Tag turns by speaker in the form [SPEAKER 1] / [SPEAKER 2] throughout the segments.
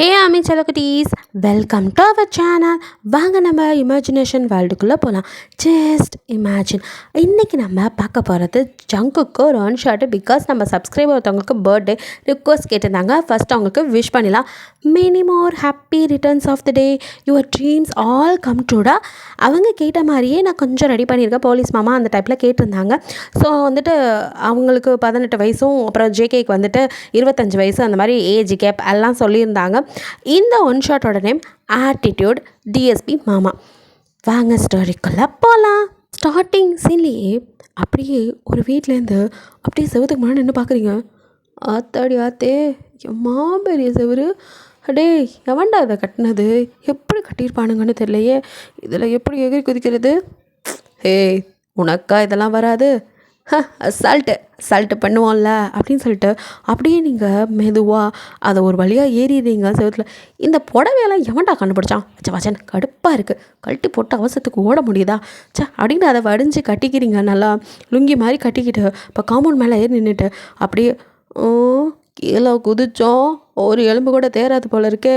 [SPEAKER 1] ஏ அமி செலகுட்டீஸ், welcome to our channel. வாங்க நம்ம இமேஜினேஷன் வேர்ல்டுக்குள்ளே போகலாம். Just imagine. இன்றைக்கி நம்ம பார்க்க போகிறது ஜங்குக்கு ஒரு ஒன் ஷாட்டு. பிகாஸ் நம்ம சப்ஸ்கிரைபர் ஒருத்தவங்களுக்கு பர்த்டே ரிக்வஸ்ட் கேட்டிருந்தாங்க. ஃபஸ்ட் அவங்களுக்கு விஷ் பண்ணிடலாம். Many more happy returns of the day, your dreams all come ட்ரூடா. அவங்க கேட்ட மாதிரியே நான் கொஞ்சம் ரெடி பண்ணியிருக்கேன். போலீஸ் மாமா அந்த டைப்பில் கேட்டிருந்தாங்க. ஸோ வந்துட்டு அவங்களுக்கு 18 வயசும் அப்புறம் ஜேகேக்கு வந்துட்டு 25 வயசு, அந்த மாதிரி ஏஜ் கேப் எல்லாம் சொல்லியிருந்தாங்க. இந்த ஒன் ஷாட்டோட நேம் ஆட்டிடியூட் டிஎஸ்பி மாமா. வாங்க ஸ்டோரிக்குள்ளே போகலாம். ஸ்டார்டிங் சீன்லேயே அப்படியே ஒரு வீட்டிலேருந்து அப்படியே செவத்துக்கு முன்னாடி நின்று பார்க்குறீங்க. ஆத்தாடி ஆத்தே, எம்மா பெரிய செவரு. அடே, எவன்டா இதை கட்டினது? எப்படி கட்டியிருப்பானுங்கன்னு தெரியலையே. இதில் எப்படி எகிரி குதிக்கிறது? ஏய், உனக்கா இதெல்லாம் வராது? அசால்ட்டு பண்ணுவோம்ல அப்படின்னு சொல்லிட்டு அப்படியே நீங்கள் மெதுவாக அதை ஒரு வழியாக ஏறிடுறீங்க செவத்தில். இந்த புடவையெல்லாம் எவன்டா கண்டுபிடிச்சான்? வச்சன் கடுப்பாக இருக்குது, கழட்டி போட்டு அவசரத்துக்கு ஓட முடியுதா அப்படின்னு அதை வடிஞ்சு கட்டிக்கிறீங்க. நல்லா லுங்கி மாதிரி கட்டிக்கிட்டு இப்போ காம்பவுண்ட் மேலே ஏறி நின்றுட்டு அப்படியே கீழே குதிச்சோம், ஒரு எலும்பு கூட தேராது போல இருக்கே,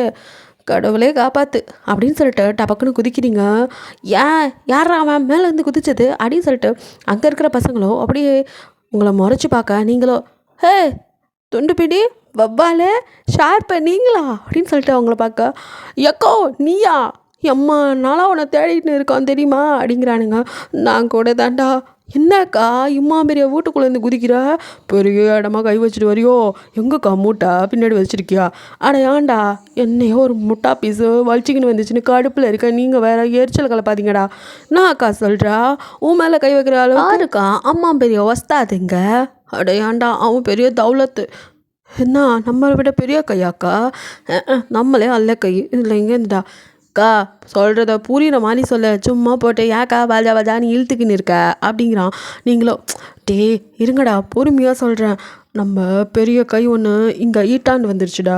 [SPEAKER 1] கடவுளே காப்பாற்று அப்படின்னு சொல்லிட்டு டபக்குன்னு குதிக்கிறீங்க. யாரா அவன் மேலேருந்து குதிச்சது அப்படின்னு சொல்லிட்டு அங்கே இருக்கிற பசங்களோ அப்படியே உங்களை முறைச்சி பார்க்க, நீங்களோ ஹே துண்டுபிடி வவ்வாலே ஷார்ப்ப நீங்களா அப்படின்னு சொல்லிட்டு அவங்கள பார்க்க, எக்கோ நீயா, எம்மா நாளாக உன்னை தேடிட்டு இருக்கோம் தெரியுமா அப்படிங்கிறானுங்க. நான் கூட தாண்டா. என்னக்கா இம்மா பெரிய வீட்டுக்குள்ளேருந்து குதிக்கிற, பெரிய இடமா கை வச்சுட்டு வரையோ, எங்கக்கா மூட்டை பின்னாடி வச்சுருக்கியா? அட ஏன்டா என்னையோ ஒரு முட்டா பீஸு வலிச்சிக்கின்னு வந்துச்சுன்னு கடுப்பில் இருக்க, நீங்கள் வேற எரிச்சல் கலப்பாதீங்கடா. நான் அக்கா சொல்கிறா, உன் மேலே கை வைக்கிற அளவு இருக்கா அம்மா பெரிய வஸ்தாதுங்க. அட ஏன்டா அவன் பெரிய தௌலத்து, என்ன நம்மளை விட பெரிய கையாக்கா? நம்மளே அல்ல கை இதில் எங்கேருந்துடா அக்கா சொல்கிறத புரியுற மாதிரி சொல்ல, சும்மா போட்டு ஏக்கா வஜா வஜான்னு இழுத்துக்கின்னு இருக்க அப்படிங்கிறான். நீங்களோ டே இருங்கடா பொறுமையாக சொல்கிறேன், நம்ம பெரிய கை ஒன்று இங்கே ஈட்டாண்டு வந்துருச்சுடா,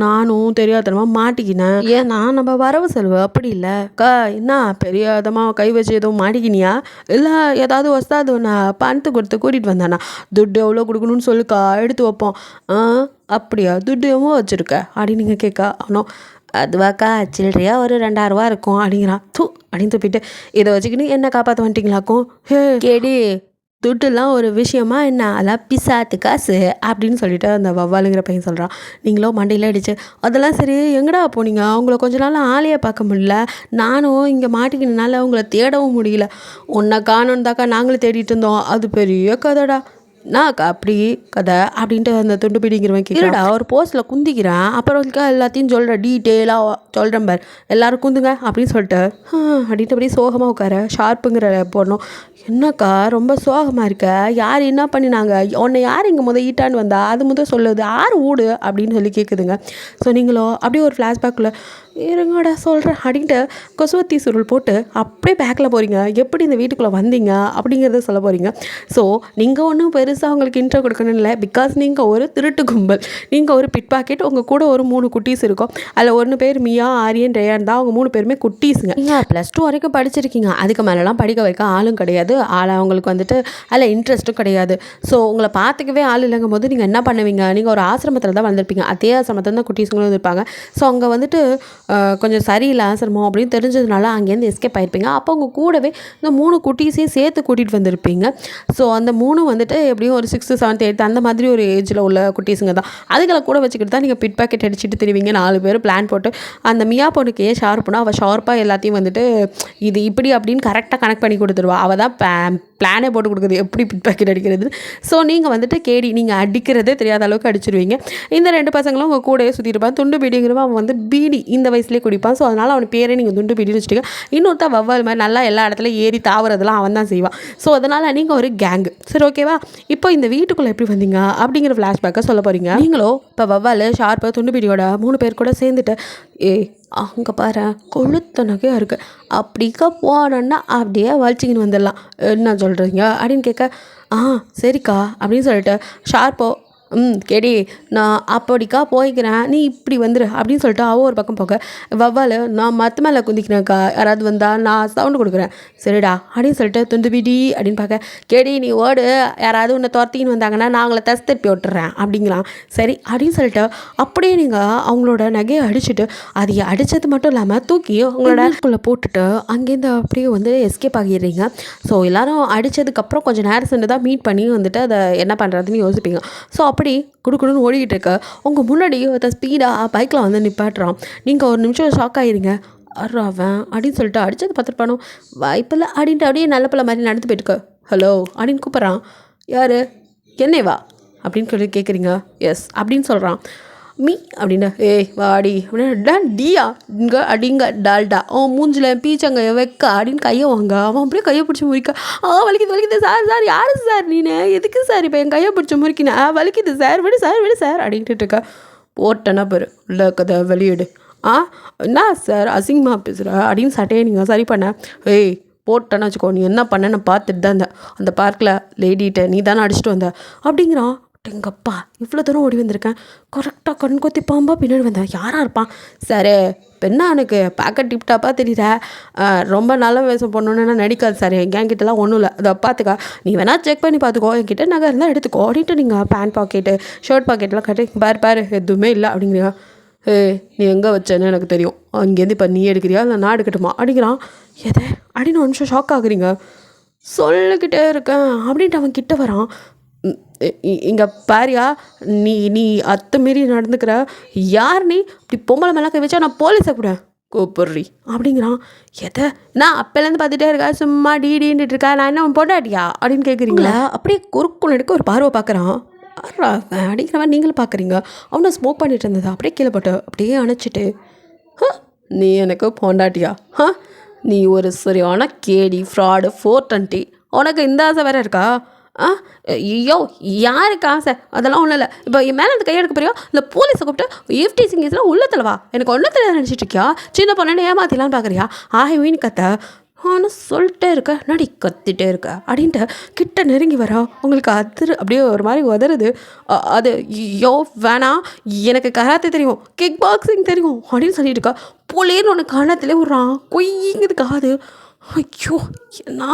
[SPEAKER 1] நானும் தெரியாதனமாக மாட்டிக்கினேன். ஏன்னா நம்ம வரவு செலவு அப்படி இல்லை அக்கா. என்ன பெரிய விதமாக கை வச்சு எதுவும் மாட்டிக்கினியா? இல்லை ஏதாவது வஸ்தாது ஒன்று பணத்து கொடுத்து கூட்டிகிட்டு வந்தானா? துட்டு எவ்வளோ கொடுக்கணும்னு சொல்லுக்கா, எடுத்து வைப்போம். அப்படியா, துட்டு எவ்வளோ வச்சுருக்க அப்படின்னு நீங்கள் கேட்க, அவனோ அதுவாக்கா சில்லறையா ஒரு 2000 இருக்கும் அப்படிங்கிறான். அப்படின்னு துப்பிட்டு இதை வச்சுக்கின்னு என்ன காப்பாற்ற வந்துட்டீங்களாக்கும்? கேடி துட்டுலாம் ஒரு விஷயமா என்ன, அதெல்லாம் பிசாத்து காசு அப்படின்னு சொல்லிட்டு அந்த வவ்வாலுங்கிற பையன் சொல்கிறான். நீங்களோ மண்டையில் அடிச்சு, அதெல்லாம் சரி எங்கடா போனீங்க? அவங்கள கொஞ்ச நாள் ஆளையே பார்க்க முடியல, நானும் இங்கே மாட்டிக்கினால அவங்கள தேடவும் முடியல, உன்னை காணோன்னு தாக்கா நாங்களும் தேடிட்டு இருந்தோம், அது பெரிய கதைடா. நாக்கா அப்படி கதை அப்படின்ட்டு அந்த துண்டு பிடிங்கிறவன் கேட்குறா. ஒரு போஸ்ட்டில் குந்திக்கிறான், அப்புறம் எல்லாத்தையும் சொல்கிற டீட்டெயிலாக சொல்கிறேன் பார், எல்லோரும் குந்துங்க அப்படின்னு சொல்லிட்டு அப்படின்ட்டு அப்படியே சோகமாக உட்கார. ஷார்ப்புங்கிற பொண்ணும், என்னக்கா ரொம்ப சோகமாக இருக்க, யார் என்ன பண்ணினாங்க, உன்னை யார் இங்கே ஈட்டான்னு வந்தா அது சொல்லுது, யார் ஊடு அப்படின்னு சொல்லி கேட்குதுங்க. ஸோ நீங்களோ அப்படியே ஒரு ஃப்ளாஷ்பேக்கில் இருங்கடா சொல்கிறேன் அப்படின்ட்டு கொசுவத்தி சுருள் போட்டு அப்படியே பேக்கில் போகிறீங்க. எப்படி இந்த வீட்டுக்குள்ளே வந்தீங்க அப்படிங்கிறத சொல்ல போகிறீங்க. ஸோ நீங்கள் ஒன்றும் பெருசாக உங்களுக்கு இன்ட்ரோ கொடுக்கணும் இல்லை, பிகாஸ் நீங்கள் ஒரு திருட்டு கும்பல், நீங்கள் ஒரு பிட் பாக்கெட், உங்கள் கூட ஒரு 3 குட்டீஸ் இருக்கும். அதில் ஒன்று பேர் மியா, ஆரியன், ரேயான் தான். அவங்க 3 பேருமே குட்டீஸுங்க. நீங்கள் +2 வரைக்கும் படிச்சிருக்கீங்க, அதுக்கு மேலெலாம் படிக்க வைக்க ஆளும் கிடையாது, அவங்களுக்கு வந்துட்டு அதில் இன்ட்ரெஸ்ட்டும் கிடையாது. ஸோ உங்களை பார்த்துக்கவே ஆள் இல்லைங்கும் போது நீங்கள் என்ன பண்ணுவீங்க? நீங்கள் ஒரு ஆசிரமத்தில் தான் வந்திருப்பீங்க, அதே ஆசிரமத்தில் தான் குட்டீஸுங்களும் இருப்பாங்க. ஸோ அங்கே வந்துட்டு கொஞ்சம் சரியில்லை ஆசிரமம் அப்படின்னு தெரிஞ்சதுனால அங்கேருந்து எஸ்கேப் ஆகிருப்பீங்க. அப்போ உங்கள் கூடவே இந்த 3 குட்டீஸையும் சேர்த்து கூட்டிகிட்டு வந்திருப்பீங்க. ஸோ அந்த 3 வந்துட்டு எப்படியும் ஒரு 6th 7th 8th அந்த மாதிரி ஒரு ஏஜில் உள்ள குட்டீஸுங்க தான். அதுகளை கூட வச்சுக்கிட்டு தான் நீங்கள் பிட் பாக்கெட் அடிச்சுட்டு தெரிவிங்க. 4 பேர் பிளான் போட்டு அந்த மியா பொண்ணுக்கு ஏன் ஷார்ப்புனா, அவள் ஷார்ப்பாக எல்லாத்தையும் வந்துட்டு இது இப்படி அப்படின்னு கரெக்டாக கனெக்ட் பண்ணி கொடுத்துருவா. அவள் தான் பிளானே போட்டு கொடுக்குறது எப்படி பிட் பாக்கெட் அடிக்கிறது. ஸோ நீங்கள் வந்துட்டு கேடி நீங்கள் அடிக்கிறதே தெரியாத அளவுக்கு அடிச்சிருவீங்க. இந்த 2 பசங்களும் உங்கள் கூடயே சுற்றிருப்பான். துண்டு பீடிங்கிறவன் அவன் வந்து பீடி இந்த வயசுலேயே குடிப்பான். ஸோ அதனால் அவன் பேரே நீங்கள் துண்டு பீடின்னு வச்சுட்டீங்க. இன்னொருத்தா வவ்வால் மாதிரி நல்லா எல்லா இடத்துலையும் ஏறி தாவறதெல்லாம் அவன் தான் செய்வான். ஸோ அதனால் நீங்கள் ஒரு கேங்கு. சரி ஓகேவா? இப்போ இந்த வீட்டுக்குள்ளே எப்படி வந்தீங்க அப்படிங்கிற ஃப்ளாஷ்பேக்கை சொல்ல போகிறீங்க. நீங்களோ இப்போ வவ்வால் ஷார்ப்பு துண்டு பீடியோட 3 பேர் கூட சேர்ந்துட்டு, அங்கே பாரு கொளுத்த நகையாக இருக்குது, அப்படிக்கா போனோன்னா அப்படியே வலிச்சிக்கின்னு வந்துடலாம், என்ன சொல்கிறீங்க அப்படின்னு கேட்க, சரிக்கா அப்படின்னு சொல்லிட்டு ஷார்ப்போ கேடி நான் அப்படிக்கா போய்க்கிறேன், நீ இப்படி வந்துரு அப்படின்னு சொல்லிட்டு அவள் ஒரு பக்கம் போக, வவ்வால் நான் மற்ற மேலே குந்திக்கிறேன்க்கா, யாராவது வந்தால் நான் சவுண்டு கொடுக்குறேன், சரிடா அப்படின்னு சொல்லிட்டு துண்டு விடி அப்படின்னு பார்க்க, கேடி நீ ஓடு, யாராவது உன்னை துரத்தின்னு வந்தாங்கன்னா நான் அவங்கள தஸ் திருப்பி விட்டுறேன் அப்படிங்களாம். சரி அப்படின்னு சொல்லிட்டு அப்படியே நீங்கள் அவங்களோட நகையை அடிச்சுட்டு, அதை அடித்தது மட்டும் இல்லாமல் தூக்கி அவங்களோட குள்ளே போட்டுட்டு அங்கேருந்து அப்படியே வந்து எஸ்கேப் ஆகிடுறீங்க. ஸோ எல்லோரும் அடித்ததுக்கப்புறம் கொஞ்சம் நேரம் சென்று தான் மீட் பண்ணி வந்துட்டு அதை என்ன பண்ணுறதுன்னு யோசிப்பீங்க. ஸோ அப்படி குடுக்குடுன்னு ஓடிக்கிட்டு இருக்க உங்கள் முன்னாடி ஒருத்தன் ஸ்பீடாக பைக்கில் வந்து நிப்பாட்டுறான். நீங்கள் ஒரு நிமிஷம் ஷாக் ஆகிடுங்க. அவன் அப்படின்னு சொல்லிட்டு அடித்தது பார்த்துருப்பானோ, வாய்ப்பில்லை அப்படின்ட்டு அப்படியே நல்ல பிள்ளை மாதிரி நடந்து போயிட்டுக்க. ஹலோ அப்படின்னு கூப்பிட்றான். யார்? என்னேவா அப்படின்னு சொல்லி கேட்குறீங்க. எஸ் அப்படின்னு சொல்கிறான். மீ அப்படின்னா ஏய் வாடி அப்படின்னா டியா இங்கே அடிங்க டால்டா மூஞ்சில் பீச்சங்க வைக்க அப்படின்னு கையை வாங்க. அவன் அப்படியே கையை பிடிச்சி முறிக்க, வலிக்குது சார் சார் யார் சார் நீனு, எதுக்கு சார் இப்போ என் கையை பிடிச்சி முறிக்கினா, வலிக்குது சார் விடு சார் அப்படின்ட்டு இருக்க. போட்டேன்னா பாரு இல்லை கதை வெளியிடு. என்ன சார் அசிங்கமாக பேசுகிற அப்படின்னு சட்டையை நீங்கள் சரி பண்ண. ஏய் போட்டேன்னு வச்சுக்கோ, நீ என்ன பண்ண நான் பார்த்துட்டு தான் இருந்தேன் அந்த பார்க்கில் லேடிகிட்ட, நீ தானே அடிச்சுட்டு வந்த அப்படிங்கிறான். எங்கப்பா இவ்வளோ தூரம் ஓடி வந்திருக்கேன், கரெக்டாக கண் கொத்தி பாம்பா பின்னாடி வந்தேன், யாராக இருப்பான்? சரி பெண்ணா எனக்கு பேக்கெட் டிப்டாப்பாக தெரியுற, ரொம்ப நல்ல வேஷம் பண்ணணுன்னு நடிக்காது சார், என்கிட்டலாம் ஒன்றும் இல்லை, அதை பார்த்துக்கா, நீ வேணால் செக் பண்ணி பார்த்துக்கோ, என்கிட்ட நகை இருந்தால் எடுத்துக்கோ அப்படின்ட்டு நீங்கள் பேண்ட் பாக்கெட்டு ஷர்ட் பாக்கெட்லாம் கட்டி பாரு எதுவுமே இல்லை அப்படிங்கிறீங்க. நீ எங்கே வச்சேன்னு எனக்கு தெரியும், அங்கேருந்து இப்போ நீ எடுக்கிறியா இல்லை நான் எடுக்கட்டுமா அப்படிங்கிறான். எதை அப்படின்னு ஒரு நிமிஷம் ஷாக் ஆகுறீங்க. சொல்லிக்கிட்டே இருக்கேன் அப்படின்ட்டு அவன் கிட்ட வரான். இங்கே பாரியா, நீ அத்துமீறி நடந்துக்கிற, யார் நீ இப்படி பொம்பளை மேலே கை வச்சா நான் போலீஸை கூட கூப்பிட்றி அப்படிங்கிறான். எதை நான் அப்போலேருந்து பார்த்துட்டே இருக்கா, சும்மா டீடின்ட்டு இருக்கா, நான் என்ன பொண்டாட்டியா அப்படின்னு கேட்குறீங்களா? அப்படியே குறுக்குன்னு எடுக்க ஒரு பார்வை பார்க்குறான். அப்படிங்கிற மாதிரி நீங்களும் பார்க்குறீங்க. அவனை ஸ்மோக் பண்ணிட்டு இருந்தது அப்படியே கீழே போட்டு அப்படியே அணைச்சிட்டு, நீ எனக்கு பொண்டாட்டியா? நீ ஒரு சரியான கேடி ஃப்ராடு 420, உனக்கு இந்த ஆசை வேறு இருக்கா? ஐயோ யாருக்கு ஆசை, அதெல்லாம் ஒன்றும் இல்லை. இப்போ என் மேலே அந்த கையெடுக்க போறியோ இல்லை போலீஸை கூப்பிட்டு எஃப்டிசிங் கேஸ்லாம் உள்ளத்தில் வா, எனக்கு ஒன்றும் தெரியாது நினச்சிட்டு இருக்கியா, சின்ன பொண்ணு ஏமாத்திலான்னு பார்க்குறியா? வீண் கத்த ஆனால் சொல்லிட்டே இருக்க, நடி கத்திட்டே இருக்க அப்படின்ட்டு கிட்ட நெருங்கி வரா. உங்களுக்கு அப்படியே ஒரு மாதிரி உதறுது. அது ஐயோ வேணாம், எனக்கு கராத்தே தெரியும், கிக் பாக்ஸிங் தெரியும் அப்படின்னு சொல்லிட்டு இருக்கா. போலேன்னு ஒன்று காலத்திலே விட்றான், கொய்யுங்குது காது. ஐயோ என்ன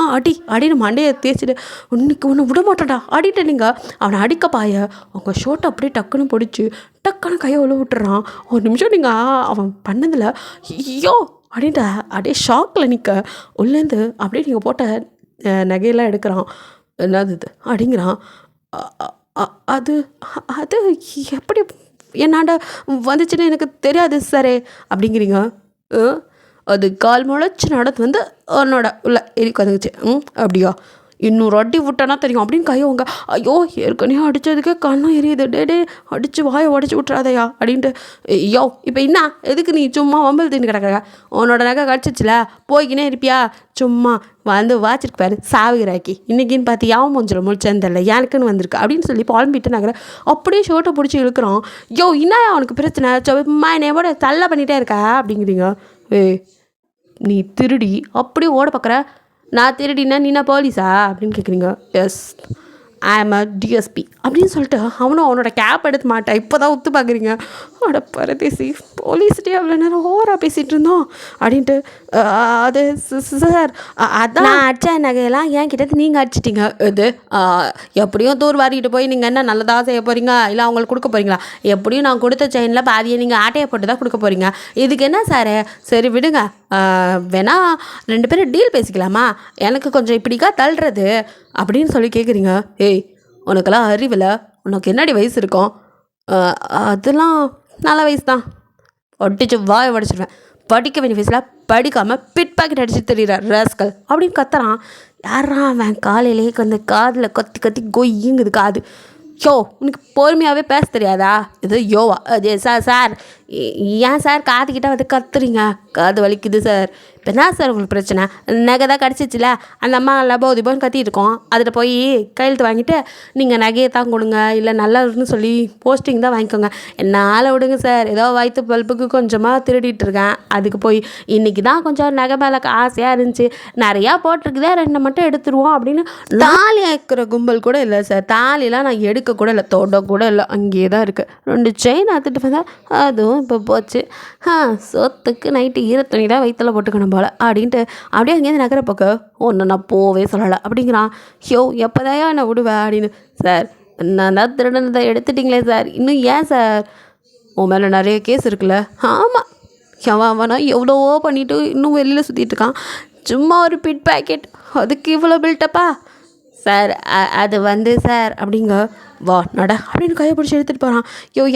[SPEAKER 1] அடின்னு மண்டையை தேய்ச்சிட்டு, இன்னைக்கு ஒன்று விட மாட்டான்டா ஆடிட்டு நீங்கள் அவனை அடிக்க பாய அவங்க ஷோட்டை அப்படியே டக்குன்னு பிடிச்சி டக்குன்னு கையை உள்ள விட்டுறான். ஒரு நிமிஷம் நீங்கள் அவன் பண்ணதில் ஐயோ அப்படின்ட்டு அப்படியே ஷாக்கில் நிற்க, உள்ளேருந்து அப்படியே நீங்கள் போட்ட நகையெல்லாம் எடுக்கிறான். என்னது இது அப்படிங்கிறான். அது அது எப்படி என்னாண்ட வந்துச்சுன்னு எனக்கு தெரியாது சாரே அப்படிங்கிறீங்க. அது கால் முளைச்சி நடந்து வந்து உன்னோட உள்ள எரிக்கு வந்துச்சு. அப்படியா, இன்னொரு அடி விட்டானா தெரியும் அப்படின்னு கையவங்க. ஐயோ ஏற்கனவே அடித்ததுக்கே கண்ணும் எரியுது, டே அடித்து வாயை உடச்சி விட்றாதையா அப்படின்ட்டு. ஐயோ இப்போ என்ன எதுக்கு நீ சும்மா வம்பல் தின்னு கிடக்குற, உன்னோட நகை கிடச்சிச்சில போய்கினே இருப்பியா, சும்மா வந்து வாச்சிருக்கு பாரு சாவுகிறாக்கி, இன்றைக்கின்னு பார்த்து யாவும் மூஞ்சில் முழிச்சேன்னு தெரியல, எனக்குன்னு வந்திருக்கு அப்படின்னு சொல்லி புலம்பிட்டு நகர அப்படியே ஷோட்டை பிடிச்சி இழுக்கிறான். யோ என்ன அவனுக்கு பிரச்சனை, சும்மா என்னையோட தள்ள பண்ணிகிட்டே இருக்கா அப்படிங்கிறீங்க. நீ திருடி அப்படியே ஓட பார்க்குற, நான் திருடினா நீனா போலீஸா அப்படின்னு கேட்குறீங்க. எஸ் ஐ ஆம் அ டிஎஸ்பி அப்படின்னு சொல்லிட்டு அவனும் அவனோட கேப் எடுத்து மாட்டேன், இப்போ தான் ஒத்து பார்க்குறீங்க. அட பரதேசி, போலீஸ்கிட்டே அவ்வளோ நேரம் ஓவராக பேசிகிட்டு இருந்தோம் அப்படின்ட்டு. அது சார் அதான் நான் அடித்த நகையெல்லாம் ஏன் கிட்ட நீங்கள் அடிச்சிட்டிங்க. இது எப்படியும் தூர் வாரிக்கிட்டு போய் நீங்கள் என்ன நல்லதாக செய்ய போகிறீங்க இல்லை அவங்களுக்கு கொடுக்க போகிறீங்களா? எப்படியும் நான் கொடுத்த செயினில் பாதியை நீங்கள் ஆட்டையை போட்டு தான் கொடுக்க போகிறீங்க, இதுக்கு என்ன சார்? சரி விடுங்க, வேணா 2 பேரும் டீல் பேசிக்கலாமா, எனக்கு கொஞ்சம் இப்படிக்கா தள்ளுறது அப்படின்னு சொல்லி கேட்குறீங்க. ஏய் உனக்கெல்லாம் அறிவில், உனக்கு என்னடி வயசு இருக்கும்? அதெல்லாம் நல்ல வயசு தான், ஒட்டிச்சு வாயை உடச்சிடுவேன், படிக்க வேண்டிய வயசில் படிக்காமல் பிட் பாக்கெட் அடிச்சு தெரியுறார் ராஸ்கல் அப்படின்னு கத்துறான். யாரா அவன் காலையிலேயே வந்து காதில் கத்தி கத்தி கொய்யுங்குது காது. யோ உனக்கு பொறுமையாகவே பேச தெரியாதா? இது யோவா அது சார் ஏன் சார் காதுகிட்ட வந்து கத்துறீங்க? காது வலிக்குது சார். இப்போ என்ன சார் உங்களுக்கு பிரச்சனை? நகை தான் கிடச்சிச்சில, அந்த அம்மா லபோதிபோன்னு கத்திட்டு இருக்கோம். அதில் போய் கையெழுத்து வாங்கிட்டு நீங்கள் நகையை தான் கொடுங்க, இல்லை நல்லதுன்னு சொல்லி போஸ்டிங் தான் வாங்கிக்கோங்க. என்னால் விடுங்க சார், ஏதோ வயிற்று பல்புக்கு கொஞ்சமாக திருடிட்டு இருக்கேன். அதுக்கு போய் இன்றைக்கி தான் கொஞ்சம் நகை மேலே ஆசையாக இருந்துச்சு, நிறையா போட்டிருக்குதே, 2 மட்டும் எடுத்துருவோம் அப்படின்னு. தாலி இருக்கிற கும்பல் கூட இல்லை சார். தாலிலாம் நான் எடுக்க கூட இல்லை, தொட கூட இல்லை, அங்கேயே தான் இருக்குது. 2 செயின் அத்துட்டு வந்தால் அதுவும் இப்போ போச்சு. சொத்துக்கு நைட்டு ஈரத்துணி தான் வயிற்றில் போட்டுக்கணும் போல் அப்படின்ட்டு அப்படியே அங்கேருந்து நகர பக்க ஒன்று நான் போவே சொல்லலை அப்படிங்கிறான். யோ எப்போதாயா நான் விடுவேன் அப்படின்னு. சார் நான் தான் திருடனதை எடுத்துட்டிங்களே சார், இன்னும் ஏன் சார்? உன் மேலே நிறைய கேஸ் இருக்குல்ல? ஆமாம், அவனா எவ்வளவோ பண்ணிவிட்டு இன்னும் வெளியில் சுற்றிட்டு இருக்கான். சும்மா ஒரு பிட் பேக்கெட், அதுக்கு இவ்வளோ பில்டப்பா சார்? அது வந்து சார் அப்படிங்க. வா நட அப்படின்னு கையை பிடிச்சி எடுத்துகிட்டு போகிறான்.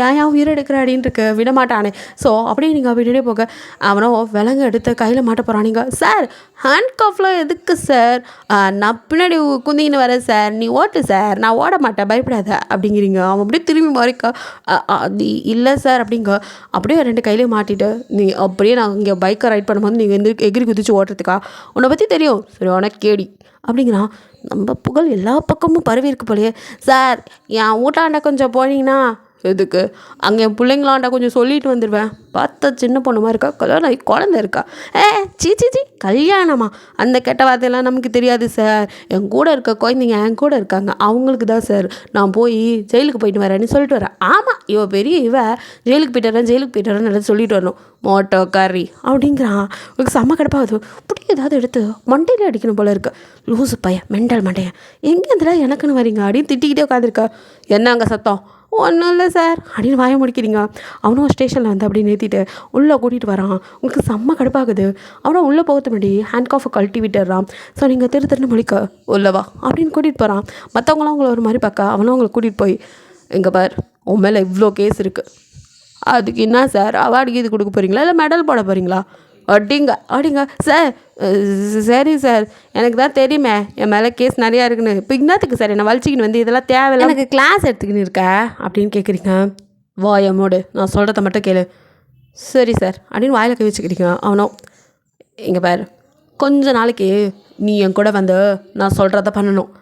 [SPEAKER 1] ஏன் உயிரை எடுக்கிற அப்படின்ட்டு இருக்க விடமாட்டானே. ஸோ அப்படியே நீங்கள் விட்டுட்டே போக அவனோ விலங்கு எடுத்து கையில் மாட்ட போகிறான். நீங்கள் சார் ஹேண்ட் கஃப்லாம் எதுக்கு சார்? நான் பின்னாடி குந்தின்னு வரேன் சார், நீ ஓட்டு சார், நான் ஓட மாட்டேன், பயப்படாத அப்படிங்கிறீங்க. அவன் அப்படியே திரும்பி மாறிக்கா. அது இல்லை சார் அப்படிங்க. அப்படியே 2 கையிலையும் மாட்டிட்டு நீ அப்படியே நான் இங்கே பைக்கை ரைட் பண்ணும்போது நீங்கள் எகிரி குதிச்சு ஓட்டுறதுக்கா? உன்னை பற்றி தெரியும் சரி உனக்கு கேடி அப்படிங்கிறான். நம்ம புகழ் எல்லா பக்கமும் பரவி இருக்கு போலையே. சார் என் வீட்டாண்ட கொஞ்சம் போனீங்கன்னா. எதுக்கு? அங்கே என் பிள்ளைங்களாண்டா கொஞ்சம் சொல்லிட்டு வந்துடுவேன். பார்த்தா சின்ன பொண்ணு மாதிரி இருக்கா, கல்யாணம் ஆகி குழந்தை இருக்கா. சீ கல்யாணமா? அந்த கெட்ட வார்த்தையெல்லாம் நமக்கு தெரியாது சார். என் கூட இருக்க குழந்தைங்க என் கூட இருக்காங்க, அவங்களுக்கு தான் சார் நான் போய் ஜெயிலுக்கு போயிட்டு வரேன்னு சொல்லிட்டு வரேன். ஆமாம், இவ ஜெயிலுக்கு போயிட்டு வரேன்னு சொல்லிட்டு வரணும். மோட்டோ கறி அப்படிங்கிறான். உங்களுக்கு செம்ம கிடப்பாது. இப்படி ஏதாவது எடுத்து மண்டையில அடிக்கணும் போல இருக்கு. லூசு பையன், மெண்டல் மண்டையன், எங்கேருந்துல எனக்குன்னு வரீங்க அப்படின்னு திட்டிக்கிட்டே உட்காந்துருக்கா. என்னங்க சத்தம்? ஒன்றும் இல்லை சார் அப்படின்னு வாய முடிக்கிறீங்க. அவனும் ஸ்டேஷனில் வந்து அப்படி நிறுத்திட்டு உள்ளே கூட்டிகிட்டு வரான். உங்களுக்கு செம்ம கடுப்பாகுது. அவனும் உள்ளே போகிறது முன்னாடி ஹேண்ட் காஃபை கழட்டி விட்டுறான். ஸோ நீங்கள் திருன்னு முழிக்க உள்ளவா அப்படின்னு கூட்டிகிட்டு போகிறான். மற்றவங்களாம் அவங்கள ஒரு மாதிரி பார்க்க அவனும் அவங்கள கூட்டிகிட்டு போய் எங்கே பார், உன் மேலே இவ்வளோ கேஸ் இருக்குது, அதுக்கு என்ன சார் அவார்டு இது கொடுக்க போகிறீங்களா இல்லை மெடல் போட போகிறீங்களா அப்படிங்க சார். சரி சார், எனக்கு தான் தெரியுமே என் மேலே கேஸ் நிறையா இருக்குன்னு. இப்போ இன்னத்துக்கு சார் என்னை வலிச்சிக்கின்னு வந்து இதெல்லாம் தேவையில்லை, எனக்கு கிளாஸ் எடுத்துக்கின்னு இருக்க அப்படின்னு கேட்குறீங்க. வாயமோடு, நான் சொல்கிறத மட்டும் கேளு. சரி சார் அப்படின்னு வாயில் கை வச்சுக்கிறீங்க. அவனும் இங்கே பார், கொஞ்ச நாளைக்கு நீ என் கூட வந்து நான் சொல்கிறத பண்ணணும்.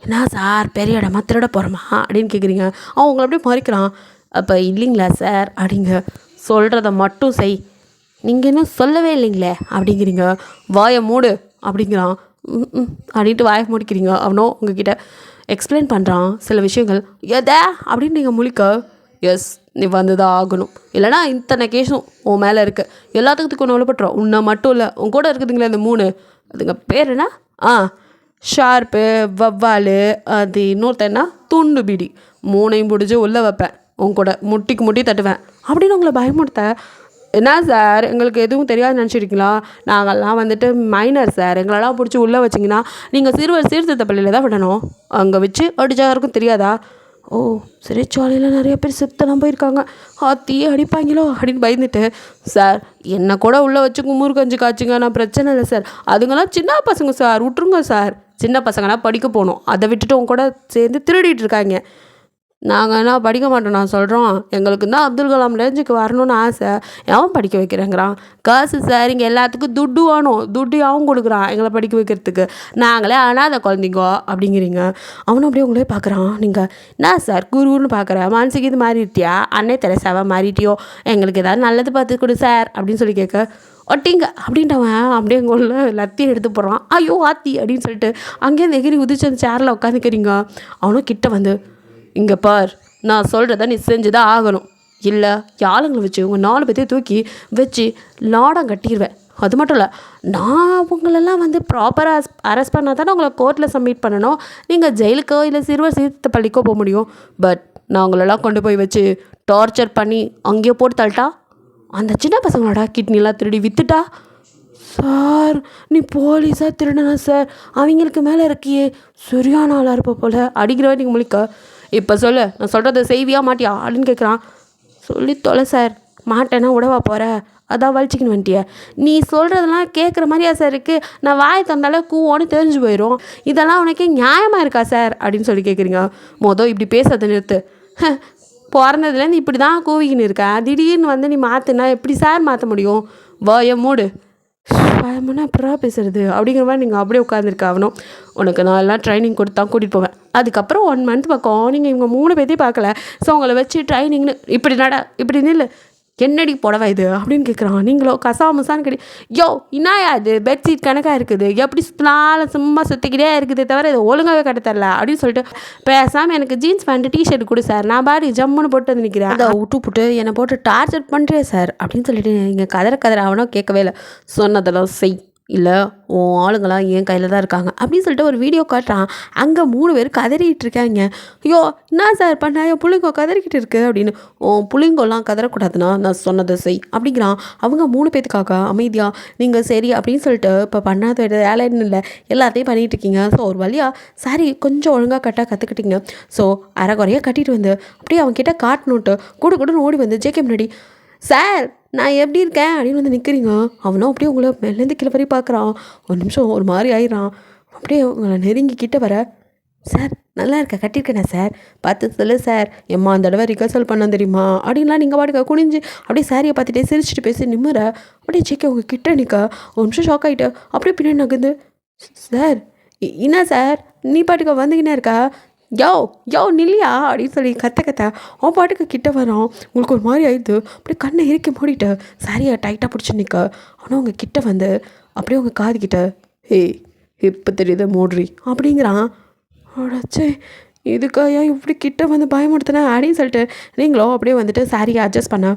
[SPEAKER 1] என்ன சார் பெரிய இடமா திருட போகிறோமா அப்படின்னு கேட்குறீங்க. அவன் உங்களை அப்படியே மறைக்கிறான். அப்போ இல்லைங்களா சார் அப்படிங்க. சொல்கிறத மட்டும் செய், நீங்கள் இன்னும் சொல்லவே இல்லைங்களே அப்படிங்கிறீங்க. வாயை மூடு அப்படிங்கிறான். அப்படின்ட்டு வாயை மூடிக்கிறீங்க. அவனோ உங்ககிட்ட எக்ஸ்பிளைன் பண்ணுறான் சில விஷயங்கள். எதா அப்படின்னு நீங்கள் முழிக்க, எஸ் நீ வந்து தான் ஆகணும், இல்லைனா இத்தனை கேஸும் உன் மேலே இருக்குது, எல்லாத்துக்கும் ஒன்று விழுப்பட்டுரும். உன்னை மட்டும் இல்லை, உன் கூட இருக்குதுங்களே அந்த 3, அதுங்க பேர் என்ன? ஷார்ப்பு, வவ்வால், அது இன்னொருத்தன்னா துண்டு பீடி, 3ஐயும் பிடிச்சி உள்ளே வைப்பேன், உன் கூட முட்டிக்கு முட்டி தட்டுவேன் அப்படின்னு உங்களை பயமுடுத்த. என்ன சார் எங்களுக்கு எதுவும் தெரியாது நினச்சிருக்கீங்களா? நாங்கள்லாம் வந்துட்டு மைனர் சார், எங்களெல்லாம் பிடிச்சி உள்ளே வச்சிங்கன்னா நீங்கள் சிறுவர் சீர்திருத்த பள்ளியில் தான் விடணும், அங்கே வச்சு அடிச்சா யாருக்கும் தெரியாதா? ஓ சிறைச்சாலையில் நிறைய பேர் செத்தெல்லாம் போயிருக்காங்க, ஆத்தியே அடிப்பாங்களோ அப்படின்னு பயந்துட்டு, சார் என்னை கூட உள்ளே வச்சு குமுறு கஞ்சி காய்ச்சிங்க, நான் பிரச்சனை இல்லை சார், அதுங்கெல்லாம் சின்ன பசங்க சார், விட்ருங்க சார், சின்ன பசங்கன்னா படிக்க போகணும், அதை விட்டுட்டு உங்க கூட சேர்ந்து திருடிட்டு இருக்காங்க. நாங்கள் என்ன படிக்க மாட்டோம், நான் சொல்கிறோம் எங்களுக்கு தான் அப்துல் கலாம் ரேஞ்சுக்கு வரணும்னு ஆசை, எவன் படிக்க வைக்கிறேங்கிறான்? காசு சார், இங்கே எல்லாத்துக்கும் துட்டு வேணும், துட்டு அவன் கொடுக்குறான் எங்களை படிக்க வைக்கிறதுக்கு, நாங்களே அனாதை குழந்தைங்கோ அப்படிங்கிறீங்க. அவனும் அப்படியே உங்களே பார்க்குறான். நீங்கள் என்ன சார் குருன்னு பார்க்குறேன், மனசுக்கு இது மாறிட்டியா, அன்னை தெரசாவாக மாறிட்டியோ, எங்களுக்கு ஏதாவது நல்லது பார்த்து கொடு சார் அப்படின்னு சொல்லி கேட்க, ஒட்டிங்க அப்படின்ட்டவன் அப்படியே எங்கள் உள்ள லத்தி எடுத்து போடுறான். ஐயோ ஆத்தி அப்படின்னு சொல்லிட்டு அங்கேருந்து எகிரி உதிச்சு அந்த சேரில் உட்காந்துக்கிறீங்க. அவனும் கிட்ட வந்து, இங்கே பார், நான் சொல்கிறத நீ செஞ்சு தான் ஆகணும், இல்லை ஆளுங்களை வச்சு உங்கள் 4 பேர்த்தையும் தூக்கி வச்சு லாடம் கட்டிடுவேன். அது மட்டும் இல்லை, நான் உங்களெல்லாம் வந்து ப்ராப்பராக அரெஸ்ட் பண்ணால் தானே உங்களை கோர்ட்டில் சப்மிட் பண்ணணும், நீங்கள் ஜெயிலுக்கோ இல்லை சிறுவர் சீர்திருத்த பள்ளிக்கோ போக முடியும். பட் நான் உங்களெல்லாம் கொண்டு போய் வச்சு டார்ச்சர் பண்ணி அங்கேயோ போட்டு தள்ளிட்டா, அந்த சின்ன பசங்களோட கிட்னிலாம் திருடி விற்றுட்டா, சார் நீ போலீஸாக திருடனா சார், அவங்களுக்கு மேலே இருக்கியே சரியான ஆளாக இருப்ப போல் அடிக்கிறவன் நீங்கள் முழிக்க. இப்போ சொல்லு, நான் சொல்கிறத செய்வியா மாட்டியா அப்படின்னு கேட்குறான். சொல்லி தொலை சார், மாட்டேன்னா உடவா போகிற, அதான் வலிச்சிக்கின்னு வந்துட்டிய, நீ சொல்கிறதெல்லாம் கேட்குற மாதிரியா சார் இருக்குது, நான் வாயை தந்தாலே கூவோன்னு தெரிஞ்சு போயிடும், இதெல்லாம் உனக்கே நியாயமாக இருக்கா சார் அப்படின்னு சொல்லி கேட்குறீங்க. இப்படி பேசுறதை நிறுத்து, பிறந்ததுலேருந்து இப்படி தான் கூவிக்கின்னு இருக்கேன், திடீர்னு வந்து நீ மாற்றுனா எப்படி சார் மாற்ற முடியும்? வாய மூடு. பயமுன்னா எப்படா பேசுறது அப்படிங்கிற மாதிரி நீங்கள் அப்படியே உட்காந்துருக்க. அவனும் உனக்கு நான் எல்லாம் ட்ரைனிங் கொடுத்து தான் கூட்டிகிட்டு போவேன். அதுக்கப்புறம் 1 மந்த் பக்கம் நீங்கள் இவங்க 3 பேர்த்தையும் பார்க்கல. ஸோ உங்களை வச்சு ட்ரைனிங்னு இப்படி நட இப்படி நில்லு, என்னடி புடவை இது அப்படின்னு கேட்குறான். நீங்களோ கசாமுசான்னு கேட்டி, யோ இன்னாயா இது பெட்ஷீட் கணக்காக இருக்குது, எப்படி சுற்றினாலும் சும்மா சுற்றிக்கிட்டே இருக்குது தவிர இது ஒழுங்காகவே கட்ட தரல அப்படின்னு சொல்லிட்டு பேசாமல் எனக்கு ஜீன்ஸ் பேண்ட்டு டிஷர்ட் கொடு சார், நான் பாடி ஜம்முன்னு போட்டு வந்து நிற்கிறேன், அதை விட்டு புட்டு என்னை போட்டு டார்ச்சர் பண்ணுறேன் சார் அப்படின்னு சொல்லிட்டு நீங்கள் கதற அவனோ கேட்கவே இல்லை. சொன்னதெல்லாம் செய், இல்லை உன் ஆளுங்களாம் என் கையில் தான் இருக்காங்க அப்படின்னு சொல்லிட்டு ஒரு வீடியோ காட்டுறான். அங்கே 3 பேர் கதறிட்டு இருக்காங்க. ஐயோ என்ன சார் பண்ண, என் புள்ளிங்கோ கதறிக்கிட்டு இருக்கு அப்படின்னு. உன் புள்ளிங்கோலாம் கதறக்கூடாதுன்னா நான் சொன்னதை செய் அப்படிங்கிறான். அவங்க 3 பேத்துக்காக அமைதியாக நீங்கள் சரி அப்படின்னு சொல்லிட்டு இப்போ பண்ணாத வேலைன்னு இல்லை எல்லாத்தையும் பண்ணிகிட்டு இருக்கீங்க. ஸோ ஒரு வழியாக சாரி கொஞ்சம் ஒழுங்காக கற்றுக்கிட்டீங்க. ஸோ அரைக்குறையாக கட்டிட்டு வந்து அப்படியே அவன்கிட்ட காட்டணுன்ட்டு கூடன்னு ஓடி வந்து ஜேகே முன்னாடி, சார் நான் எப்படி இருக்கேன் அப்படின்னு வந்து நிற்கிறீங்க. அவனும் அப்படியே உங்களை மேலேருந்து கீழே வரை பார்க்குறான். ஒரு நிமிஷம் ஒரு மாதிரி ஆயிடுறான். அப்படியே உங்களை நெருங்கி கிட்ட வர, சார் நல்லா இருக்க கட்டியிருக்கேண்ணா சார், பார்த்து சொல்லு சார், எம்மா அந்த தடவை ரிகர்சல் பண்ண தெரியுமா அப்படின்லாம் நீங்கள் பாட்டுக்க குனிஞ்சு அப்படியே சாரியை பார்த்துட்டே சிரிச்சுட்டு பேசி நிம்முற. அப்படியே ஜேகே உங்கள் கிட்ட நிற்க ஒரு நிமிஷம் ஷாக் ஆகிட்டு அப்படியே பின்னாடி நகர்ந்து, சார் என்ன சார் நீ பாட்டுக்க வந்துக்கினே இருக்கா, யோ நில்லியா அப்படின்னு சொல்லி கத்த அவன் பாட்டுக்கு கிட்ட வரான். உங்களுக்கு ஒரு மாதிரி ஆயிடுது. அப்படியே கண்ணை இறுக்கி மூடிட்டு சாரியை டைட்டாக பிடிச்சி நிற்க ஆனால் அவங்க கிட்ட வந்து அப்படியே உங்கள் காது கிட்ட, ஏய் இப்போ தெரியுது மூட்ரி அப்படிங்கிறான். அடச்சே இதுக்காயா இப்படி கிட்ட வந்து பயமுடுத்தினேன் அப்படின்னு சொல்லிட்டு நீங்களோ அப்படியே வந்துட்டு சாரியை அட்ஜஸ்ட் பண்ண,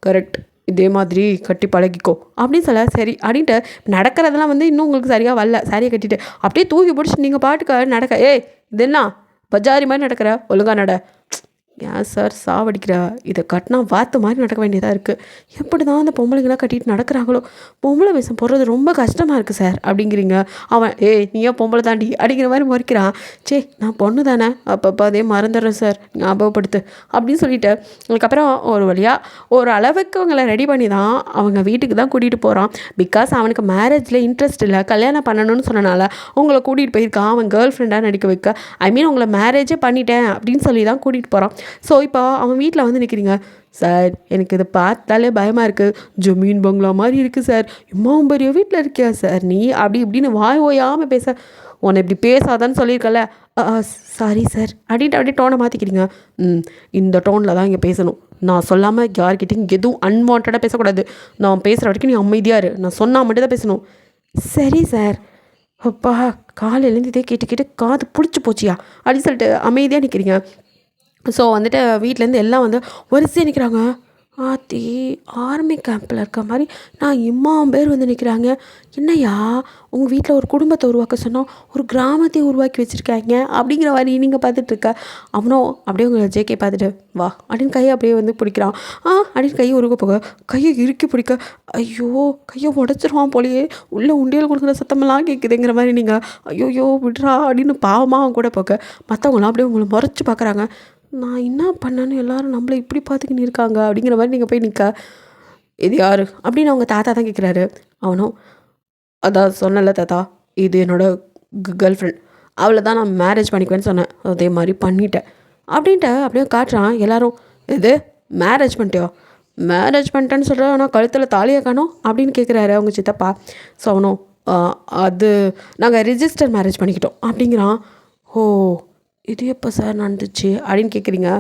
[SPEAKER 1] கரெக்ட் இதே மாதிரி கட்டி பழகிக்கோ அப்படின்னு சொல்ல, சரி அப்படின்ட்டு நடக்கிறதெல்லாம் வந்து இன்னும் உங்களுக்கு சரியாக வரல. சாரியை கட்டிட்டு அப்படியே தூக்கி பிடிச்சி நீங்கள் பாட்டுக்க நடக்க, ஏய் இது என்ன பஜாரி மாதிரி நடக்கிற, ஒழுங்கா நட, ஏன் சார் சாவடிக்கிறா, இதை கட்டினா வாத்து மாதிரி நடக்க வேண்டியதாக இருக்குது, எப்படி தான் அந்த பொம்பளைங்களாம் கட்டிட்டு நடக்கிறாங்களோ, பொம்பளை வேஷம் போடுறது ரொம்ப கஷ்டமாக இருக்குது சார் அப்படிங்கிறீங்க. அவன் ஏய் நீயே பொம்பளை தாண்டி அப்படிங்கிற மாதிரி முறைக்கிறான். சே நான் பொண்ணு தானே, அப்பப்போ அதே மறந்துடுறேன் சார், ஞாபகப்படுத்து அப்படின்னு சொல்லிட்டு அதுக்கப்புறம் ஒரு வழியாக ஒரு அளவுக்கு அவங்கள ரெடி பண்ணி தான் அவங்க வீட்டுக்கு தான் கூட்டிகிட்டு போகிறான். பிகாஸ் அவனுக்கு மேரேஜில் இன்ட்ரெஸ்ட் இல்லை, கல்யாணம் பண்ணணும்னு சொன்னனால உங்களை கூட்டிகிட்டு போயிருக்கான் அவன் கேர்ள் ஃப்ரெண்டாக நடிக்க வைக்க. ஐ மீன் உங்களை மேரேஜே பண்ணிட்டேன் அப்படின்னு சொல்லி தான் கூட்டிகிட்டு போகிறான். ஸோ இப்போ அவன் வீட்டில் வந்து நிற்கிறீங்க. சார் எனக்கு இதை பார்த்தாலே பயமாக இருக்குது, ஜமீன் பங்களா மாதிரி இருக்குது சார், இம்மாவும் பெரிய வீட்டில் இருக்கியா சார் நீ அப்படி இப்படின்னு வாய் ஓயாமல் பேச, உன்னை இப்படி பேசாதான்னு சொல்லியிருக்கல, சாரி சார் அப்படின்ட்டு அப்படியே டோனை மாற்றிக்கிறீங்க. இந்த டோனில் தான் இங்கே பேசணும், நான் சொல்லாமல் யார்கிட்டையும் எதுவும் அன்வான்டாக பேசக்கூடாது, நான் பேசுகிற வரைக்கும் நீ அமைதியாக இரு, நான் சொன்னால் மட்டும் தான் பேசணும். சரி சார். அப்பா காலையிலேருந்து இதே கேட்டு காது பிடிச்சி போச்சியா அப்படின்னு சொல்லிட்டு அமைதியாக நிற்கிறீங்க. ஸோ வந்துட்டு வீட்டிலேருந்து எல்லாம் வந்து வரிசையாக நிற்கிறாங்க. ஆத்தி ஆர்மி கேம்பில் இருக்க மாதிரி நான் பேர் வந்து நிற்கிறாங்க. என்னையா உங்கள் வீட்டில் ஒரு குடும்பத்தை உருவாக்க சொன்னோம், ஒரு கிராமத்தை உருவாக்கி வச்சுருக்காங்க அப்படிங்கிற மாதிரி நீங்கள் பார்த்துட்ருக்க. அவனும் அப்படியே உங்களை ஜேகே பார்த்துட்டு வா அப்படின்னு கையை அப்படியே வந்து பிடிக்கிறான். அப்படின்னு கையை உருக போக கையை இறுக்கி பிடிக்க, ஐயோ கையை உடச்சிருவான் போலியே, உள்ளே உண்டியல் கொடுக்குற சத்தமெல்லாம் கேட்குதுங்கிற மாதிரி நீங்கள் ஐயோ விட்றா அப்படின்னு பாவமாக அவன் கூட போக மற்றவங்களாம் அப்படியே உங்களை முறைச்சி பார்க்குறாங்க. நான் என்ன பண்ணேன்னு எல்லோரும் நம்மளை இப்படி பார்த்துக்கின்னு இருக்காங்க அப்படிங்கிற மாதிரி நீங்கள் போய் நிற்க, இது யார் அப்படின்னு அவங்க தாத்தா தான் கேட்குறாரு. அவனும் அதான் சொன்னல தாத்தா, இது என்னோடய கேர்ள் ஃப்ரெண்ட், அவளை தான் நான் மேரேஜ் பண்ணிக்குவேன்னு சொன்னேன், அதே மாதிரி பண்ணிட்டேன் அப்படின்ட்டு அப்படியே காட்டுறான். எல்லோரும் இது மேரேஜ் பண்ணிட்டியோ, மேரேஜ் பண்ணிட்டேன்னு சொல்கிறேன் ஆனால் கழுத்தில் தாலியை காணோம் அப்படின்னு கேட்குறாரு அவங்க சித்தப்பா. ஸோ அவனும் அது நாங்கள் ரிஜிஸ்டர் மேரேஜ் பண்ணிக்கிட்டோம் அப்படிங்கிறான். ஓ இது எப்போ சார் நடந்துச்சு அப்படின்னு கேட்குறீங்க.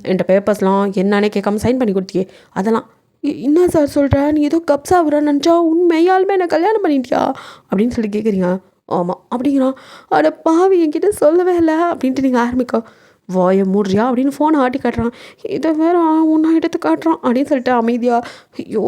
[SPEAKER 1] என்கிட்ட பேப்பர்ஸ்லாம் என்னன்னே கேட்காம சைன் பண்ணி கொடுத்தியே அதெல்லாம். என்ன சார் சொல்கிற, நீ ஏதோ கப்ஸ் ஆகுறான்னு நினச்சா உண்மையாலுமே என்ன கல்யாணம் பண்ணிட்டியா அப்படின்னு சொல்லி கேட்குறீங்க. ஆமாம் அப்படிங்கிறான். அட பாவி என்கிட்ட சொல்லவே இல்லை அப்படின்ட்டு நீங்கள் ஆரம்பிக்க, வாயை மூடுறியா அப்படின்னு ஃபோனை ஆட்டி காட்டுறான். இதை வேறு ஒன்றா எடுத்து காட்டுறான் அப்படின்னு சொல்லிட்டு அமைதியாக, ஐயோ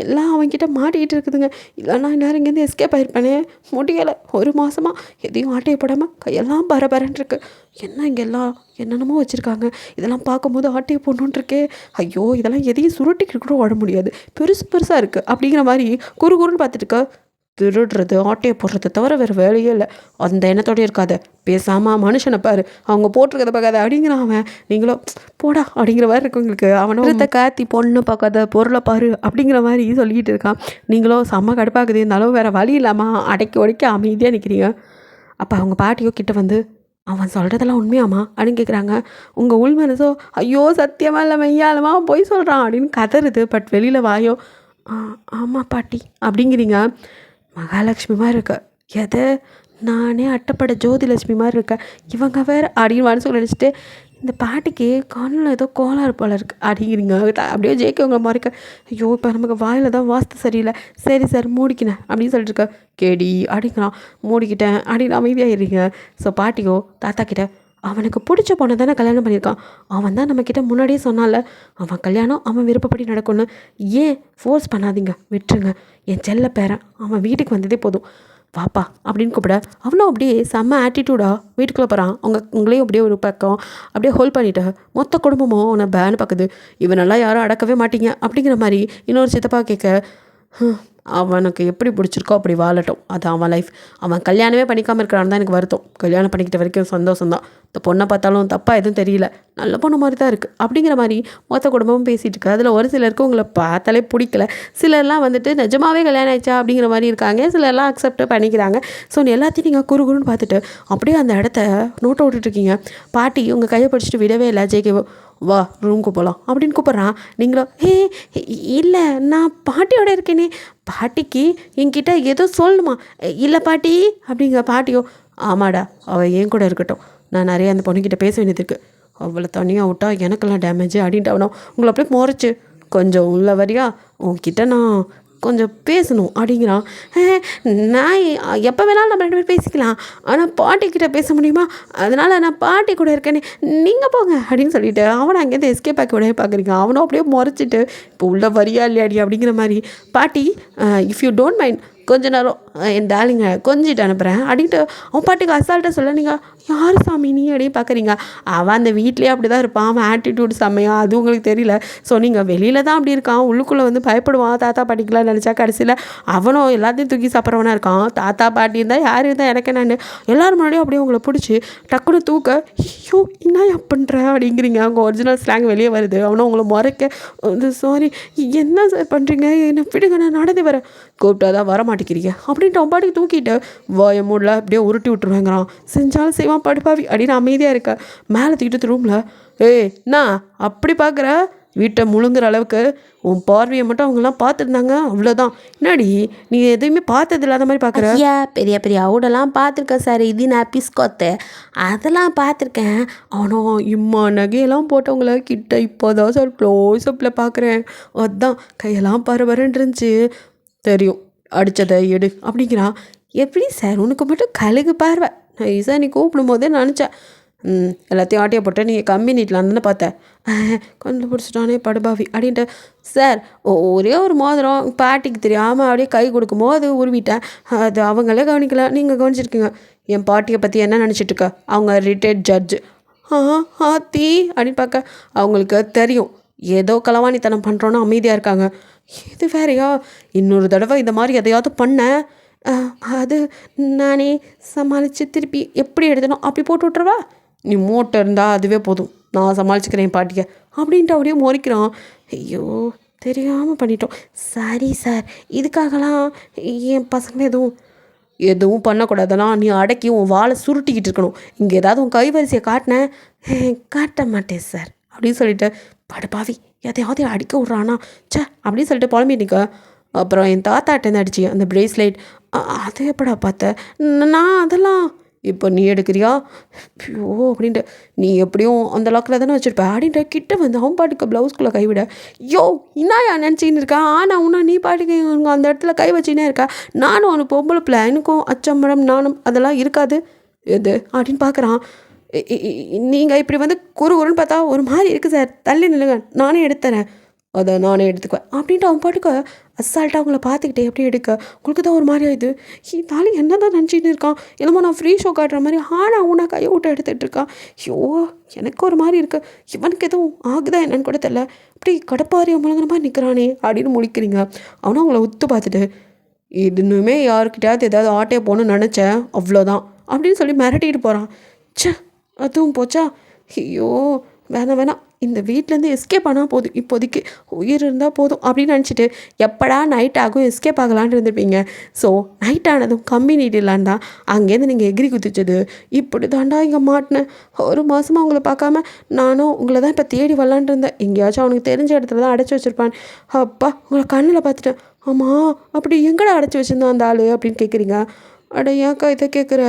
[SPEAKER 1] எல்லாம் அவன்கிட்ட மாட்டிக்கிட்டு இருக்குதுங்க, இல்லைன்னா எல்லோரும் இங்கேருந்து எஸ்கேப் ஆகிருப்பானே, முடியலை, 1 மாதமாக எதையும் ஆட்டையப்படாமல் கையெல்லாம் பரபரன்னு இருக்கு, என்ன இங்கே எல்லாம் என்னென்னமோ வச்சுருக்காங்க, இதெல்லாம் பார்க்கும்போது ஆட்டையை போடணுன்ட்ருக்கே, ஐயோ இதெல்லாம் எதையும் சுருட்டிக்கிட்டு கூட ஓட முடியாது, பெருசாக இருக்குது அப்படிங்கிற மாதிரி குறுன்னு பார்த்துட்டு இருக்க. திருடுறது ஆட்டையை போடுறத தவிர வேறு வேலையே இல்லை, அந்த எண்ணத்தோடய இருக்காத, பேசாமல் மனுஷனை பாரு, அவங்க போட்டிருக்கதை பார்க்காத அப்படிங்கிறான் அவன். நீங்களும் போடா அப்படிங்கிற மாதிரி இருக்கு உங்களுக்கு. அவனும் காத்தி பொண்ணு பார்க்காத பொருளை பாரு அப்படிங்கிற மாதிரி சொல்லிக்கிட்டு இருக்கான். நீங்களும் செம்ம கடுப்பாக்குது, இருந்தாலும் வேறு வழி இல்லாமல் அடக்கி அமைதியாக நிற்கிறீங்க. அப்போ அவங்க பாட்டியோ கிட்ட வந்து, அவன் சொல்கிறதெல்லாம் உண்மையாம்மா அப்படின்னு கேட்குறாங்க. உங்கள் உள் மனசோ ஐயோ சத்தியமாக இல்லை மெய்யாலுமா போய் சொல்கிறான் அப்படின்னு கதறுது. பட் வெளியில் வாயோ ஆமாம் பாட்டி அப்படிங்கிறீங்க. மகாலட்சுமி மாதிரி இருக்க எதை நானே அட்டைப்பட ஜோதிலட்சுமி மாதிரி இருக்கேன் இவங்க வேறு அப்படின்னு மனசு நினச்சிட்டு இந்த பாட்டிக்கு கண்ணில் ஏதோ கோளாறு போல இருக்குது அப்படிங்கிறீங்க. அப்படியே ஜேகே உங்களை மறைக்க ஐயோ இப்போ நமக்கு வாயில் தான் வாஸ்து சரியில்லை சரி சார் மூடிக்கினேன் அப்படின்னு சொல்லிட்டு இருக்க கேடி அப்படிங்கிறான். மூடிக்கிட்டேன் அப்படின்னு அமைதியாகிடுறீங்க. ஸோ பாட்டியோ தாத்தா கிட்ட அவனுக்கு பிடிச்ச பொண்ணை தானே கல்யாணம் பண்ணியிருக்கான். அவன் தான் நம்மக்கிட்ட முன்னாடியே சொன்னால அவன் கல்யாணம் அவன் விருப்பப்படி நடக்கும்னு. ஏன் ஃபோர்ஸ் பண்ணாதீங்க விட்டுருங்க. என் செல்ல பேரன் அவன் வீட்டுக்கு வந்ததே போதும் வாப்பா அப்படின்னு கூப்பிட அவனும் அப்படியே செம்ம ஆட்டிடியூடாக வீட்டுக்குள்ளே போகிறான். உங்களையும் அப்படியே ஒரு பக்கம் அப்படியே ஹோல்ட் பண்ணிவிட்டு மொத்த குடும்பமும் அவனை பேனு பார்க்குது. இவனெல்லாம் யாரும் அடக்கவே மாட்டீங்க அப்படிங்கிற மாதிரி இன்னொரு சித்தப்பா கேட்க அவனுக்கு எப்படி பிடிச்சிருக்கோ அப்படி வாழட்டும், அது அவன் லைஃப். அவன் கல்யாணமே பண்ணிக்காமல் இருக்கிறான்னு தான் எனக்கு வருத்தம். கல்யாணம் பண்ணிக்கிட்ட வரைக்கும் சந்தோஷம் தான். இந்த பொண்ணை பார்த்தாலும் தப்பாக எதுவும் தெரியல, நல்ல பொண்ணு மாதிரி தான் இருக்குது அப்படிங்கிற மாதிரி மொத்த குடும்பமும் பேசிகிட்டு இருக்கு. அதில் ஒரு சிலருக்கு உங்களை பார்த்தாலே பிடிக்கல, சிலர்லாம் வந்துட்டு நிஜமாவே கல்யாணம் ஆயிடுச்சா அப்படிங்கிற மாதிரி இருக்காங்க, சிலர்லாம் அக்செப்ட் பண்ணிக்கிறாங்க. ஸோ எல்லாத்தையும் நீங்கள் குறுகுறுன்னு பார்த்துட்டு அப்படியே அந்த இடத்த நோட்டை விட்டுட்ருக்கீங்க. பாட்டி உங்கள் கையை பிடிச்சிட்டு விடவே இல்லை. ஜேகேவோ வா ரூமுக்கு போகலாம் அப்படின்னு கூப்பிட்றான். நீங்களும் இல்லை நான் பாட்டியோட இருக்கேனே, பாட்டிக்கு என்கிட்ட ஏதோ சொல்லணுமா? இல்லை பாட்டி அப்படிங்க. பாட்டியோ ஆமாடா அவள் என் கூட இருக்கட்டும், நான் நிறைய அந்த பொண்ணுக்கிட்ட பேச வேண்டியது இருக்குது, அவளை தனியாக விட்டா எனக்கெல்லாம் டேமேஜ் அப்படின்ட்டு அவனும் உங்களை அப்படியே முறைச்சு கொஞ்சம் உள்ள வரியா உன்கிட்ட நான் கொஞ்சம் பேசணும் அப்படிங்கிறான். நான் எப்போ வேணாலும் நம்ம 2 பேரும் பேசிக்கலாம், ஆனால் பாட்டிக்கிட்ட பேச முடியுமா? அதனால் நான் பாட்டி கூட இருக்கேனே நீங்கள் போங்க அப்படின்னு சொல்லிட்டு அவனை அங்கேருந்து எஸ்கேப் ஆக்கி உடனே பார்க்குறீங்க. அவனும் அப்படியே முறைச்சிட்டு இப்போ உள்ள வரியா இல்லையாடி அப்படிங்கிற மாதிரி பாட்டி இஃப் யூ டோன்ட் மைண்ட் கொஞ்ச நேரம் என் டார்லிங்க கொஞ்சிட்டு அனுப்புகிறேன் அப்படின்ட்டு அவன் பாட்டுக்கு அசால்ட்டாக சொல்ல நீங்கள் யார் சாமி நீ அப்படியே பார்க்குறீங்க. அவன் அந்த வீட்லேயே அப்படி தான் இருப்பான், அவன் ஆட்டிடியூட் செம்மையா அது உங்களுக்கு தெரியல. ஸோ நீங்கள் வெளியில் தான் அப்படி இருக்கான், உள்ளுக்குள்ளே வந்து பயப்படுவான் தாத்தா பாட்டிக்கெலாம் நினச்சா. கடைசியில் அவனும் எல்லாத்தையும் தூக்கி சாப்பிட்றவனா இருக்கான். தாத்தா பாட்டி இருந்தால் யார் இருந்தால் எனக்கு நான் எல்லோரும் முன்னாடியும் அப்படியே உங்களை பிடிச்சி டக்குன்னு தூக்க ஐயோ என்ன பண்ணுற அப்படிங்கிறீங்க. அவங்க ஒரிஜினல் ஸ்லாங் வெளியே வருது. அவனும் உங்களை முறைக்க சாரி என்ன சார் பண்ணுறீங்க என்ன விடுங்க நான் நடந்து வரேன், கூப்பிட்டா தான் வர மாட்டேங்கிறீங்க அப்படின்ட்டு அவன் பாட்டுக்கு தூக்கிட்டு வாய மூடல அப்படியே உருட்டி விட்டுருவேங்கிறான். செஞ்சாலும் செய்வான் படுப்பாவி அப்படின்னு அமைதியாக இருக்க. மேலே தூக்கிட்டு ரூமில் நான் அப்படி பார்க்குற வீட்டை முழுங்குற அளவுக்கு உன் பார்வையை மட்டும் அவங்கெல்லாம் பார்த்துருந்தாங்க அவ்வளோதான். என்னடி நீ எதுவுமே பார்த்தது இல்லாத மாதிரி பார்க்குற? ஐயா பெரிய பெரிய அவுடெல்லாம் பார்த்துருக்கேன் சார், இது நான் பிஸ்கோத்து அதெல்லாம் பார்த்துருக்கேன். ஆனால் இம்மா நகையெல்லாம் போட்டவங்கள கிட்ட இப்போ தான் சார் க்ளோஸ்அப்பில் பார்க்குறேன், அதுதான் கையெல்லாம் பரபரன்னு இருந்துச்சு. தெரியும் அடித்ததை எடு அப்படிங்கிறான். எப்படி சார் உனக்கு மட்டும் கழுகு பார்வை, நைஸாக நீ கூப்பிடும் போதே நினச்சேன் எல்லாத்தையும் ஆட்டியை போட்டு நீங்கள் கம்மி நீட்டலாம் தானே பார்த்தேன், கண்டுபிடிச்சிட்டானே படுபாவி அப்படின்ட்டு. சார் ஒரே ஒரு மோதிரம் பாட்டிக்கு தெரியாமல் அப்படியே கை கொடுக்கும்போது உருவிட்டேன், அது அவங்களே கவனிக்கல, நீங்கள் கவனிச்சிருக்கீங்க. என் பாட்டியை பற்றி என்ன நினச்சிட்ருக்க, அவங்க ரிட்டையர்ட் ஜட்ஜு. ஆத்தி அப்படின்னு பார்க்க அவங்களுக்கு தெரியும் ஏதோ களவாணித்தனம் பண்ணுறோன்னு அமைதியாக இருக்காங்க. இது வேறையா இன்னொரு தடவை இந்த மாதிரி எதையாவது பண்ணேன் அது நானே சமாளித்து திருப்பி எப்படி எடுத்தணும் அப்படி போட்டு விட்றவா, நீ மூட்டை இருந்தால் அதுவே போதும், நான் சமாளிச்சுக்கிறேன் பாட்டியை அப்படின்ட்டு அப்படியே முறைக்கிறான். ஐயோ தெரியாமல் பண்ணிட்டோம், சரி சார் இதுக்காகலாம் என் பசங்க எதுவும் பண்ணக்கூடாதெல்லாம் நீ அடக்கி உன் வாழை சுருட்டிக்கிட்டு இருக்கணும். இங்கே ஏதாவது உன் கைவரிசையை காட்டினேன் காட்ட மாட்டேன் சார் அப்படின்னு சொல்லிட்டு படுபாவி எதையாவது அடிக்க விட்றானா சே அப்படின்னு சொல்லிட்டு புலம்பி நிற்க. அப்புறம் என் தாத்தாட்டேருந்து அடிச்சு அந்த ப்ரேஸ்லைட் அது எப்படா பார்த்த, நான் அதெல்லாம் இப்போ நீ எடுக்கிறியா ஐயோ அப்படின்ட்டு, நீ எப்படியும் அந்த லாக்கில் தானே வச்சுருப்ப அப்படின்ட்டு கிட்ட வந்து அவன் பாட்டுக்கு ப்ளவுஸ்குள்ளே கைவிட. யோ என்னயா நினச்சின்னு இருக்கா, ஆனால் உன்னா நீ பாட்டுக்கு அந்த இடத்துல கை வச்சுன்னே இருக்கா, நானும் அவனுக்கு பொம்பளை பிள்ளை எனக்கும் அச்சம்படம் நானும் அதெல்லாம் இருக்காது எது அப்படின்னு பார்க்குறான். நீங்கள் இப்படி வந்து குறுன்னு பார்த்தா ஒரு மாதிரி இருக்குது சார், தள்ளி நில்லுங்க நானே எடுத்துறேன், அதை நானே எடுத்துக்குவேன் அப்படின்ட்டு அவன் பாட்டுக்கு அசால்ட்டாக அவங்கள பார்த்துக்கிட்டே எப்படி எடுக்க உங்களுக்கு தான் ஒரு மாதிரி ஆயிடுது. தாலி என்ன தான் நினச்சிட்டு இருக்கான், என்னமோ நான் ஃப்ரீ ஷோ காட்டுற மாதிரி ஆனால் உனா கையை விட்டு எடுத்துகிட்டு இருக்கான். ஐயோ எனக்கு ஒரு மாதிரி இருக்குது, இவனுக்கு எதுவும் ஆகுதா என்னன்னு கூட தெரியல, இப்படி கடப்பாரியை முழுங்குற மாதிரி நிற்கிறானே அப்படின்னு முழிக்கிறீங்க. அவனும் அவங்கள உத்து பார்த்துட்டு இன்னுமே யாருக்கிட்டையாவது ஏதாவது ஆட்டையை போகணுன்னு நினச்சேன் அவ்வளோதான் அப்படின்னு சொல்லி மிரட்டிட்டு போகிறான். சே அதுவும் போச்சா, ஐயோ வேணாம் வேணாம், இந்த வீட்டிலேருந்து எஸ்கேப் ஆனால் போதும், இப்போதைக்கு உயிர் இருந்தால் போதும் அப்படின்னு நினச்சிட்டு எப்படா நைட் ஆகும் எஸ்கேப் ஆகலான்னு இருந்திருப்பீங்க. ஸோ நைட் ஆனதும் கம்பி நீட்டிடலான்டா அங்கேருந்து நீங்கள் எகிரி குதிச்சது. இப்படி தாண்டா இங்கே மாட்டினேன். ஒரு மாதமாக உங்களை பார்க்காம நானும் உங்களை தான் இப்போ தேடி வரலான் இருந்தேன். எங்கேயாச்சும் அவனுக்கு தெரிஞ்ச இடத்துல தான் அடைச்சி வச்சுருப்பான். அப்பா உங்களை கண்ணில் பார்த்துட்டேன். ஆமாம், அப்படி எங்கடா அடைச்சி வச்சுருந்தான் அந்த ஆள் அப்படின்னு கேட்குறீங்க. அட ஏன்க்கா இதை கேட்குற?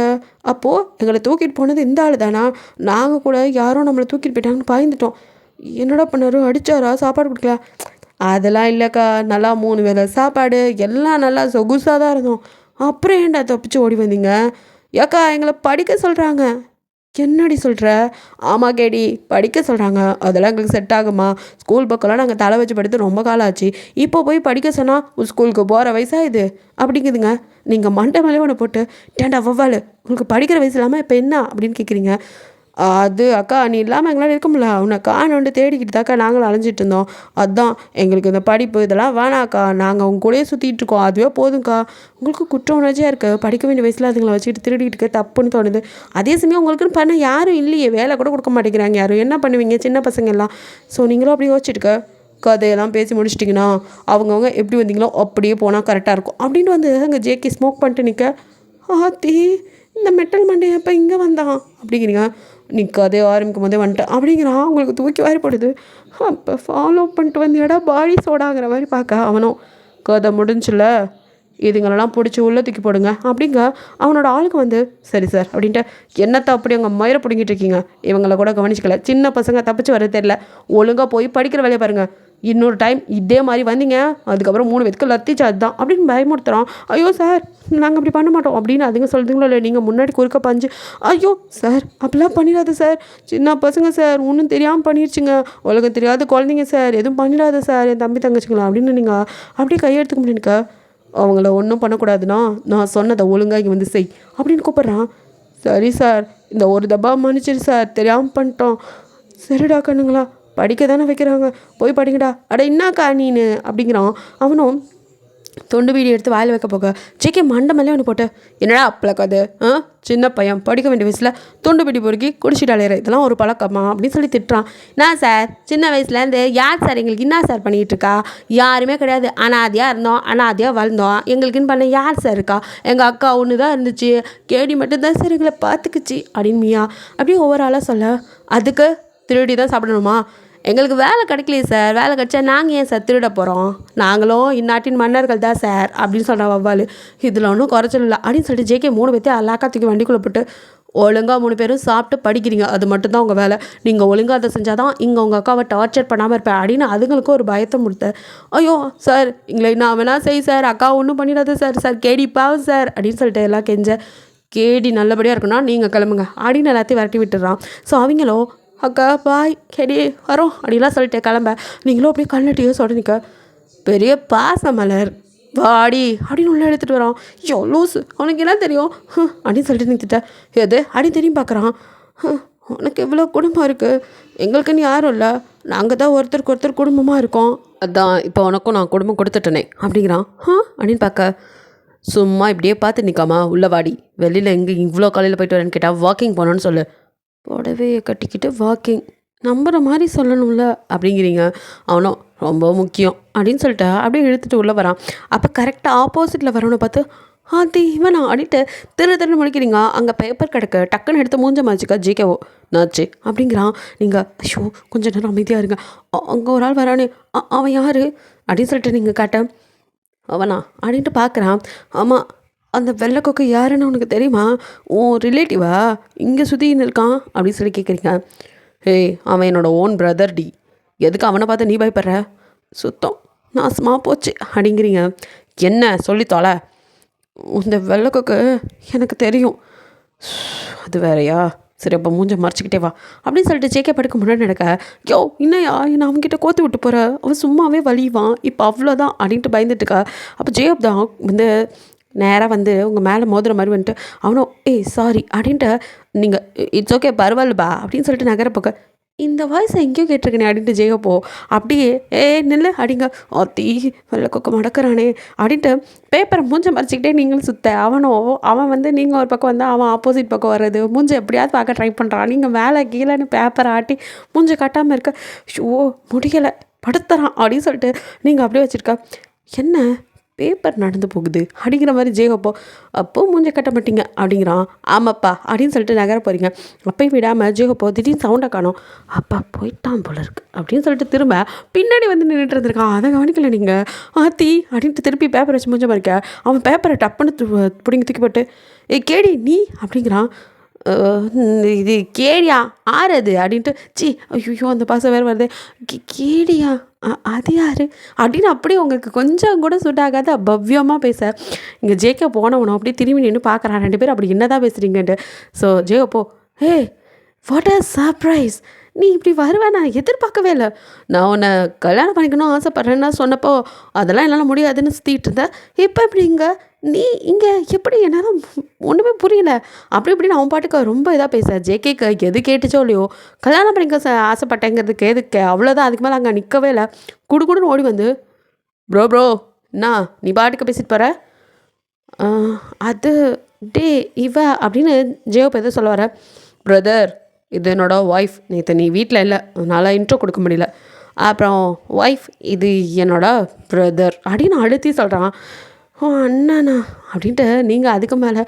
[SPEAKER 1] அப்போது எங்களை தூக்கிட்டு போனது இந்த ஆள் தானா? நாங்கள் கூட யாரோ நம்மளை தூக்கிட்டு போயிட்டாங்கன்னு பயந்துட்டோம். என்னடா பண்ணாரு? அடித்தாரா? சாப்பாடு கொடுக்கல? அதெல்லாம் இல்லைக்கா, நல்லா 3 வேளை சாப்பாடு எல்லாம் நல்லா சொகுசாக தான் இருந்தோம். அப்புறம் ஏன்டா தப்பிச்சு ஓடி வந்தீங்க? ஏக்கா எங்களை படிக்க சொல்கிறாங்க. என்னடி சொல்கிற? ஆமாம் கேடி, படிக்க சொல்கிறாங்க. அதெல்லாம் எங்களுக்கு செட் ஆகுமா? ஸ்கூல் பக்கம்லாம் நாங்கள் தலை வச்சு படுத்து ரொம்ப காலம் ஆச்சு. இப்போ போய் படிக்க சொன்னால் ஸ்கூலுக்கு போகிற வயசா இது அப்படிங்குதுங்க. நீங்கள் மண்டை மேலே ஒன்று போட்டு டேண்டா வவ்வால் உங்களுக்கு படிக்கிற வயசு இல்லாமல் இப்போ என்ன அப்படின்னு கேட்குறீங்க. அது அக்கா நீ இல்லாமல் எங்களால் இருக்க முடியல. உன்னை காணோண்டு தேடிக்கிட்டு தாக்கா நாங்களும் அலைஞ்சிட்டு இருந்தோம். அதுதான் எங்களுக்கு இந்த படிப்பு இதெல்லாம் வேணாக்கா, நாங்கள் உங்க கூடயே சுற்றிட்டு இருக்கோம், அதுவே போதும்க்கா. உங்களுக்கு குற்ற உணர்ச்சியாக இருக்குது. படிக்க வேண்டிய வயசில் அதுங்களை வச்சுக்கிட்டு திருடிக்கிட்டு இருக்க தப்புன்னு தோணுது. அதே சமயம் உங்களுக்குன்னு பண்ண யாரும் இல்லையே, வேலை கூட கொடுக்க மாட்டேங்கிறாங்க யாரும். என்ன பண்ணுவீங்க சின்ன பசங்க எல்லாம்? ஸோ நீங்களும் அப்படி யோசிச்சுட்டுக்க. கதையெல்லாம் பேசி முடிச்சிட்டிங்கன்னா அவங்கவுங்க எப்படி வந்தீங்களோ அப்படியே போனால் கரெக்டாக இருக்கும் அப்படின்னு வந்து அங்கே ஜேகே ஸ்மோக் பண்ணிட்டு நிற்க. ஆத்தி இந்த மெட்டல் மண்டை எப்போ இங்கே வந்தான் அப்படிங்கிறீங்க. நீ கதையை ஆரம்பிக்கும் போதே வந்துட்டேன் அப்படிங்கிறான். அவங்களுக்கு தூக்கி வாரிப்படுது. அப்போ ஃபாலோ பண்ணிட்டு வந்தியாடா பாடி சோடாங்கிற மாதிரி பார்க்க அவனும் கதை முடிஞ்சில்ல, இதுங்களெல்லாம் பிடிச்சி உள்ள தூக்கி போடுங்க அப்படிங்க. அவனோட ஆளுக்கு வந்து சரி சார் அப்படின்ட்டு என்னத்தை அப்படி அவங்க மயிரை பிடிங்கிட்டு இருக்கீங்க, இவங்களை கூட கவனிச்சிக்கல, சின்ன பசங்க தப்பிச்சு வர தெரியல, ஒழுங்காக போய் படிக்கிற வேலையை பாருங்கள், இன்னொரு டைம் இதே மாதிரி வந்தீங்க அதுக்கப்புறம் 3 பேத்துக்கு லத்திச்சு அதுதான் அப்படின்னு பயமுறுத்துகிறோம். ஐயோ சார் நாங்கள் அப்படி பண்ண மாட்டோம் அப்படின்னு அதுங்க சொல்லுதுங்களோ இல்லை, நீங்கள் முன்னாடி குறுக்க பஞ்சு. ஐயோ சார் அப்படிலாம் பண்ணிடாத சார், சின்ன பசங்க சார், ஒன்றும் தெரியாமல் பண்ணிடுச்சுங்க, உலகம் தெரியாத குழந்தைங்க சார், எதுவும் பண்ணிடாத சார், என் தம்பி தங்கச்சிங்களா அப்படின்னு நீங்கள் அப்படியே கையெடுத்துக்க முடியுங்க. அவங்கள ஒன்றும் பண்ணக்கூடாதுன்னா நான் சொன்னதை ஒழுங்காக இங்கே வந்து செய் அப்படின்னு கூப்பிட்றான். சரி சார் இந்த ஒரு தப்பா மன்னிச்சிரு சார், தெரியாமல் பண்ணிட்டோம். சரிடா கண்ணுங்களா, படிக்க தானே வைக்கிறாங்க, போய் படிங்கடா. அட என்னாக்கா நீனு அப்படிங்கிறான். அவனும் தொண்டு வீடி எடுத்து வாயில் வைக்க போக ஜேகே மண்டை மேலே ஒன்று போட்டு என்னடா அப்பளக்காது சின்ன பையன் படிக்க வேண்டிய வயசில் துண்டு பிடி பொறுக்கி குடிச்சிட்டு அலையிற இதெல்லாம் ஒரு பழக்கமா அப்படின்னு சொல்லி திட்டுறான். நான் சார் சின்ன வயசுலேருந்து யார் சார் எங்களுக்கு என்ன சார் பண்ணிகிட்டு இருக்கா? யாருமே கிடையாது, அனாதையாக இருந்தோம், அனாதையாக வளர்ந்தோம், எங்களுக்குன்னு பண்ண யார் சார் இருக்கா? எங்கள் அக்கா ஒன்று தான் இருந்துச்சு, கேடி மட்டும்தான் சார் எங்களை பார்த்துக்குச்சு அப்படின்னு மியா அப்படியே ஒவ்வொரு ஆளாக சொல்ல. அதுக்கு திருடி தான் சாப்பிடணுமா? எங்களுக்கு வேலை கிடைக்கலையே சார், வேலை கிடைச்சா நாங்கள் ஏன் சார் திருட போகிறோம்? நாங்களும் இந்நாட்டின் மன்னர்கள் தான் சார் அப்படின்னு சொல்கிறான் வவ்வால். இதில் ஒன்றும் குறைச்சல் இல்லை அப்படின்னு சொல்லிட்டு ஜேகே 3 பேர்த்தையும் அல்லாக்கா தூக்கி வண்டிக்குள்ளே போட்டு ஒழுங்காக 3 பேரும் சாப்பிட்டு படிக்கிறீங்க, அது மட்டும்தான் உங்கள் வேலை, நீங்கள் ஒழுங்காக அதை செஞ்சால் தான் இங்கே உங்கள் அக்காவை டார்ச்சர் பண்ணாமல் இருப்பேன் அப்படின்னு அதுங்களுக்கும் ஒரு பயத்தை கொடுத்தேன். ஐயோ சார் எங்களை நான் வேணா செய் சார், அக்கா ஒன்றும் பண்ணிடாது சார், சார் கேடி பாவம் சார் அப்படின்னு சொல்லிட்டு எல்லாம் கெஞ்ச. கேடி நல்லபடியாக இருக்குன்னா நீங்கள் கிளம்புங்க அப்படின்னு எல்லாத்தையும் விரட்டி விட்டுறான். ஸோ அவங்களோ அக்கா பாய் கேடி வரோம் அப்படிலாம் சொல்லிட்டு கிளம்ப. நீங்களும் அப்படியே கண்ணட்டியோ சொல்லிக்க. பெரிய பாசமலர் வாடி அப்படின்னு உள்ள எடுத்துகிட்டு வரான். ஐயோ லூஸு அவனுக்கு என்ன தெரியும் அப்படின்னு சொல்லிட்டு நிறுத்திட்டேன். எது அப்படின்னு திரும்பி பார்க்குறான். உனக்கு எவ்வளோ குடும்பம் இருக்குது, எங்களுக்குன்னு யாரும் இல்லை, நாங்கள் தான் ஒருத்தருக்கு ஒருத்தர் குடும்பமாக இருக்கோம், அதான் இப்போ உனக்கும் நான் குடும்பம் கொடுத்துட்டேனே அப்படிங்கிறான். அப்படின்னு பார்க்க சும்மா இப்படியே பார்த்து நிற்காமா உள்ள வாடி, வெளியில் எங்கே இவ்வளோ காலையில் போயிட்டு வரேன்னு கேட்டால் வாக்கிங் போனோன்னு சொல்லு. புடவையை கட்டிக்கிட்டு வாக்கிங் நம்புகிற மாதிரி சொல்லணும்ல அப்படிங்கிறீங்க. அவனும் ரொம்ப முக்கியம் அப்படின்னு சொல்லிட்டு அப்படியே இழுத்துட்டு உள்ளே வரான். அப்போ கரெக்டாக ஆப்போசிட்டில் வரவனை பார்த்து ஆத்தி இவனா அப்படின்ட்டு திருன்னு முடிக்கிறீங்க. அங்கே பேப்பர் கிடக்கு, டக்குன்னு எடுத்து மூஞ்ச மாச்சுக்கா ஜிகேவோ நாச்சு அப்படிங்கிறான். நீங்கள் ஐயோ கொஞ்சம் நேரம் அமைதியாக இருங்க, அங்கே ஒரு ஆள் வரானே அவன் யார் அப்படின்னு சொல்லிட்டு நீங்கள் காட்ட. அவனா அப்படின்ட்டு பார்க்குறான். ஆமாம் அந்த வெள்ளைக்கொக்கு யாருன்னு உனக்கு தெரியுமா? உன் ரிலேட்டிவா இங்கே சுற்றின்னு இருக்கான் அப்படின்னு சொல்லி கேட்குறீங்க. ஏய் அவன் என்னோடய ஓன் பிரதர் டி, எதுக்கு அவனை பார்த்து நீ பயப்படுற? சுத்தம் நாசமாக போச்சு அப்படிங்கிறீங்க. என்ன சொல்லி தொலை. இந்த வெள்ளைக்கொக்கு எனக்கு தெரியும். அது வேறையா? சரி அப்போ மூஞ்ச மறைச்சிக்கிட்டே வா அப்படின்னு சொல்லிட்டு ஜேகே படுக்க முன்னாடி நடக்க. யோ இன்னையா என்ன அவன்கிட்ட கோத்து விட்டு போகிற, அவன் சும்மாவே வலிவான் இப்போ அவ்வளோதான் அப்படின்ட்டு பயந்துட்டுக்கா. அப்போ ஜேப் தான் வந்து நேராக வந்து உங்கள் மேலே மோதுற மாதிரி வந்துட்டு அவனும் ஏய் சாரி அப்படின்ட்டு நீங்கள் இட்ஸ் ஓகே பரவாயில்லப்பா அப்படின்னு சொல்லிட்டு நகர போக்க. இந்த வாய்ஸை எங்கேயோ கேட்டிருக்கேனே அப்படின்ட்டு ஜெயப்போ அப்படியே நில்லு அப்படிங்க அத்தி வெள்ளை கொக்க மடக்கிறானே அப்படின்ட்டு பேப்பரை மூஞ்ச மறைச்சிக்கிட்டே நீங்களும் சுத்த அவன் வந்து நீங்கள் ஒரு பக்கம் வந்தால் அவன் ஆப்போசிட் பக்கம் வர்றது மூஞ்ச எப்படியாவது பார்க்க ட்ரை பண்ணுறான். நீங்கள் மேலே கீழேன்னு பேப்பரை ஆட்டி மூஞ்ச கட்டாமல் இருக்க ஷோ முடியலை படுத்துறான் அப்படின்னு சொல்லிட்டு நீங்கள் அப்படியே வச்சுருக்க என்ன பேப்பர் நடந்து போகுது அப்படிங்கிற மாதிரி ஜெயப்போ அப்போ மூஞ்ச கட்ட மாட்டீங்க அப்படிங்கிறான். ஆமாப்பா அப்படின்னு சொல்லிட்டு நகர போகிறீங்க. அப்பயும் விடாமல் ஜெயப்போ திடீர்னு சவுண்டை காணும். அப்பா போயிட்டான் போல இருக்கு அப்படின்னு சொல்லிட்டு திரும்ப பின்னாடி வந்து நின்றுட்டு இருந்திருக்கான். அதை கவனிக்கல நீங்கள் ஆத்தி அப்படின்ட்டு திருப்பி பேப்பர் வச்சு மூஞ்ச மாதிரிக்க அவன் பேப்பரை டப்புன்னு பிடிங்கி தூக்கி போட்டு கேடி நீ அப்படிங்கிறான். இது கேடியா ஆறது அப்படின்ட்டு ஐயோ அந்த பாசம் வேறு வருது கேடியா அது யார் அப்படின்னு அப்படியே உங்களுக்கு கொஞ்சம் கூட சூட் ஆகாது பவ்யமாக பேச இங்கே ஜேகே போனவனும் அப்படியே திரும்பி நின்று பார்க்குறான் 2 பேரும் அப்படி என்ன தான் பேசுகிறீங்கன்ட்டு. ஸோ ஜேகப்போ வாட் அ சர்ப்ரைஸ் நீ இப்படி வருவேன் நான் எதிர்பார்க்கவே இல்லை. நான் உன்னை கல்யாணம் பண்ணிக்கணும் ஆசைப்பட்றேன்னா சொன்னப்போ அதெல்லாம் என்னால் முடியாதுன்னு சுற்றிட்டு இருந்தேன். இப்போ இப்படி நீ இங்கே எப்படி என்னால் ஒன்றுமே புரியல அப்படி இப்படின்னு அவன் பாட்டுக்கு ரொம்ப இதாக பேச ஜேகேக்கு எது கேட்டுச்சோ இல்லையோ கல்யாணம் பண்ணிக்க ஆசைப்பட்டேங்கிறதுக்கு எதுக்கு அவ்வளோதான். அதுக்கு மேலே அங்கே நிற்கவே இல்லை. குடுன்னு ஓடி வந்து ப்ரோ என்ன நீ பாட்டுக்கு பேசிட்டு போகிற அது டே இவ அப்படின்னு ஜேவப் எதை சொல்ல வர பிரதர் இது என்னோட ஒய்ஃப் நேற்று நீ வீட்டில் இல்லை அதனால் இன்ட்ரோ கொடுக்க முடியல அப்புறம் ஒய்ஃப் இது என்னோட பிரதர் அப்படின்னு அழுத்தி சொல்கிறான். அண்ணாண்ணா அப்படின்ட்டு நீங்கள் அதுக்கு மேலே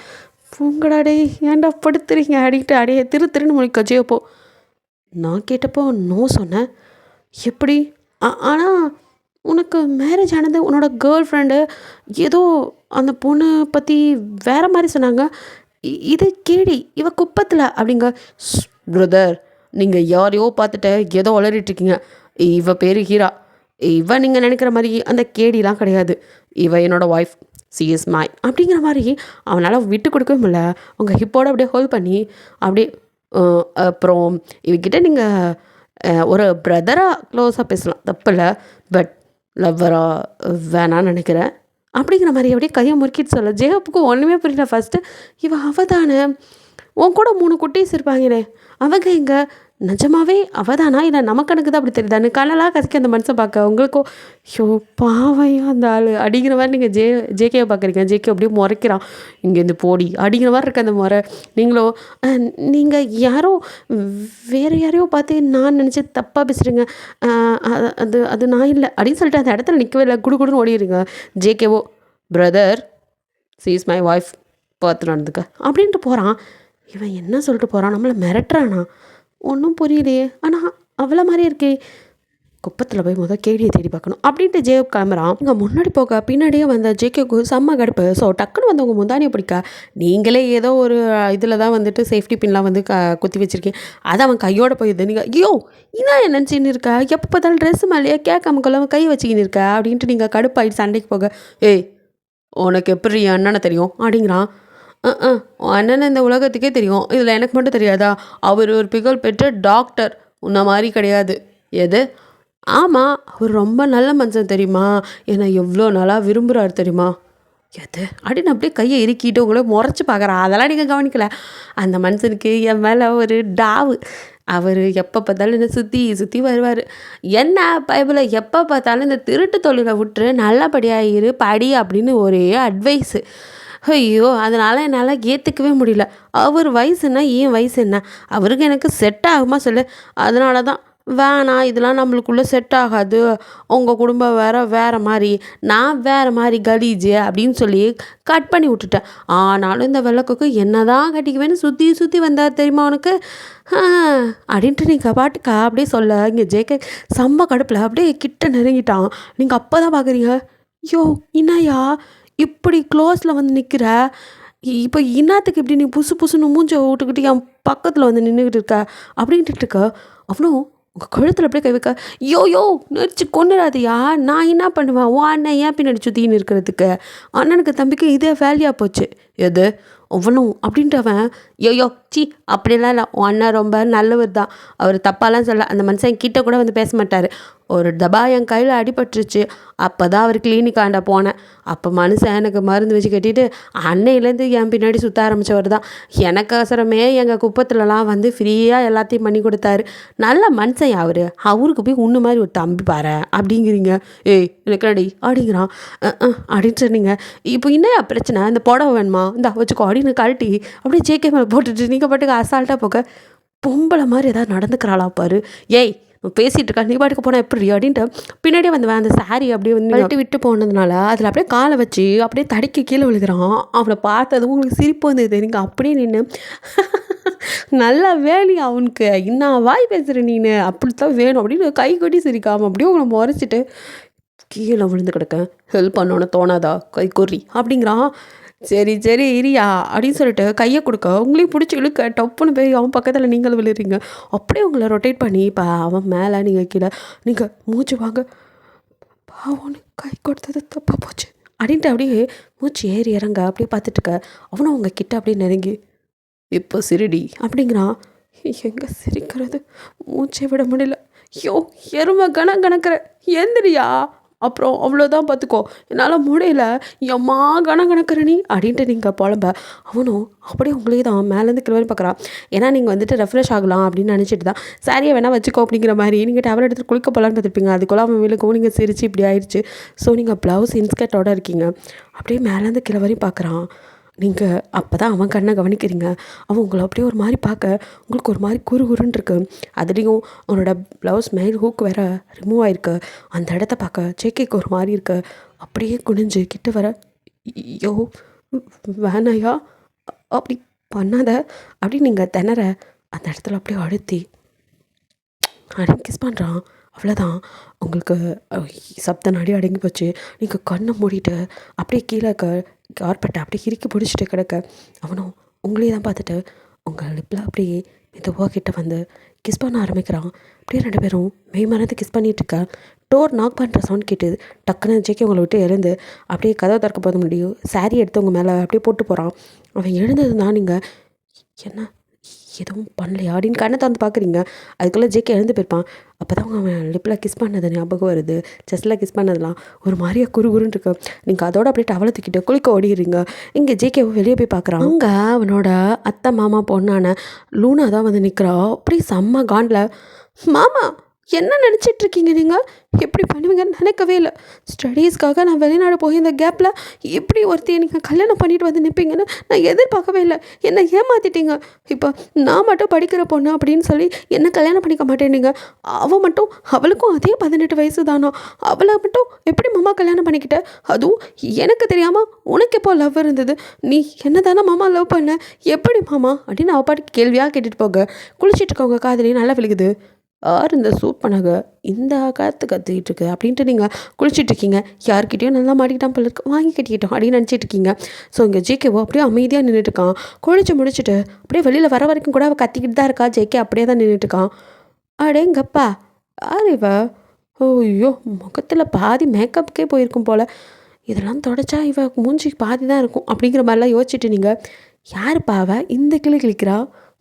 [SPEAKER 1] பூங்கடாடே ஏன்டா படுத்துறீங்க அப்படின்ட்டு அடையே திருன்னு முழிக்க ஜெயப்போ நான் கேட்டப்போ நோ சொன்னேன். எப்படி ஆனால் உனக்கு மேரேஜ் ஆனது உன்னோட கேர்ள் ஃப்ரெண்டு ஏதோ அந்த பொண்ணு பற்றி வேறு மாதிரி சொன்னாங்க. இது கேடி இவ குப்பத்தில் அப்படிங்க பிரதர் நீங்கள் யாரையோ பார்த்துட்டு ஏதோ உளறிட்டுருக்கீங்க. இவ பேர் ஹீரா. இவ நீங்கள் நினைக்கிற மாதிரி அந்த கேடிலாம் கிடையாது. இவ என்னோட ஒய்ஃப் சிஎஸ் மை அப்படிங்கிற மாதிரி அவனால் விட்டு கொடுக்கவே முடியல. அவங்க ஹிப்போட அப்படியே ஹோல்ட் பண்ணி அப்படியே அப்புறம் இவகிட்ட நீங்கள் ஒரு பிரதராக க்ளோஸாக பேசலாம் தப்பில்லை பட் லவ்வராக வேணான்னு நினைக்கிறேன் அப்படிங்கிற மாதிரி அப்படியே கையை முறுக்கிட்டு சொல்ல ஜெயப்புக்கு ஒன்றுமே புரியல. ஃபஸ்ட்டு அவ தானே உன் கூட 3 குட்டீஸ் இருப்பாங்களே அவங்க எங்கே நிஜமாவே அவதானா இல்லை நமக்கு எனக்கு தான் அப்படி தெரியுதான்னு கண்ணெல்லாம் கசிக்க அந்த மனுஷன் பார்க்க உங்களுக்கும் ஷோ பாவையா அந்த ஆள் அடிக்கிற மாதிரி நீங்கள் ஜேகேவை பார்க்குறீங்க. ஜேகே அப்படியே முறைக்கிறான் இங்கேருந்து போடி அடிக்கிற மாதிரி இருக்க அந்த முறை. நீங்களும் நீங்கள் யாரோ வேறு யாரையோ பார்த்து நான் நினச்சி தப்பாக பேசுகிறீங்க அது நான் இல்லை அப்படின்னு சொல்லிட்டு அந்த இடத்துல நிற்கவே இல்லை குடுன்னு ஓடிடுங்க. ஜேகேவோ brother she is my wife பார்த்து நடந்துக்க அப்படின்ட்டு போகிறான். இவன் என்ன சொல்லிட்டு போகிறான் நம்மளை மிரட்டுறானா ஒன்றும் புரியலையே ஆனால் அவ்வளோ மாதிரி இருக்கே குப்பத்தில் போய் கேடியை தேடி பார்க்கணும் அப்படின்ட்டு ஜேப் கிளம்புறான். இங்கே முன்னாடி போக பின்னாடியே வந்த ஜேகேக்கு செம்ம கடுப்பு. ஸோ டக்குன்னு வந்தவங்க முந்தானியை பிடிக்க நீங்களே ஏதோ ஒரு இதில் தான் வந்துட்டு சேஃப்டி பின்லாம் வந்து குத்தி வச்சுருக்கேன் அதை அவன் கையோட போயிடுது. நீங்கள் ஐயோ இதான் என்ன நினச்சின்னு இருக்கா எப்போ பார்த்தாலும் ட்ரெஸ் மேலேயே கேட்காம கொள்ளாமல் கை வச்சுக்கின்னு இருக்கா அப்படின்ட்டு நீங்கள் கடுப்பாயிட்டு சண்டைக்கு போக உனக்கு எப்படி அண்ணனை தெரியும் அப்படிங்கிறான். அண்ணன் இந்த உலகத்துக்கே தெரியும் இதில் எனக்கு மட்டும் தெரியாதா அவர் ஒரு புகழ் பெற்ற டாக்டர் உன்ன மாதிரி கிடையாது. எது ஆமாம் அவர் ரொம்ப நல்ல மனுஷன் தெரியுமா என்னை எவ்வளோ நாளாக விரும்புகிறாரு தெரியுமா எது அப்படின்னு அப்படியே கையை இறுக்கிட்டு உங்களை முறைச்சி பார்க்குறான். அதெல்லாம் நீங்கள் கவனிக்கல. அந்த மனுஷனுக்கு என் மேலே ஒரு டாவு. அவர் எப்போ பார்த்தாலும் இந்த சுற்றி வருவார். என்ன பைபிளை எப்போ பார்த்தாலும் இந்த திருட்டு தொழிலை விட்டுரு நல்லபடியாக இரு படி அப்படின்னு ஒரே அட்வைஸு. ஐயோ அதனால் என்னால் ஏற்றுக்கவே முடியல. அவர் வயசுன்னா என் வயசு என்ன அவருக்கு எனக்கு செட் ஆகுமா சொல்லு. அதனால தான் வேணாம் இதெல்லாம் நம்மளுக்குள்ளே செட் ஆகாது உங்கள் குடும்பம் வேறு மாதிரி நான் வேறு மாதிரி கலீஜு அப்படின்னு சொல்லி கட் பண்ணி விட்டுட்டேன். ஆனாலும் இந்த வெள்ளக்குக்கு என்ன தான் கட்டிக்குவேன்னு சுற்றி வந்தார் தெரியுமா உனக்கு அப்படின்ட்டு நீங்கள் பாட்டுக்கா அப்படியே சொல்ல இங்கே ஜேகே செம்ம கடுப்பில் அப்படியே கிட்ட நெருங்கிட்டான். நீங்கள் அப்போ தான் பார்க்குறீங்க ஐயோ இன்னாயா இப்படி க்ளோஸில் வந்து நிற்கிற இப்போ இன்னாத்துக்கு இப்படி நீ புசுன்னு மூஞ்ச விட்டுக்கிட்டு என் பக்கத்தில் வந்து நின்றுக்கிட்டு இருக்க அப்படின்ட்டு இருக்க அவனும் உங்கள் கழுத்தில் அப்படியே கை வைக்க யோ நடிச்சு கொண்டுடாதியா நான் என்ன பண்ணுவேன் உன் அண்ணன் ஏன் பின்னாடி சுற்றின்னு இருக்கிறதுக்கு அண்ணனுக்கு தம்பிக்கு இதே வேலையாக போச்சு. எது அவனும் அப்படின்ட்டு அவன் யோயோ சி அப்படிலாம் இல்லை, உன் அண்ணன் ரொம்ப நல்லவர் தான், அவர் தப்பாலாம் சொல்ல, அந்த மனுஷன் கிட்ட கூட வந்து பேச மாட்டார். ஒரு தபா என் கையில் அடிபட்டுருச்சு, அப்போ தான் அவர் கிளினிக்காண்ட போனேன். அப்போ மனுஷன் எனக்கு மருந்து வச்சு கட்டிட்டு அன்னையிலேருந்து என் பின்னாடி சுற்ற ஆரம்பித்தவர் தான். எனக்கு அவசரமே எங்கள் குப்பத்துலலாம் வந்து ஃப்ரீயாக எல்லாத்தையும் பண்ணி கொடுத்தாரு. நல்ல மனுஷன் அவருக்கு போய் உன்ன மாதிரி ஒரு தம்பி பாரு அப்படிங்கிறீங்க. ஏய் எனக்கு அடி அப்படிங்கிறான். அப்படின்னு சொன்னீங்க. இப்போ என்னையா பிரச்சனை, இந்த புடவை வேணுமா, இந்த வச்சுக்கோ அப்படின்னு கழட்டி அப்படியே ஜேகே மேலே போட்டுட்டு நீங்கள் பாட்டுக்கு அசால்ட்டாக போக பொம்பளை மாதிரி ஏதாவது நடந்துக்கிறாளா பாரு. ஏய் பேசிகிட்டு இருக்கா, நீ பாட்டுக்கு போனால் எப்படி அப்படின்ட்டு பின்னாடியே வந்து அந்த சாரி அப்படியே வந்து கழட்டி விட்டு போனதுனால அதில் அப்படியே காலை வச்சு அப்படியே தடிக்க கீழே விழுகிறான். அவனை பார்த்ததும் உங்களுக்கு சிரிப்பு வந்தது. நீங்கள் அப்படியே நின்று நல்ல வேலி அவனுக்கு இன்னும் வாய் பேசுகிற நீனு, அப்படித்தான் வேணும் அப்படின்னு கை கட்டி சிரிக்காமல் அப்படியே உங்களை முறைச்சிட்டு கீழே விழுந்து கிடக்க ஹெல்ப் பண்ணோன்னு தோணாதா, கை கொறி அப்படிங்கிறான். சரி சரி இரியா அப்படின்னு சொல்லிட்டு கையை கொடுக்க உங்களையும் பிடிச்சி இழுக்க டப்புன்னு போய் அவன் பக்கத்தில் நீங்கள் விழுறீங்க. அப்படியே உங்களை ரொட்டேட் பண்ணி இப்போ அவன் மேலே நீங்கள் கீழே நீங்கள் மூச்சு வாங்க, பாவனு கை கொடுத்தது தப்பாக போச்சு அப்படின்ட்டு அப்படியே மூச்சு ஏறி இறங்க அப்படியே பார்த்துட்டுருக்க. அவனும் அவங்க கிட்ட அப்படியே நெருங்கி இப்போ சிரிடி அப்படிங்கிறான். எங்கே சிரிக்கிறது, மூச்சை விட முடியல. ஐயோ எருமை கணக்கிற எந்திரியா, அப்புறம் அவ்வளோதான் பார்த்துக்கோ, என்னால் முடியல, எம்மா கணக்கிற நீ அப்படின்ட்டு நீங்கள் புலம்ப. அவனும் அப்படியே உங்களே தான் மேலேருந்து கிளம்பி பார்க்குறான். ஏன்னா நீங்கள் வந்துட்டு ரெஃப்ரெஷ் ஆகலாம் அப்படின்னு நினச்சிட்டு தான் சாரியை வேணால் வச்சுக்கோ அப்படிங்கிற மாதிரி நீங்கள் டவல் எடுத்து குளிக்க போகலான்னு பார்த்துருப்பீங்க. அதுக்குள்ள அவன் விழுக்கவும் நீங்கள் சிரிச்சு இப்படி ஆயிடுச்சு. ஸோ நீங்கள் ப்ளவுஸ் இன்ஸ்கர்ட்டோடு இருக்கீங்க. அப்படியே மேலேருந்து கிளம்பி பார்க்குறான். நீங்கள் அப்போ தான் அவன் கண்ணை கவனிக்கிறீங்க. அவன் உங்களை அப்படியே ஒரு மாதிரி பார்க்க உங்களுக்கு ஒரு மாதிரி குறுகுறுன்னு இருக்கு. அதுலேயும் அவனோட ப்ளவுஸ் மேல் ஹூக் வேற ரிமூவ் ஆகிருக்கு. அந்த இடத்த பார்க்க ஜேகேக்கு ஒரு மாதிரி இருக்கு. அப்படியே குனிஞ்சு கிட்ட வர, ஐயோ வேணாயா அப்படி பண்ணாத அப்படின்னு நீங்கள் திணற அந்த இடத்துல அப்படியே அழுத்தி அப்படின்னு கிஸ் பண்ணுறான். அவ்வளோதான், உங்களுக்கு சப்த நாடி அடங்கி போச்சு. நீங்கள் கண்ணை மூடிட்டு அப்படியே கீழே கார்பெட்டை அப்படியே இறுக்கி பிடிச்சிட்டு கிடக்க அவனும் உங்களே தான் பார்த்துட்டு உங்கள் லிப்பில் அப்படியே மெதுவாக கிட்ட வந்து கிஸ் பண்ண ஆரம்பிக்கிறான். அப்படியே ரெண்டு பேரும் மெய் மறந்து கிஸ் பண்ணிகிட்ருக்க டோர் நாக் பண்ணுற சவுண்ட் கேட்டு டக்குன்னு ஜேகே உங்களை விட்டு எழுந்து அப்படியே கதவை திறக்க போத முடியும் சாரி எடுத்து உங்கள் மேலே அப்படியே போட்டு போகிறான். அவன் எழுந்ததுன்னா நீங்கள் என்ன எதுவும் பண்ணலையா அப்படின்னு கண்ணை திறந்து பார்க்குறீங்க. அதுக்குள்ளே ஜேகே எழுந்து போயிருப்பான். அப்போ தான் அவன் லிப்பில் கிஸ் பண்ணது ஞாபகம் வருது. செஸ்ட்டில் கிஸ் பண்ணதெல்லாம் ஒரு மாதிரியா குறுகுறுன்னு இருக்கு. நீங்கள் அதோட அப்படியே டவலை தூக்கிட்டு குளிக்க ஓடிடுறீங்க. இங்கே ஜேகே வெளியே போய் பார்க்குறான். அங்கே அவனோட அத்தை மாமா பொண்ணான லூனா தான் வந்து நிற்கிறா. அப்படியே செம்ம காண்டில், மாமா என்ன நினச்சிட்ருக்கீங்க, நீங்கள் எப்படி பண்ணுவீங்கன்னு நினைக்கவே இல்லை. ஸ்டடீஸ்க்காக நான் வெளிநாடு போய் இந்த கேப்பில் எப்படி ஒருத்தையை நீங்கள் கல்யாணம் பண்ணிட்டு வந்து நிற்பீங்கன்னு நான் எதிர்பார்க்கவே இல்லை. என்னை ஏமாற்றிட்டீங்க. இப்போ நான் மட்டும் படிக்கிற பொண்ணு அப்படின்னு சொல்லி என்ன கல்யாணம் பண்ணிக்க மாட்டேன்னீங்க. அவள் மட்டும், அவளுக்கும் அதே 18 வயசு தானோ, அவளை மட்டும் எப்படி மாமா கல்யாணம் பண்ணிக்கிட்ட? அதுவும் எனக்கு தெரியாமல் உனக்கு எப்போ லவ் இருந்தது? நீ என்ன தானே மாமா லவ் பண்ண, எப்படி மாமா அப்படின்னு அவள் பாட்டுக்கு கேள்வியாக கேட்டுட்டு போக குளிச்சுட்டு இருக்கவங்க காதலையும் நல்லா விழுகுது. யார் இந்த சூட் பண்ணாங்க, இந்த கற்றுக்கிட்டு இருக்கு அப்படின்ட்டு நீங்கள் குளிச்சுட்ருக்கீங்க. யார்கிட்டையும் நல்லா மாட்டிக்கிட்டான் போல இருக்கு, வாங்கி கட்டிக்கிட்டோம் அப்படின்னு நினச்சிட்ருக்கீங்க. ஸோ இங்கே ஜேகேவோ அப்படியே அமைதியாக நின்றுட்டுருக்கான். குளிச்சு முடிச்சுட்டு அப்படியே வெளியில் வர வரைக்கும் கூட அவள் கத்திக்கிட்டு தான் இருக்கா. ஜேகே அப்படியே தான் நின்றுட்டுருக்கான். அடேங்கப்பா யார் இவ, ஐயோ முகத்தில் பாதி மேக்கப்புக்கே போயிருக்கும் போல், இதெல்லாம் தொடச்சா இவ மூஞ்சி பாதி தான் இருக்கும் அப்படிங்கிற மாதிரிலாம் யோசிச்சுட்டு நீங்கள் யாருப்பா அவ இந்த கிளி கிளிக்கிறா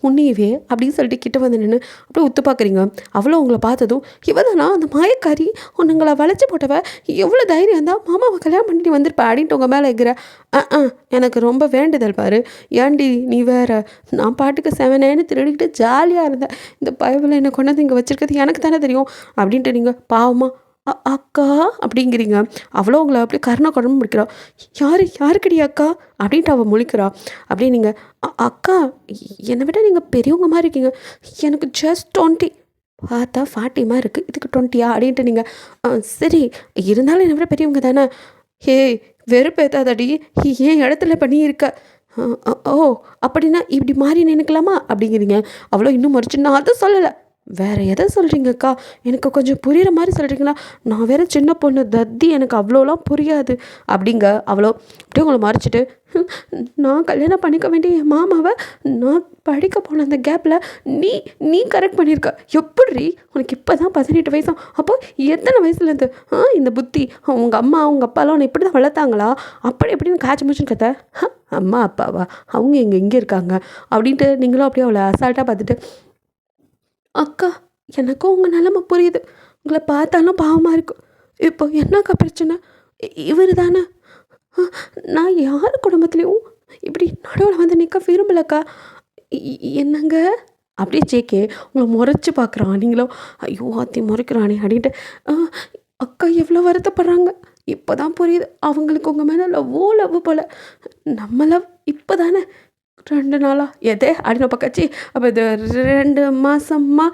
[SPEAKER 1] உன்னையவே அப்படின்னு சொல்லிட்டு கிட்ட வந்து நின்று அப்படியே உத்து பார்க்குறீங்க. அவ்வளோ உங்களை பார்த்ததும் இவதானா அந்த மாயக்காரி, உன்னுங்களை வளைச்சி போட்டவ, எவ்வளோ தைரியம் இருந்தால் மாமாவை கல்யாணம் பண்ணிட்டு வந்திருப்பா அப்படின்ட்டு உங்கள் மேலே இருக்கிற. எனக்கு ரொம்ப வேண்டுதல் பாரு, ஏன்டி நீ வேற, நான் பாட்டுக்கு செவனேன்னு திருடிக்கிட்டு ஜாலியாக இருந்தேன், இந்த பயவில் என்னை கொண்டாந்து இங்கே வச்சுருக்கிறது எனக்கு தானே தெரியும் அப்படின்ட்டு நீங்கள் பாவமாக அக்கா அப்படிங்கிறீங்க. அவ்வளோ உங்களை அப்படியே கருணை குழம்பு முடிக்கிறா. யாருக்கடி அக்கா அப்படின்ட்டு அவள் முழிக்கிறா. அப்படியே நீங்கள் அக்கா என்னை விட நீங்கள் பெரியவங்க மாதிரி இருக்கீங்க, எனக்கு ஜஸ்ட் 20, பார்த்தா 40 மாதிரி இருக்குது, இதுக்கு 20யா அப்படின்ட்டு நீங்கள் சரி இருந்தாலும் என்னை விட பெரியவங்க தானே. ஹே வெறுப்பேத்தாதடி, ஏன் இடத்துல பண்ணியிருக்க, ஓ அப்படின்னா இப்படி மாறி நினைக்கலாமா அப்படிங்கிறீங்க. அவ்வளோ இன்னும் மறைச்சு நான் அதை சொல்லலை, வேறு எதை சொல்கிறீங்கக்கா, எனக்கு கொஞ்சம் புரிகிற மாதிரி சொல்கிறீங்களா, நான் வேறு சின்ன பொண்ணு தத்தி, எனக்கு அவ்வளோலாம் புரியாது அப்படிங்க. அவ்வளோ அப்படியே உங்களை மறைச்சிட்டு நான் கல்யாணம் பண்ணிக்க வேண்டிய என் மாமாவை நான் படிக்க போன அந்த கேப்பில் நீ கரெக்ட் பண்ணியிருக்க, எப்படி உனக்கு இப்போ தான் 18 வயசா, அப்போ எத்தனை வயசுலேருந்து இந்த புத்தி, உங்கள் அம்மா உங்கள் அப்பாலாம் உன்னை இப்படி தான் வளர்த்தாங்களா, அப்படி எப்படின்னு காய்ச்சி மூச்சுன்னு கத்த அம்மா அப்பாவா, அவங்க இங்கே இருக்காங்க அப்படின்ட்டு நீங்களும் அப்படியே அவளை அசால்ட்டாக பார்த்துட்டு, அக்கா எனக்கும் உங்கள் நிலமை புரியுது, உங்களை பார்த்தாலும் பாவமாக இருக்கும். இப்போ என்னக்கா பிரச்சனை? இவர் தானே? நான் யார் குடும்பத்துலேயும் இப்படி நடுவில் வந்து நிற்க விரும்பலக்கா. என்னங்க அப்படியே ஜேகே உங்களை முறைச்சி பார்க்குறான். நீங்களும் ஐயோ ஆத்தி முறைக்கிறானே அப்படின்ட்டு "ஆ, அக்கா எவ்வளோ வருத்தப்படுறாங்க. இப்போ தான் புரியுது அவங்களுக்கு உங்கள் மேலே லவ்வோ லவ் போல். நம்ம லவ் இப்போ தானே 2 நாளா எதே அப்படின்னு பக்காச்சி. அப்போ இது 2 மாதமா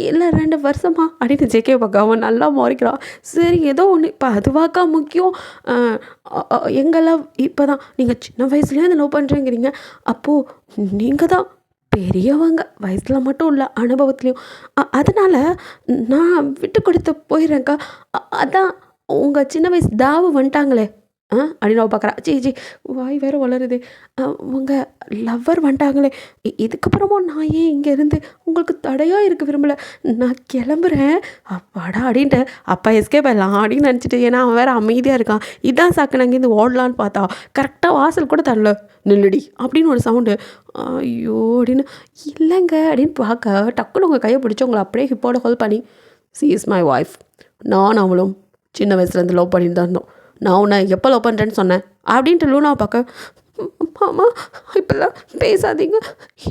[SPEAKER 1] இல்லை 2 வருஷமா அப்படின்னு ஜேகே பார்க்க அவன் நல்லா முறைக்கிறான். சரி ஏதோ ஒன்று இப்போ அதுவாக்கா முக்கியம். எங்கள் லவ் இப்போ தான் நீங்கள் சின்ன வயசுலேயே அந்த லவ் பண்ணுறேங்கிறீங்க. அப்போது நீங்கள் தான் பெரியவங்க வயசில் மட்டும் இல்லை அனுபவத்துலேயும். அதனால் நான் விட்டு கொடுத்து போயிடுறேன்க்கா. அதான் உங்கள் சின்ன வயசு தாவு வந்துட்டாங்களே அப்படின்னு அவள் பார்க்குறா. ஜி வாய் வேறு வளருது. உங்கள் லவ்வர் வந்துட்டாங்களே, இதுக்கப்புறமும் நான் ஏன் இங்கே இருந்து உங்களுக்கு தடையாக இருக்க விரும்பலை, நான் கிளம்புறேன் அப்பாடா அப்படின்ட்டு அப்பா எஸ்கேப் ஆயிடலாம் அப்படின்னு நினச்சிட்டு. ஏன்னா அவன் வேறு அமைதியாக இருக்கான். இதான் சாக்கு நாங்கள் இருந்து ஓடலான்னு பார்த்தா கரெக்டாக வாசல் கூட தரல. நில்லுடி அப்படின்னு ஒரு சவுண்டு. ஐயோ அப்படின்னு இல்லைங்க அப்படின்னு பார்க்க டக்குன்னு உங்கள் கையை பிடிச்சி உங்களை அப்படியே ஹிப்போட ஹோல்ட் பண்ணி, சி இஸ் மை ஒய்ஃப், நான் அவளும் சின்ன வயசுலேருந்து லவ் பண்ணிட்டு தான் இருந்தோம். நான் உன்னை எப்போ லவ் பண்ணுறேன்னு சொன்னேன் அப்படின்ட்டு லூனாவை பார்க்க, மாமா இப்போல்லாம் பேசாதீங்க,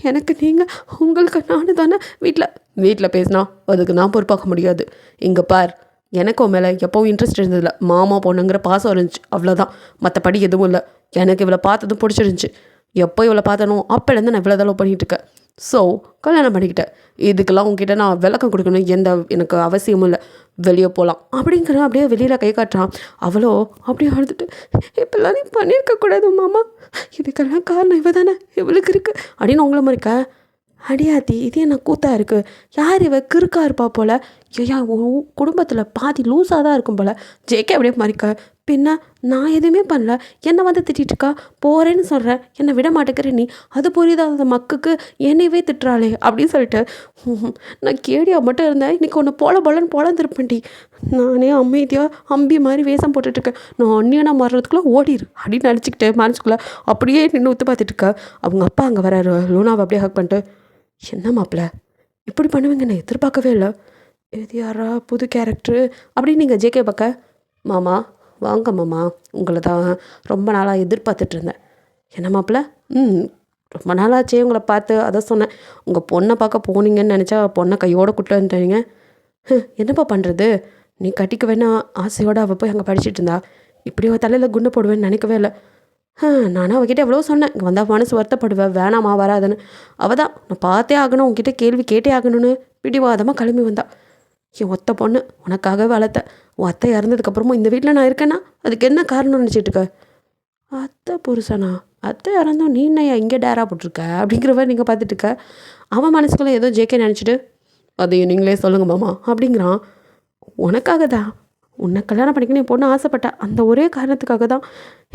[SPEAKER 1] எனக்கு நீங்கள் உங்களுக்கு நான் தானே வீட்டில் பேசினா அதுக்கு நான் பொறுப்பாக்க முடியாது. இங்கே பார், எனக்கு உன் மேலே எப்போவும் இன்ட்ரெஸ்ட் இருந்ததில்ல, மாமா பொண்ணுங்கிற பாசம் இருந்துச்சு அவ்வளோதான், மற்றபடி எதுவும் இல்லை. எனக்கு இவ்வளோ பார்த்ததும் பிடிச்சிருந்துச்சி. எப்போ இவ்வளோ பார்த்தனோ அப்போலேருந்து நான் இவ்வளோ தான் லவ் பண்ணிகிட்டு இருக்கேன். ஸோ கல்யாணம் பண்ணிக்கிட்டேன். இதுக்கெல்லாம் உங்ககிட்ட நான் விளக்கம் கொடுக்கணும் எனக்கு அவசியமும் இல்லை. வெளியே போகலாம் அப்படிங்கிற அப்படியே வெளியில் கை காட்டுறான். அவளோ அப்படியே அழுதுட்டு, இப்போல்லாம் நீ பண்ணியிருக்கக்கூடாது மாமா, இதுக்கெல்லாம் காரணம் இவ தானே, இவளுக்கு இருக்குது அப்படின்னு உங்களை மறிக்க. அடியாத்தி இது என்ன கூத்தா இருக்குது, யார் இவ கிறுக்கா இருப்பா போல், ஐயா குடும்பத்தில் பாதி லூஸாக தான் இருக்கும் போல். ஜேகே அப்படியே மறிக்க, பின்ன நான் எதுவுமே பண்ணல, என்னை வந்து திட்டிகிட்டு இருக்கா, போகிறேன்னு சொல்கிறேன், என்னை விட மாட்டேங்கிற நீ, அது புரியுதா அந்த மக்குக்கு, என்னையவே திட்டுறாளே அப்படின்னு சொல்லிட்டு, நான் கேடியாக மட்டும் இருந்தேன், இன்றைக்கி ஒன்று போலன்னு பொழந்திருப்பேன்டி. நானே அமைதியாக அம்பி மாதிரி வேஷம் போட்டுட்ருக்கேன், நான் அந்நியனா மாறுறதுக்குள்ளே ஓடிடு அப்படின்னு நினச்சிக்கிட்டு மனசுக்குள்ளே அப்படியே நின்று ஒத்து பார்த்துட்ருக்கேன். அவங்க அப்பா அங்கே வராரு. லூனாவை அப்படியே ஹக் பண்ணிட்டு, என்ன மாப்பிள்ள இப்படி பண்ணுவீங்க, நான் எதிர்பார்க்கவே இல்லை, இது யாரா புது கேரக்டரு அப்படின்னு நீங்கள் ஜேகே பார்க்க, மாமா வாங்க மாமா, உங்களை தான் ரொம்ப நாளாக எதிர்பார்த்துட்டு இருந்தேன். என்ன மாப்பிள்ள? ரொம்ப நாளாச்சே உங்களை பார்த்து, அதை சொன்னேன். உங்கள் பொண்ணை பார்க்க போனீங்கன்னு நினச்சா பொண்ணை கையோடு கூட்டு வந்துட்டீங்க. என்னப்பா பண்ணுறது, நீ கட்டிக்க வேணா ஆசையோடு அவள் போய் அங்கே படிச்சுட்டு இருந்தா, இப்படி அவள் தலையில் குண்டை போடுவேன்னு நினைக்கவே இல்லை. நானும் அவகிட்ட எவ்வளோ சொன்னேன், இங்கே வந்தால் மனசு வருத்தப்படுவேன், வேணாமா வராதுன்னு. அவள் தான் நான் பார்த்தே ஆகணும், உங்ககிட்ட கேள்வி கேட்டே ஆகணும்னு பிடிவாதமாக கிளம்பி வந்தா. என் ஒத்த பொண்ணு உனக்காகவே வளர்த்த, உன் அத்தை இறந்ததுக்கப்புறமும் இந்த வீட்டில் நான் இருக்கேன்னா அதுக்கு என்ன காரணம்னு நினச்சிட்டு இருக்க? அத்தை புருஷனா? அத்தை இறந்தோம் நீ என்னையா இங்கே டேரா போட்டிருக்க அப்படிங்கிற மாதிரி நீங்கள் பார்த்துட்டு இருக்க. அவன் மனசுக்குள்ளே ஏதோ ஜேகே நினச்சிட்டு, அதையும் நீங்களே சொல்லுங்க மாமா அப்படிங்கிறான். உனக்காக தான், உன்னை கல்யாணம் பண்ணிக்கணும் என் பொண்ணு ஆசைப்பட்டா, அந்த ஒரே காரணத்துக்காக தான்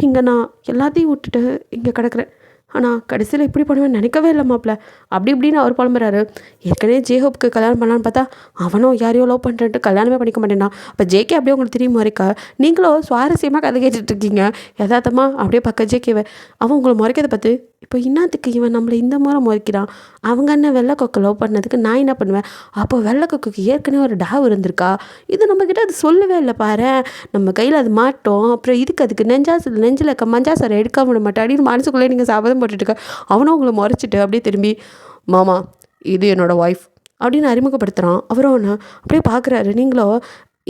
[SPEAKER 1] இங்கே நான் எல்லாத்தையும் விட்டுட்டு இங்கே கிடக்கிறேன். ஆனால் கடைசியில் இப்படி பண்ணுவேன்னு நினைக்கவே இல்லை மாப்பிள்ள அப்படி இப்படின்னு அவர் புலம்புறாரு. ஏற்கனவே ஜேஹோப்புக்கு கல்யாணம் பண்ணலான்னு பார்த்தா அவனும் யாரையோ லவ் பண்ணுறேன்ட்டு கல்யாணமே பண்ணிக்க மாட்டேன்னா. அப்போ ஜேகே அப்படியே உங்களுக்கு தெரியுமா இருக்கா, நீங்களும் சுவாரஸ்யமாக கதை கேட்டுட்ருக்கீங்க யதார்த்தமாக அப்படியே பக்க ஜேகேவை. அவன் உங்களை முறைக்கிறத பார்த்து, இப்போ இன்னத்துக்கு இவன் நம்மளை இந்த முறை முறைக்கிறான், அவங்க என்ன வெள்ளைக்கொக்கு லவ் பண்ணதுக்கு நான் என்ன பண்ணுவேன், அப்போ வெள்ளைக்கொக்குக்கு ஏற்கனவே ஒரு டாவ் இருந்திருக்கா, இது நம்மக்கிட்ட அது சொல்லவே இல்லை பாரு, நம்ம கையில் அது மாட்டோம், அப்புறம் அதுக்கு நெஞ்சில் இருக்க மஞ்சாசரை எடுக்க விட மாட்டேன் அப்படின்னு மனசுக்குள்ளே நீங்கள் சாபதம் போட்டுட்ருக்க. அவனும் உங்களை முறைச்சிட்டு அப்படியே திரும்பி, மாமா இது என்னோடய ஒய்ஃப் அப்படின்னு அறிமுகப்படுத்துகிறான். அவரும் அவனை அப்படியே பார்க்குறாரு. நீங்களோ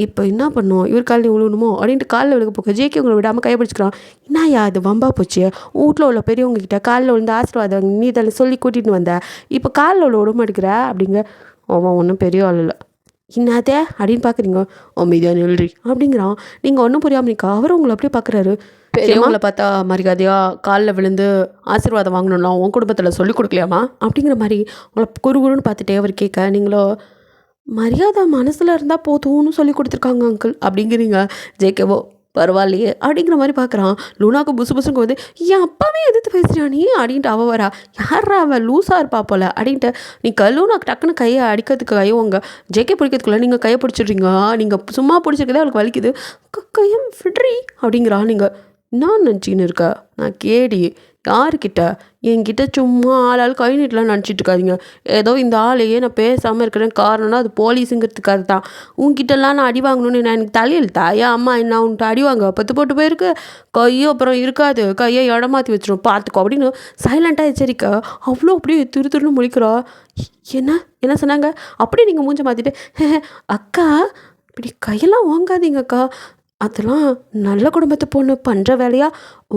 [SPEAKER 1] இப்போ என்ன பண்ணும், இவர் காலில் விழுணுமோ அப்படின்ட்டு காலில் விழுக போக்க ஜேகே உங்களை விடாமல் கைப்பிடிச்சிக்கிறான். என்னையா இது வம்பா போச்சு, வீட்டில் உள்ள பெரியவங்ககிட்ட காலில் விழுந்து ஆசீர்வாதம் நீ இதில் சொல்லி கூட்டிகிட்டு வந்த, இப்போ காலில் உள்ள விட மாட்டேங்கிற அப்படிங்க. அவன் ஒன்றும் பெரிய ஆள் இல்லை, இன்னாதே அப்படின்னு பார்க்குறீங்க, அமைதியாக நில்றி அப்படிங்கிறான். நீங்கள் ஒன்றும் புரியாமல் நிற்கா. அவரும் உங்களை அப்படியே பார்க்குறாரு. பெரியவங்களை பார்த்தா மரியாதையாக காலில் விழுந்து ஆசீர்வாதம் வாங்கணும்லாம் உன் குடும்பத்தில் சொல்லிக் கொடுக்கலையாமா அப்படிங்கிற மாதிரி உங்களை குறுகுறுன்னு பார்த்துட்டே அவர் கேட்க, நீங்களோ மரியாதை மனசில் இருந்தால் போதும்னு சொல்லி கொடுத்துருக்காங்க அங்கிள் அப்படிங்கிறீங்க. ஜேகேவோ பரவாயில்லையே அப்படிங்கிற மாதிரி பார்க்குறான். லூனாவுக்கு புசுக்கு வந்து, என் அப்பாவே எதிர்த்து பேசுறியா நீ அப்படின்ட்டு அவள் வரா. யாரா அவள் லூஸாக இருப்பா போல் அப்படின்ட்டு நீ லூனாக்கு டக்குன்னு கையை அடிக்கிறதுக்கு கையோங்க ஜேகே பிடிக்கிறதுக்குள்ள நீங்கள் கையை பிடிச்சிடுறீங்க, நீங்கள் சும்மா பிடிச்சிருக்கதே அவளுக்கு வலிக்குது, கையம் விட்றி அப்படிங்கிறா. நீங்கள் என்ன நினச்சிக்கின்னு இருக்க? நான் கேடி யாருக்கிட்ட? என்கிட்ட சும்மா ஆளாள் கை நீட்டலாம் நினச்சிட்டு இருக்காதீங்க. ஏதோ இந்த ஆளையே நான் பேசாமல் இருக்கிறேன் காரணம்னா அது போலீஸுங்கிறதுக்காக தான். உன்கிட்டலாம் நான் அடி வாங்கணும்னு நான் எனக்கு தலையெழுத்தா? ஏன் அம்மா என்ன உன்ட்டு அடி வாங்க பத்து போட்டு போயிருக்கு, கையும் அப்புறம் இருக்காது, கையை இடமாற்றி வச்சிரும் பார்த்துக்கோ அப்படின்னு சைலண்ட்டாக எச்சரிக்கை. அவ்வளோ அப்படியே திரு திருன்னு முழிக்கிறா. என்ன என்ன சொன்னாங்க? அப்படியே நீங்கள் மூஞ்ச மாற்றிட்டு அக்கா இப்படி கையெல்லாம் வாங்காதீங்க அக்கா, அதெல்லாம் நல்ல குடும்பத்து பொண்ணு பண்ணுற வேலையா?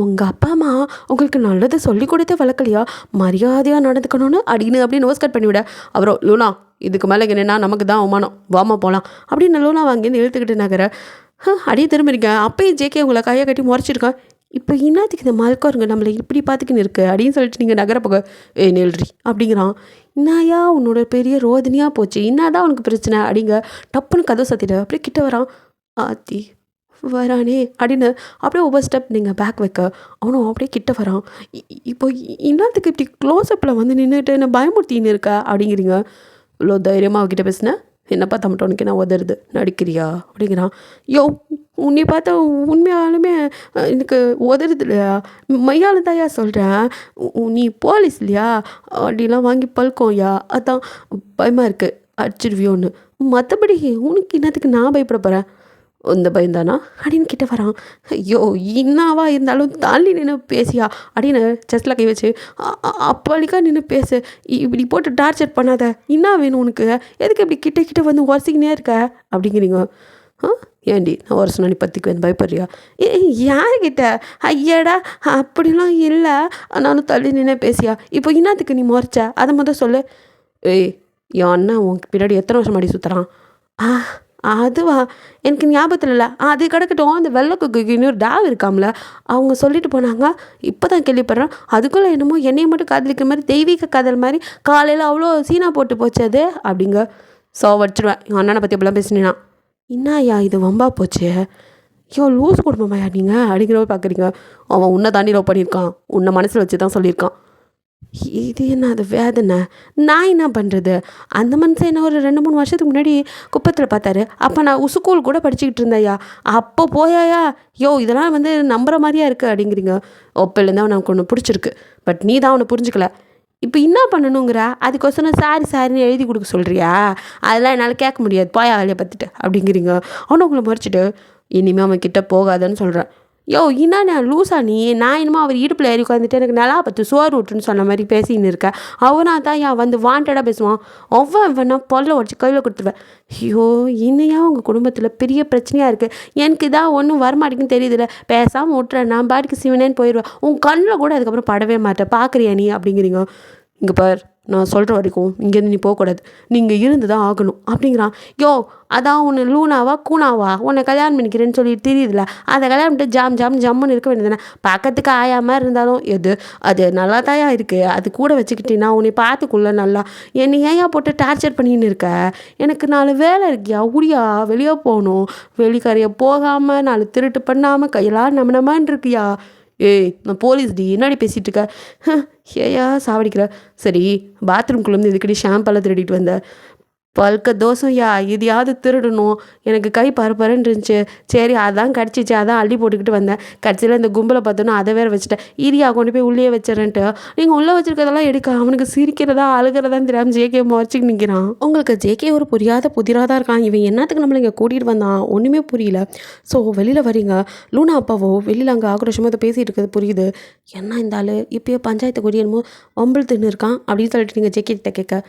[SPEAKER 1] உங்கள் அப்பா அம்மா உங்களுக்கு நல்லது சொல்லி கொடுத்து வளர்க்கலையா? மரியாதையாக நடந்துக்கணும்னு அப்படின்னு நோஸ் கட் பண்ணிவிட. அப்புறம் லூனா இதுக்கு மேலே என்னென்னா நமக்கு தான் அவமானம், வாமா போகலாம் அப்படின்னு லூனா வாங்கின்னு இழுத்துக்கிட்டு நகர அடியே திரும்பிருக்கேன். அப்பயும் ஜேகே உங்களை கையை கட்டி முறைச்சிருக்கேன். இப்போ இன்னத்துக்கு இந்த மல்காருங்க நம்மளை இப்படி பார்த்துக்கின்னு இருக்கு அப்படின்னு சொல்லிட்டு நீங்கள் நகர போக நெல்றி அப்படிங்கிறான். என்னையா உன்னோட பெரிய ரோதனையாக போச்சு, என்னதான் உனக்கு பிரச்சனை அப்படிங்க டப்புன்னு கதை சத்திட்டு அப்படியே கிட்ட வரான். ஆத்தி வரானே அப்படின்னு அப்படியே ஒவ்வொரு ஸ்டெப் நீங்கள் பேக் வைக்க அவனும் அப்படியே கிட்ட வரான். இப்போ இன்னத்துக்கு இப்படி க்ளோஸ்அப்பில் வந்து நின்றுட்டு என்ன பயமுறுத்தின்னு இருக்க அப்படிங்கிறீங்க. இவ்வளோ தைரியமாக அவகிட்ட பேசினேன், என்ன பார்த்தா மட்டும் உனக்கு நான் உதருது நடிக்கிறியா அப்படிங்கிறான். யோ உன்னை பார்த்தா உண்மையாலுமே எனக்கு உதருது இல்லையா, மையால் தாயா சொல்கிறேன், நீ போலீஸ் இல்லையா, அப்படிலாம் வாங்கி பழுக்கோயா, அதான் பயமாக இருக்குது அடிச்சிருவியோன்னு. மற்றபடி உனக்கு என்னத்துக்கு நான் பயப்பட போகிறேன், இந்த பயந்தானா அப்படின்னு கிட்ட வரான். ஐயோ இன்னாவா இருந்தாலும் தள்ளி நின்று பேசியா அப்படின்னு செஸ்டில் கை வச்சு அப்பளிக்கா நின்று பேசு, இப்படி போட்டு டார்ச்சர் பண்ணாத, என்ன வேணும் உனக்கு, எதுக்கு இப்படி கிட்ட கிட்ட வந்து உரசிக்கினே இருக்க அப்படிங்கிறீங்க. ஏண்டி நான் ஒரு சொன்ன நீ பற்றிக்கு வந்து பயப்படுறியா? யாருக்கிட்ட? ஐயாடா அப்படிலாம் இல்லை, நானும் தள்ளி நின்று பேசியா, இப்போ இன்னத்துக்கு நீ முறைச்ச அதை முதல் சொல்லு. ஏய் என் அண்ணன் உன் பின்னாடி எத்தனை வருஷம் மாடி சுற்றுறான்? அதுவா எனக்கு ஞாபகத்தில் இல்லை, அது கிடக்கட்டும். அந்த வெள்ளைக்குக்கு இன்னொரு டாக் இருக்காம்ல, அவங்க சொல்லிட்டு போனாங்க, இப்போ தான் கேள்விப்படுறேன். அதுக்குள்ளே என்னமோ என்னையை மட்டும் காதலிக்கிற மாதிரி தெய்வீக காதல் மாதிரி காலையில் அவ்வளோ சீனா போட்டு போச்சு அது அப்படிங்க. வச்சிருவேன் என் அண்ணனை பற்றி எப்படிலாம் பேசினேன்னா. என்னய்யா இது வம்பா போச்சு, ஐயோ லூஸ் குடும்பமாயா நீங்கள் அப்படிங்கிறவங்க பார்க்குறீங்க. அவன் உன்னை தாண்டி லவ் பண்ணியிருக்கான், உன்னை மனசில் வச்சு தான் சொல்லியிருக்கான். இது என்ன அது வேதனை, நான் என்ன பண்ணுறது? அந்த மனுஷன் என்ன ஒரு 2-3 வருஷத்துக்கு முன்னாடி குப்பத்தில் பார்த்தாரு, அப்போ நான் ஸ்கூல் கூட படிச்சுக்கிட்டு இருந்தேயா, அப்போ போயாயா யோ இதெல்லாம் வந்து நம்புற மாதிரியா இருக்குது அப்படிங்கிறீங்க. ஒப்பிலேருந்து அவனுக்கு ஒன்று பிடிச்சிருக்கு, பட் நீ தான் அவனை புரிஞ்சுக்கல. இப்போ என்ன பண்ணணுங்கிற அதுக்கோசரம் சாரின்னு எழுதி கொடுக்க சொல்கிறியா? அதெல்லாம் என்னால் கேட்க முடியாது, போயா வேலையை பார்த்துட்டு அப்படிங்கிறீங்க. அவனை உங்களை மறைச்சிட்டு இனிமேல் அவன் கிட்டே போகாதன்னு சொல்கிறேன். யோ என்ன லூஸா நீ, நான் என்னமோ அவர் இடுப்பில் ஏறி உட்காந்துட்டு எனக்கு நல்லா பார்த்து சோறு விட்டுன்னு சொன்ன மாதிரி பேசின்னு இருக்கேன். அவனா தான் ஏன் வந்து வாண்டடாக பேசுவான், வேணா பொல்ல உடச்சி கையில் கொடுத்துருவேன். ஐயோ இன்னையா உங்கள் குடும்பத்தில் பெரிய பிரச்சனையாக இருக்குது, எனக்கு இதான் ஒன்றும் வரமாட்டேங்குன்னு தெரியுதுல்ல, பேசாமல் விட்டுறேன், நான் பாட்டுக்கு சிவனேன்னு போயிடுவேன், உன் கண்ணில் கூட அதுக்கப்புறம் படவே மாட்டேன், பார்க்குறியா நீ அப்படிங்கிறீங்க. இங்கே பார் நான் சொல்கிற வரைக்கும் இங்கேருந்து நீ போகக்கூடாது, நீங்கள் இருந்து தான் ஆகணும் அப்படிங்கிறான். யோ அதான் உன்னை லூனாவா கூனாவா உன்னை கல்யாணம் பண்ணிக்கிறேன்னு சொல்லி தெரியுதுல, அதை கல்யாணம் பண்ணிட்டு ஜம்முன்னு இருக்க வேண்டியதுதானே. பக்கத்துக்கு ஆயாமல் இருந்தாலும் அது நல்லா தாயா இருக்குது, அது கூட வச்சுக்கிட்டீங்கன்னா உன்னை பார்த்துக்குள்ள நல்லா. என்னை ஏன் போட்டு டார்ச்சர் பண்ணின்னு இருக்க, எனக்கு 4 வேலை இருக்கியா, உடியா வெளியே போகணும், வெளிக்கரையை போகாமல் 4 திருட்டு பண்ணாமல் கையெல்லாம் நம்மனமான் இருக்கியா. ஏய் நான் போலீஸ் டி, என்னடி பேசிகிட்டு இருக்க, ஏயா சாவடிக்கிற. சரி பாத்ரூம்குள்ளேருந்து இதுக்கடி ஷாம்பெல்லாம் திருடிட்டு வந்த, பல்க தோசையா இதையாவது திருடணும், எனக்கு கை பரப்பரன்னு இருந்துச்சு, சரி அதான் கடிச்சிச்சு, அதான் அள்ளி போட்டுக்கிட்டு வந்தேன், கடைசியில் இந்த கும்பலை பார்த்தோன்னா அதை வேறு வச்சுட்டேன், ஈரியா கொண்டு போய் உள்ளே வச்சிடறேன்ட்டு நீங்கள் உள்ளே வச்சுருக்கதெல்லாம் எடுக்க அவனுக்கு சிரிக்கிறதா அழுகிறதான்னு தெரியாமல் ஜேகே முறைச்சிக்கு நிற்கிறான். உங்களுக்கு ஜேகே ஒரு புதிராக தான் இருக்கான், இவன் என்னத்துக்கு நம்மளை இங்கே கூட்டிகிட்டு வந்தான் ஒன்றுமே புரியல. ஸோ வெளியில் வரீங்க, லூனா அப்பாவோ வெளியில் அங்கே ஆக்ரோஷமாக அதை பேசிகிட்டு இருக்கிறது புரியுது. என்ன இந்த ஆள் இப்போயே பஞ்சாயத்து கொடி என்னமோ வம்பிழுத்துன்னு இருக்கான் அப்படின்னு சொல்லிட்டு நீங்கள் ஜேகே கிட்ட கேட்க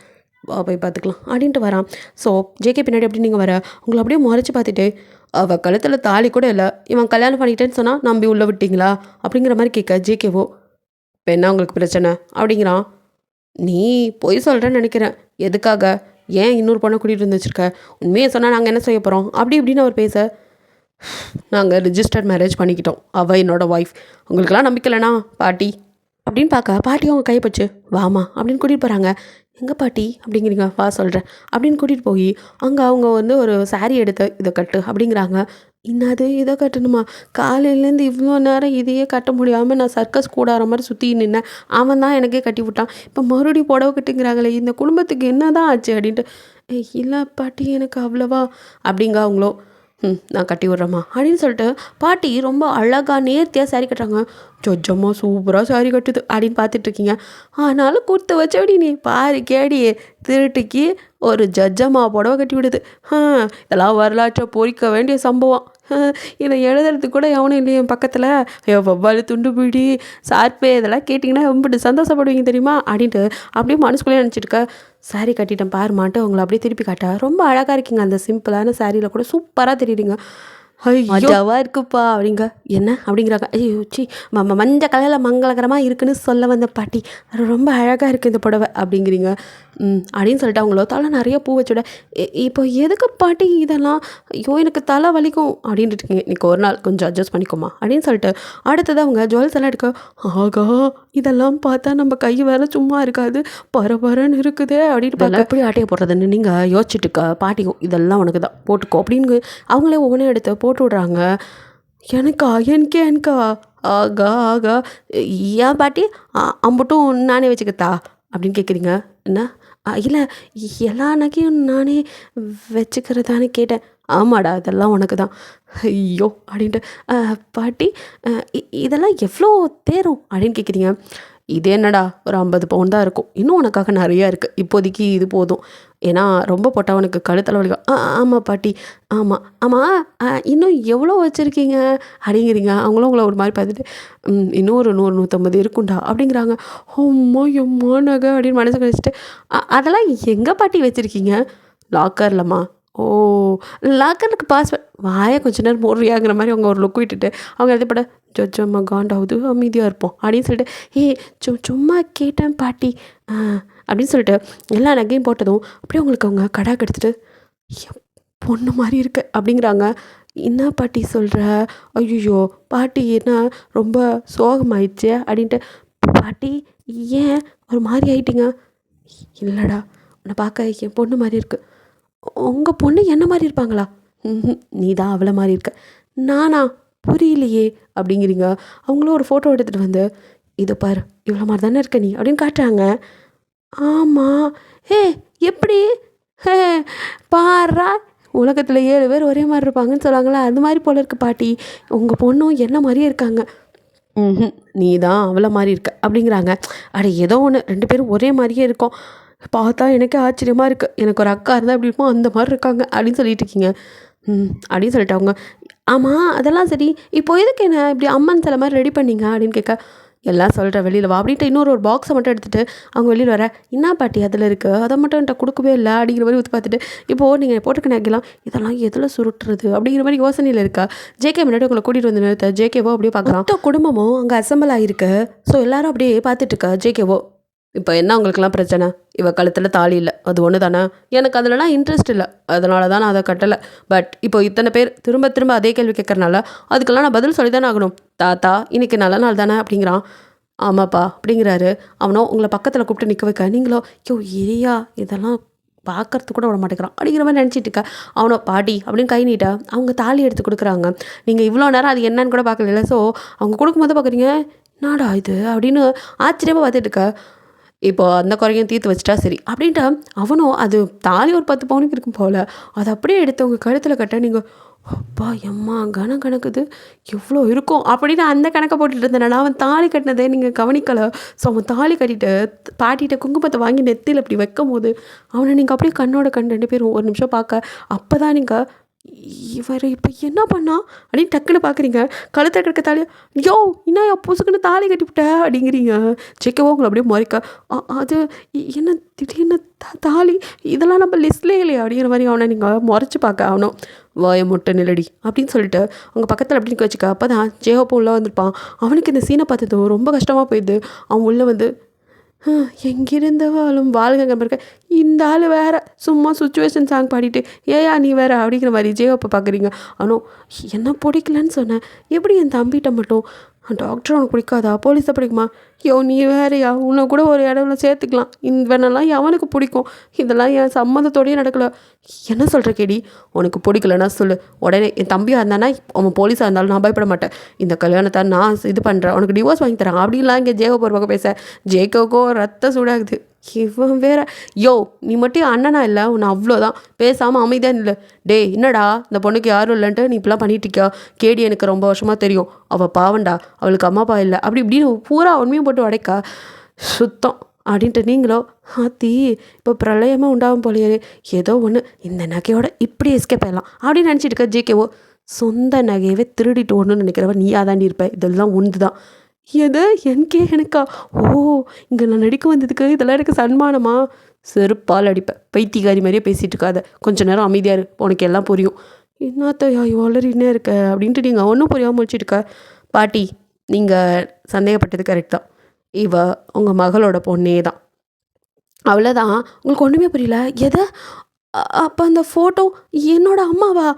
[SPEAKER 1] போய் பார்த்துக்கலாம் அப்படின்ட்டு வரான். ஸோ ஜேகே பின்னாடி அப்படி நீங்கள் வர உங்களை அப்படியே முறைச்சி பார்த்துட்டு, அவள் கழுத்தில் தாலி கூட இல்லை, இவன் கல்யாணம் பண்ணிட்டேன்னு சொன்னால் நம்பி உள்ளே விட்டீங்களா அப்படிங்கிற மாதிரி கேட்க ஜேகேவோ. இப்போ என்ன உங்களுக்கு பிரச்சனை அப்படிங்கிறான். நீ பொய் சொல்கிறேன்னு நினைக்கிறேன், எதுக்காக, ஏன் இன்னொரு பொண்ணை கூட்டிகிட்டு வந்து வச்சுருக்க, உண்மையை சொன்னால் நாங்கள் என்ன செய்ய போகிறோம் அப்படி இப்படின்னு அவர் பேச, நாங்கள் ரிஜிஸ்டர்ட் மேரேஜ் பண்ணிக்கிட்டோம், அவள் என்னோடய ஒய்ஃப், உங்களுக்கெல்லாம் நம்பிக்கை இல்லைனா பாட்டி அப்படின்னு பார்க்க பாட்டியும் அவங்க கைப்பச்சு வாமா அப்படின்னு கூட்டிகிட்டு போகிறாங்க. எங்கே பாட்டி அப்படிங்கிறீங்க, வா சொல்கிறேன் அப்படின்னு கூட்டிகிட்டு போய் அங்கே அவங்க வந்து ஒரு சாரீ எடுத்து இதை கட்டு அப்படிங்கிறாங்க. என்னது இதை கட்டணுமா, காலையிலேருந்து இவ்வளோ நேரம் இதையே கட்ட முடியாமல் நான் சர்க்கஸ் கூடாற மாதிரி சுற்றி நின்னேன், அவன் தான் எனக்கே கட்டி விட்டான், இப்போ மறுபடியும் புடவை கட்டுங்கிறாங்களே, இந்த குடும்பத்துக்கு என்ன தான் ஆச்சு அப்படின்ட்டு. இல்லை பாட்டி எனக்கு அவ்வளவா அப்படிங்க அவங்களோ. நான் கட்டி விட்றேம்மா அப்படின்னு சொல்லிட்டு பாட்டி ரொம்ப அழகாக நேர்த்தியாக சாரி கட்டுறாங்க. சொச்சம்மா சூப்பராக சாரி கட்டுது அப்படின்னு பார்த்துட்ருக்கீங்க. ஆனாலும் கொடுத்து வச்சபடி நீ பாரு கேடி திருட்டுக்கு ஒரு ஜட்ஜம்மா புடவை கட்டி விடுது. இதெல்லாம் வரலாற்றை பொறிக்க வேண்டிய சம்பவம். இதை எழுதுறதுக்கு கூட எவனும் இல்லையா என் பக்கத்தில். வவ்வாலு துண்டு பிடி சார்பே இதெல்லாம் கேட்டிங்கன்னா ரொம்ப சந்தோஷப்படுவீங்க தெரியுமா அப்படின்ட்டு அப்படியே மனசுக்குள்ளே நினச்சிட்டுக்க. சாரி கட்டிட்டேன் பாருமான்ட்டு உங்களை அப்படியே திருப்பி காட்ட ரொம்ப அழகாக இருக்கீங்க. அந்த சிம்பிளான சாரியில் கூட சூப்பராக தெரியுறீங்க. ஐயோவா இருக்குப்பா அப்படிங்க. என்ன அப்படிங்கிறாங்க. ஐயோ சி மஞ்சள் கலரில் மங்களகரமாக இருக்குன்னு சொல்ல வந்த பாட்டி. ரொம்ப அழகாக இருக்குது இந்த புடவை அப்படிங்கிறீங்க. அப்படின்னு சொல்லிட்டு அவங்களோ தலை நிறைய பூ வச்சுட. இப்போ எதுக்கு பாட்டி இதெல்லாம்? ஐயோ எனக்கு தலை வலிக்கும் அப்படின்ட்டு இருக்கீங்க. இன்றைக்கி ஒரு நாள் கொஞ்சம் அட்ஜஸ்ட் பண்ணிக்கோமா அப்படின்னு சொல்லிட்டு அடுத்தது அவங்க ஜுவல்ஸ் எல்லாம் எடுக்க. ஆகா இதெல்லாம் பார்த்தா நம்ம கை வேற சும்மா இருக்காது பரபரன்னு இருக்குதே அப்படின்ட்டு எப்படி ஆட்டையை போடுறதுன்னு நீங்கள் யோசிச்சுட்டுக்க. பாட்டிக்கோ இதெல்லாம் உனக்கு தான் போட்டுக்கோ அப்படின்னு அவங்களே ஒவ்வொன்றும் எடுத்து போட்டு விட்றாங்க. எனக்கா ஆகா ஆகா ஏன் பாட்டி அம்பட்டும் நானே வச்சுக்கத்தா அப்படின்னு கேட்குறீங்க. என்ன இல்லை எல்லா நகையும் நானே வச்சுக்கிறதானே கேட்டேன். ஆமாடா இதெல்லாம் உனக்கு தான். ஐயோ அப்படின்ட்டு பாட்டி இதெல்லாம் எவ்வளோ தேரும் அப்படின்னு கேட்குறீங்க. இது என்னடா ஒரு 50 பவுன் தான் இருக்கும். இன்னும் உனக்காக நிறையா இருக்குது. இப்போதைக்கு இது போதும். ஏன்னா ரொம்ப போட்டால் உனக்கு கழுத்தில் வலிக்கும். ஆமாம் பாட்டி ஆமாம் ஆமாம் இன்னும் எவ்வளோ வச்சுருக்கீங்க அப்படிங்கிறீங்க. அவங்களும் உங்களை ஒரு மாதிரி பார்த்துட்டு இன்னும் ஒரு 100-150 இருக்குண்டா அப்படிங்கிறாங்க. அம்மா எம்மா நகை அப்படின்னு மனசு கழிச்சிட்டு அதெல்லாம் எங்கே பாட்டி வச்சுருக்கீங்க? லாக்கர்லம்மா. ஓ லாக்கருக்கு பாஸ்வேர்ட் வாயை கொஞ்ச நேரம் போடுறியாங்கிற மாதிரி அவங்க ஒரு லுக் விட்டுட்டு அவங்க எதைப்பட ஜட்ஜம்மா காண்டாவது அமைதியாக இருப்போம் அப்படின்னு சொல்லிட்டு சும்மா கேட்டேன் பாட்டி அப்படின்னு சொல்லிட்டு எல்லா நகையும் போட்டதும் அப்படியே உங்களுக்கு அவங்க கடை கெடுத்துட்டு பொண்ணு மாதிரி இருக்கு அப்படிங்கிறாங்க. என்ன பாட்டி சொல்கிற? ஐயோ பாட்டி என்ன ரொம்ப சோகமாயிடுச்சு அப்படின்ட்டு. பாட்டி ஏன் ஒரு மாதிரி ஆயிட்டீங்க? இல்லைடா உன்னை பார்க்க என் பொண்ணு மாதிரி இருக்குது. உங்கள் பொண்ணு என்ன மாதிரி இருப்பாங்களா? நீ தான் அவளை மாதிரி இருக்க. நானா? புரியலையே அப்படிங்கிறீங்க. அவங்களும் ஒரு ஃபோட்டோ எடுத்துகிட்டு வந்து இதை பாரு இவ்வளோ மாதிரி தானே இருக்க நீ அப்படின்னு காட்டுறாங்க. ஆமாம். எப்படி பாரா உலகத்தில் 7 பேர் ஒரே மாதிரி இருப்பாங்கன்னு சொல்லுவாங்களா அது மாதிரி போல இருக்கு பாட்டி. உங்கள் பொண்ணும் என்ன மாதிரியே இருக்காங்க. நீ தான் அவளை மாதிரி இருக்க அப்படிங்கிறாங்க. ஏதோ ஒன்று 2 பேரும் ஒரே மாதிரியே இருக்கோம். பார்த்தா எனக்கே ஆச்சரியமாக இருக்குது. எனக்கு ஒரு அக்கா இருந்தால் எப்படி இருக்கும் அந்த மாதிரி இருக்காங்க அப்படின்னு சொல்லிட்டு இருக்கீங்க. அப்படின்னு சொல்லிட்டு அவங்க ஆமாம் அதெல்லாம் சரி இப்போ எதுக்கு என்ன இப்படி அம்மன் சில மாதிரி ரெடி பண்ணிங்க அப்படின்னு கேட்க. எல்லாம் சொல்கிறேன் வெளியில் வா அப்படின்ட்டு இன்னொரு பாக்ஸை மட்டும் எடுத்துகிட்டு அவங்க வெளியில் வர. என்ன பாட்டி அதில் இருக்குது? அதை மட்டும் என்கிட்ட கொடுக்கவே இல்லை அப்படிங்கிற மாதிரி ஊற்றி பார்த்துட்டு இப்போது நீங்கள் போட்டுக்க நகைலாம் இதெல்லாம் எதில் சுருட்டுறது அப்படிங்கிற மாதிரி யோசனையில் இருக்கா. ஜேகே முன்னாடி உங்களை கூட்டிகிட்டு வந்து நிறுத்த ஜேகேவோ அப்படியே பார்க்கலாம். குடும்பமும் அங்கே அசம்பிள் ஆகிருக்கு. ஸோ எல்லோரும் அப்படியே பார்த்துட்ருக்கா. ஜேகேவோ இப்போ என்ன உங்களுக்கெல்லாம் பிரச்சனை? இவள் கழுத்தில் தாலி இல்லை அது ஒன்று தானே? எனக்கு அதிலலாம் இன்ட்ரெஸ்ட் இல்லை அதனால தான் நான் அதை கட்டலை. பட் இப்போ இத்தனை பேர் திரும்ப திரும்ப அதே கேள்வி கேட்குறனால அதுக்கெல்லாம் நான் பதில் சொல்லி தானே ஆகணும். தாத்தா இன்றைக்கி நல்ல நாள் தானே அப்படிங்கிறான். ஆமாப்பா அப்படிங்கிறாரு. அவனோ உங்களை பக்கத்தில் கூப்பிட்டு நிற்க வைக்க நீங்களோ ஏரியா இதெல்லாம் பார்க்கறதுக்கு கூட விட மாட்டேங்கிறான் அப்படிங்கிற மாதிரி நினச்சிட்டு இருக்கா. அவனோ பாட்டி அப்படின்னு கை நீட்டா அவங்க தாலி எடுத்து கொடுக்குறாங்க. நீங்கள் இவ்வளோ நேரம் அது என்னன்னு கூட பார்க்கல. ஸோ அவங்க கொடுக்கும்போது பார்க்குறீங்க நாடா இது அப்படின்னு ஆச்சரியமாக பார்த்துட்டு இருக்க. இப்போ அந்த குறையும் தீர்த்து வச்சிட்டா சரி அப்படின்ட்டு அவனும் அது தாலி ஒரு 10 பவுனுக்கு இருக்கும் போல் அதை அப்படியே எடுத்து உங்கள் கழுத்தில் கட்ட. நீங்கள் அப்பா எம்மா கணக்குது எவ்வளோ இருக்கும் அப்படின்னு அந்த கணக்கை போட்டுட்டு இருந்தேன். அவன் தாலி கட்டினதே நீங்கள் கவனிக்கலை. ஸோ அவன் தாலி கட்டிட்டு பாட்டிகிட்ட குங்குமத்தை வாங்கி நெத்தியில் அப்படி வைக்கும் போது அவனை நீங்கள் அப்படியே கண்ணோட கண் 2 பேரும் ஒரு நிமிஷம் பார்க்க. அப்போ தான் நீங்கள் இவர் இப்போ என்ன பண்ணா அப்படின்னு டக்குன்னு பார்க்குறீங்க. கழுத்தை கட்டுக்க தாலியா யோ இன்னும் புசுக்குன்னு தாலி கட்டிவிட்ட அப்படிங்கிறீங்க. ஜெக்கவோ உங்களை அப்படியே மறைக்க. அது என்ன திடீர்னு தாலி இதெல்லாம் நம்ம லிஸ்ட்லேயே இல்லையா அப்படிங்கிற மாதிரி அவனை நீங்கள் முறைச்சி பார்க்க. அவனும் வாய முட்டை நிலடி அப்படின்னு சொல்லிட்டு அவங்க பக்கத்தில் அப்படின்னு வச்சுக்க. அப்போ தான் ஜேஹோப்போ உள்ளே வந்திருப்பான். அவனுக்கு இந்த சீனை பார்த்ததும் ரொம்ப கஷ்டமாக போயிடுது. அவன் உள்ளே வந்து எங்கிருந்தவாளும் வாழ்க இருக்க இந்த ஆள் வேறு சும்மா சுச்சுவேஷன் சாங் பாடிட்டு ஏயா நீ வேறு அப்படிங்கிற மாதிரி ஜேஹோப்பை பார்க்குறீங்க. ஆனால் என்ன பிடிக்கலன்னு சொன்னேன். எப்படி என் தம்பிகிட்ட மட்டும் டாக்டர் உனக்கு பிடிக்காதா? போலீஸை பிடிக்குமா? நீ வேறையா? உன்னை கூட ஒரு இடம்ல சேர்த்துக்கலாம். இவனெல்லாம் எவனுக்கு பிடிக்கும்? இதெல்லாம் என் சம்மந்தத்தோடையே நடக்கலை. என்ன சொல்கிற கேடி? உனக்கு பிடிக்கலன்னா சொல்லு. உடனே என் தம்பியாக இருந்தானா அவன் போலீஸாக இருந்தாலும் நான் பயப்பட மாட்டேன். இந்த கல்யாணத்தை நான் இது பண்ணுறேன். உனக்கு டிவோர்ஸ் வாங்கி தரேன் அப்படின்லாம் இங்கே ஜேகோ பக்கம் பேச ஜேகோக்கோ ரத்த சூடாகுது. இவன் வேற யோ நீ மட்டும் என் அண்ணனா இல்லை உன்னை அவ்வளோதான் பேசாமல் அமைதியாக இல்லை. டேய் என்னடா இந்த பொண்ணுக்கு யாரும் இல்லைன்ட்டு நீ இப்படிலாம் பண்ணிட்டு இருக்கியா? கேடி எனக்கு ரொம்ப வருஷமாக தெரியும், அவள் பாவண்டா, அவளுக்கு அம்மா அப்பா இல்லை அப்படி இப்படின்னு பூரா உண்மையும் போட்டு உடைக்கா சுத்தம் அப்படின்ட்டு நீங்களோ ஆத்தி இப்போ பிரளயமாக உண்டாகும் போலையே ஏதோ ஒன்று இந்த நகையோட இப்படி எஸ்கேப் ஆயிடலாம் அப்படின்னு நினச்சிட்டு இருக்க ஜேகேவோ. சொந்த நகையவே திருடிட்டு ஒன்றுன்னு நினைக்கிறவ நீயா தாண்டி இருப்ப, இதெல்லாம் ஒன்று தான். எது எனக்கா? ஓ இங்கே நான் நடிக்க வந்ததுக்கு இதெல்லாம் எனக்கு சன்மானமா? செருப்பால் அடிப்பேன், பைத்தியக்காரி மாதிரியே பேசிகிட்டு இருக்காத, கொஞ்ச நேரம் அமைதியாக இரு, உனக்கு எல்லாம் புரியும். என்னத்தையா வளரின்னே இருக்க அப்படின்ட்டு நீங்கள் ஒன்றும் புரியாமல் முடிச்சுட்டு இருக்க. பாட்டி நீங்கள் சந்தேகப்பட்டது கரெக்ட் தான், இவ உங்கள் மகளோட பொண்ணே தான், அவ்வளோதான். உங்களுக்கு ஒன்றுமே புரியல? எதை? அப்போ அந்த ஃபோட்டோ என்னோட அம்மாவா?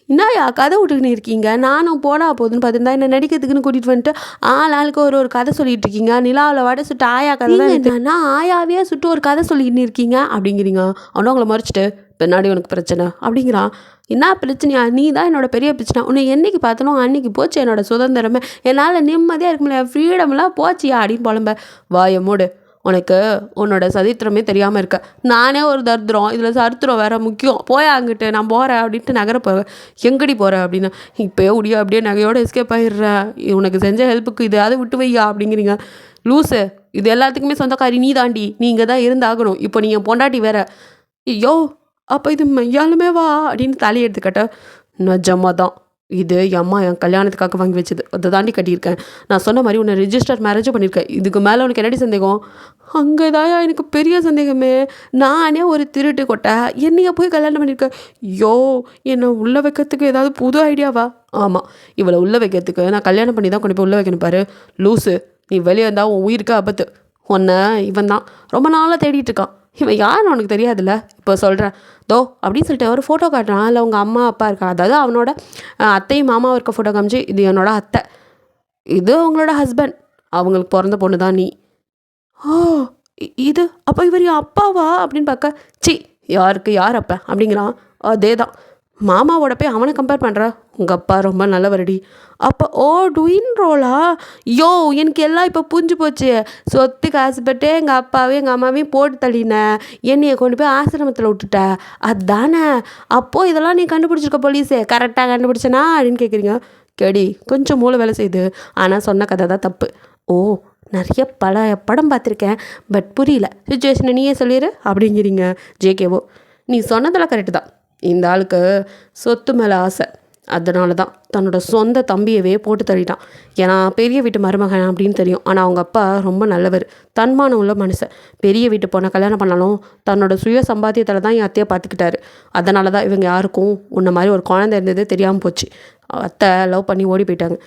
[SPEAKER 1] என்னய்யா கதை விட்டுக்கின்னு இருக்கீங்க? நானும் போனா போதுன்னு பார்த்துருந்தா என்ன நடிக்கிறதுக்குன்னு கூட்டிகிட்டு வந்துட்டு ஆளுக்கு ஒரு கதை சொல்லிட்டு இருக்கீங்க. நிலாவில் வடை சுட்டு ஆயா கதை தான் என்னன்னா ஆயாவே சுட்டு ஒரு கதை சொல்லிக்கின்னு இருக்கீங்க அப்படிங்கிறீங்க. அவனை உங்களை மறைச்சிட்டு பின்னாடி உனக்கு பிரச்சனை அப்படிங்கிறான். என்ன பிரச்சனையா? நீ தான் என்னோட பெரிய பிரச்சனை. உன்னை என்னைக்கு பார்த்தனும் அன்னைக்கு போச்சு என்னோட சுதந்திரமே, என்னால் நிம்மதியாக இருக்க முடியல, ஃப்ரீடம்லாம் போச்சியா அப்படின்னு புலம்ப. வாய மூடு, உனக்கு உன்னோட சரித்திரமே தெரியாமல் இருக்க. நானே ஒரு தரித்திரம், இதில் சரித்திரம் வேறு முக்கியம், போயா அங்கிட்டு நான் போகிறேன் அப்படின்ட்டு நகர போவேன். எங்கடி போகிறேன் அப்படின்னு. இப்போயே முடியா அப்படியே நகையோடு எஸ்கேப் ஆகிடுறேன், உனக்கு செஞ்ச ஹெல்ப்புக்கு இதையாவது விட்டு வையா அப்படிங்கிறீங்க. லூஸு, இது எல்லாத்துக்குமே சொந்தக்காரி நீ தாண்டி, நீ இங்கே தான் இருந்தாகணும், இப்போ நீ என் பொண்டாட்டி வேற. ஐயோ அப்போ இது மையாலுமே வா அப்படின்னு தலை எடுத்துக்கிட்ட. நிஜமாக தான் இது என் அம்மா என் கல்யாணத்துக்காக வாங்கி வச்சது, அதை தாண்டி கட்டியிருக்கேன். நான் சொன்ன மாதிரி உன்னை ரிஜிஸ்டர் மேரேஜும் பண்ணியிருக்கேன். இதுக்கு மேலே உனக்கு என்னடி சந்தேகம்? அங்கே தான் எனக்கு பெரிய சந்தேகமே. நானே ஒரு திருட்டு கொட்டை, என்னைய போய் கல்யாணம் பண்ணியிருக்கேன். ஐயோ என்னை உள்ளே வைக்கிறதுக்கு ஏதாவது புது ஐடியாவா? ஆமாம், இவளை உள்ளே வைக்கிறதுக்கு நான் கல்யாணம் பண்ணி தான் கொண்டு போய் உள்ளே வைக்கணும் பாரு. லூஸு, நீ வெளியே இருந்தால் உன் உயிருக்கு ஆபத்து. உன்னை இவன் தான் ரொம்ப நாளாக தேடிட்டு இருக்கான். இவன் யாருன்னு உனக்கு தெரியாதுல்ல, இப்போ சொல்கிறேன் தோ அப்படின்னு சொல்லிட்டு ஒரு ஃபோட்டோ காட்டுறான். அதில் அவங்க அம்மா அப்பா இருக்கா, அதாவது அவனோட அத்தையும் மாமாவும் இருக்க ஃபோட்டோ காமிச்சு, இது என்னோட அத்தை, இது அவங்களோட ஹஸ்பண்ட், அவங்களுக்கு பிறந்த பொண்ணு தான் நீ. ஓ இது அப்போ இவர் என் அப்பாவா அப்படின்னு பார்க்க, சி யாருக்கு யார் அப்பா அப்படிங்கிறான். அதே தான், மாமாவோட போய் அவனை கம்பேர் பண்ணுற. உங்கள் அப்பா ரொம்ப நல்லவரடி. அப்போ ஓ டுயின் ரோலா? யோ எனக்கு எல்லாம் இப்போ புரிஞ்சு போச்சு. சொத்துக்கு ஆசைப்பட்டு எங்கள் அப்பாவையும் எங்கள் அம்மாவையும் போட்டு தள்ளினேன், என்னையை கொண்டு போய் ஆசிரமத்தில் விட்டுட்ட, அதுதானே? அப்போது இதெல்லாம் நீ கண்டுபிடிச்சிருக்க போலீஸே, கரெக்டாக கண்டுபிடிச்சனா அப்படின்னு கேட்குறீங்க. கேடி கொஞ்சம் மூளை வேலை செய்யுது, ஆனால் சொன்ன கதை தான் தப்பு. ஓ நிறைய படம் பார்த்துருக்கேன், பட் புரியல, சுச்சுவேஷனை நீயே சொல்லிடு அப்படிங்கிறீங்க. ஜேகேவோ நீ சொன்னதெல்லாம் கரெக்டு தான், இந்த ஆளுக்கு சொத்து மேலே ஆசை, அதனால தான் தன்னோட சொந்த தம்பியவே போட்டு தள்ளிட்டான். ஏன்னா பெரிய வீட்டு மருமகன் அப்படின்னு தெரியும், ஆனால் அவங்க அப்பா ரொம்ப நல்லவர், தன்மானம் உள்ள மனுஷன். பெரிய வீட்டு பொண்ணை கல்யாணம் பண்ணாலும் தன்னோட சுய சம்பாத்தியத்தில் தான் என் அத்தையை பார்த்துக்கிட்டாரு. அதனால தான் இவங்க யாருக்கும் உன்ன மாதிரி ஒரு குழந்தை இருந்தது தெரியாமல் போச்சு. அத்தை லவ் பண்ணி ஓடி போயிட்டாங்க.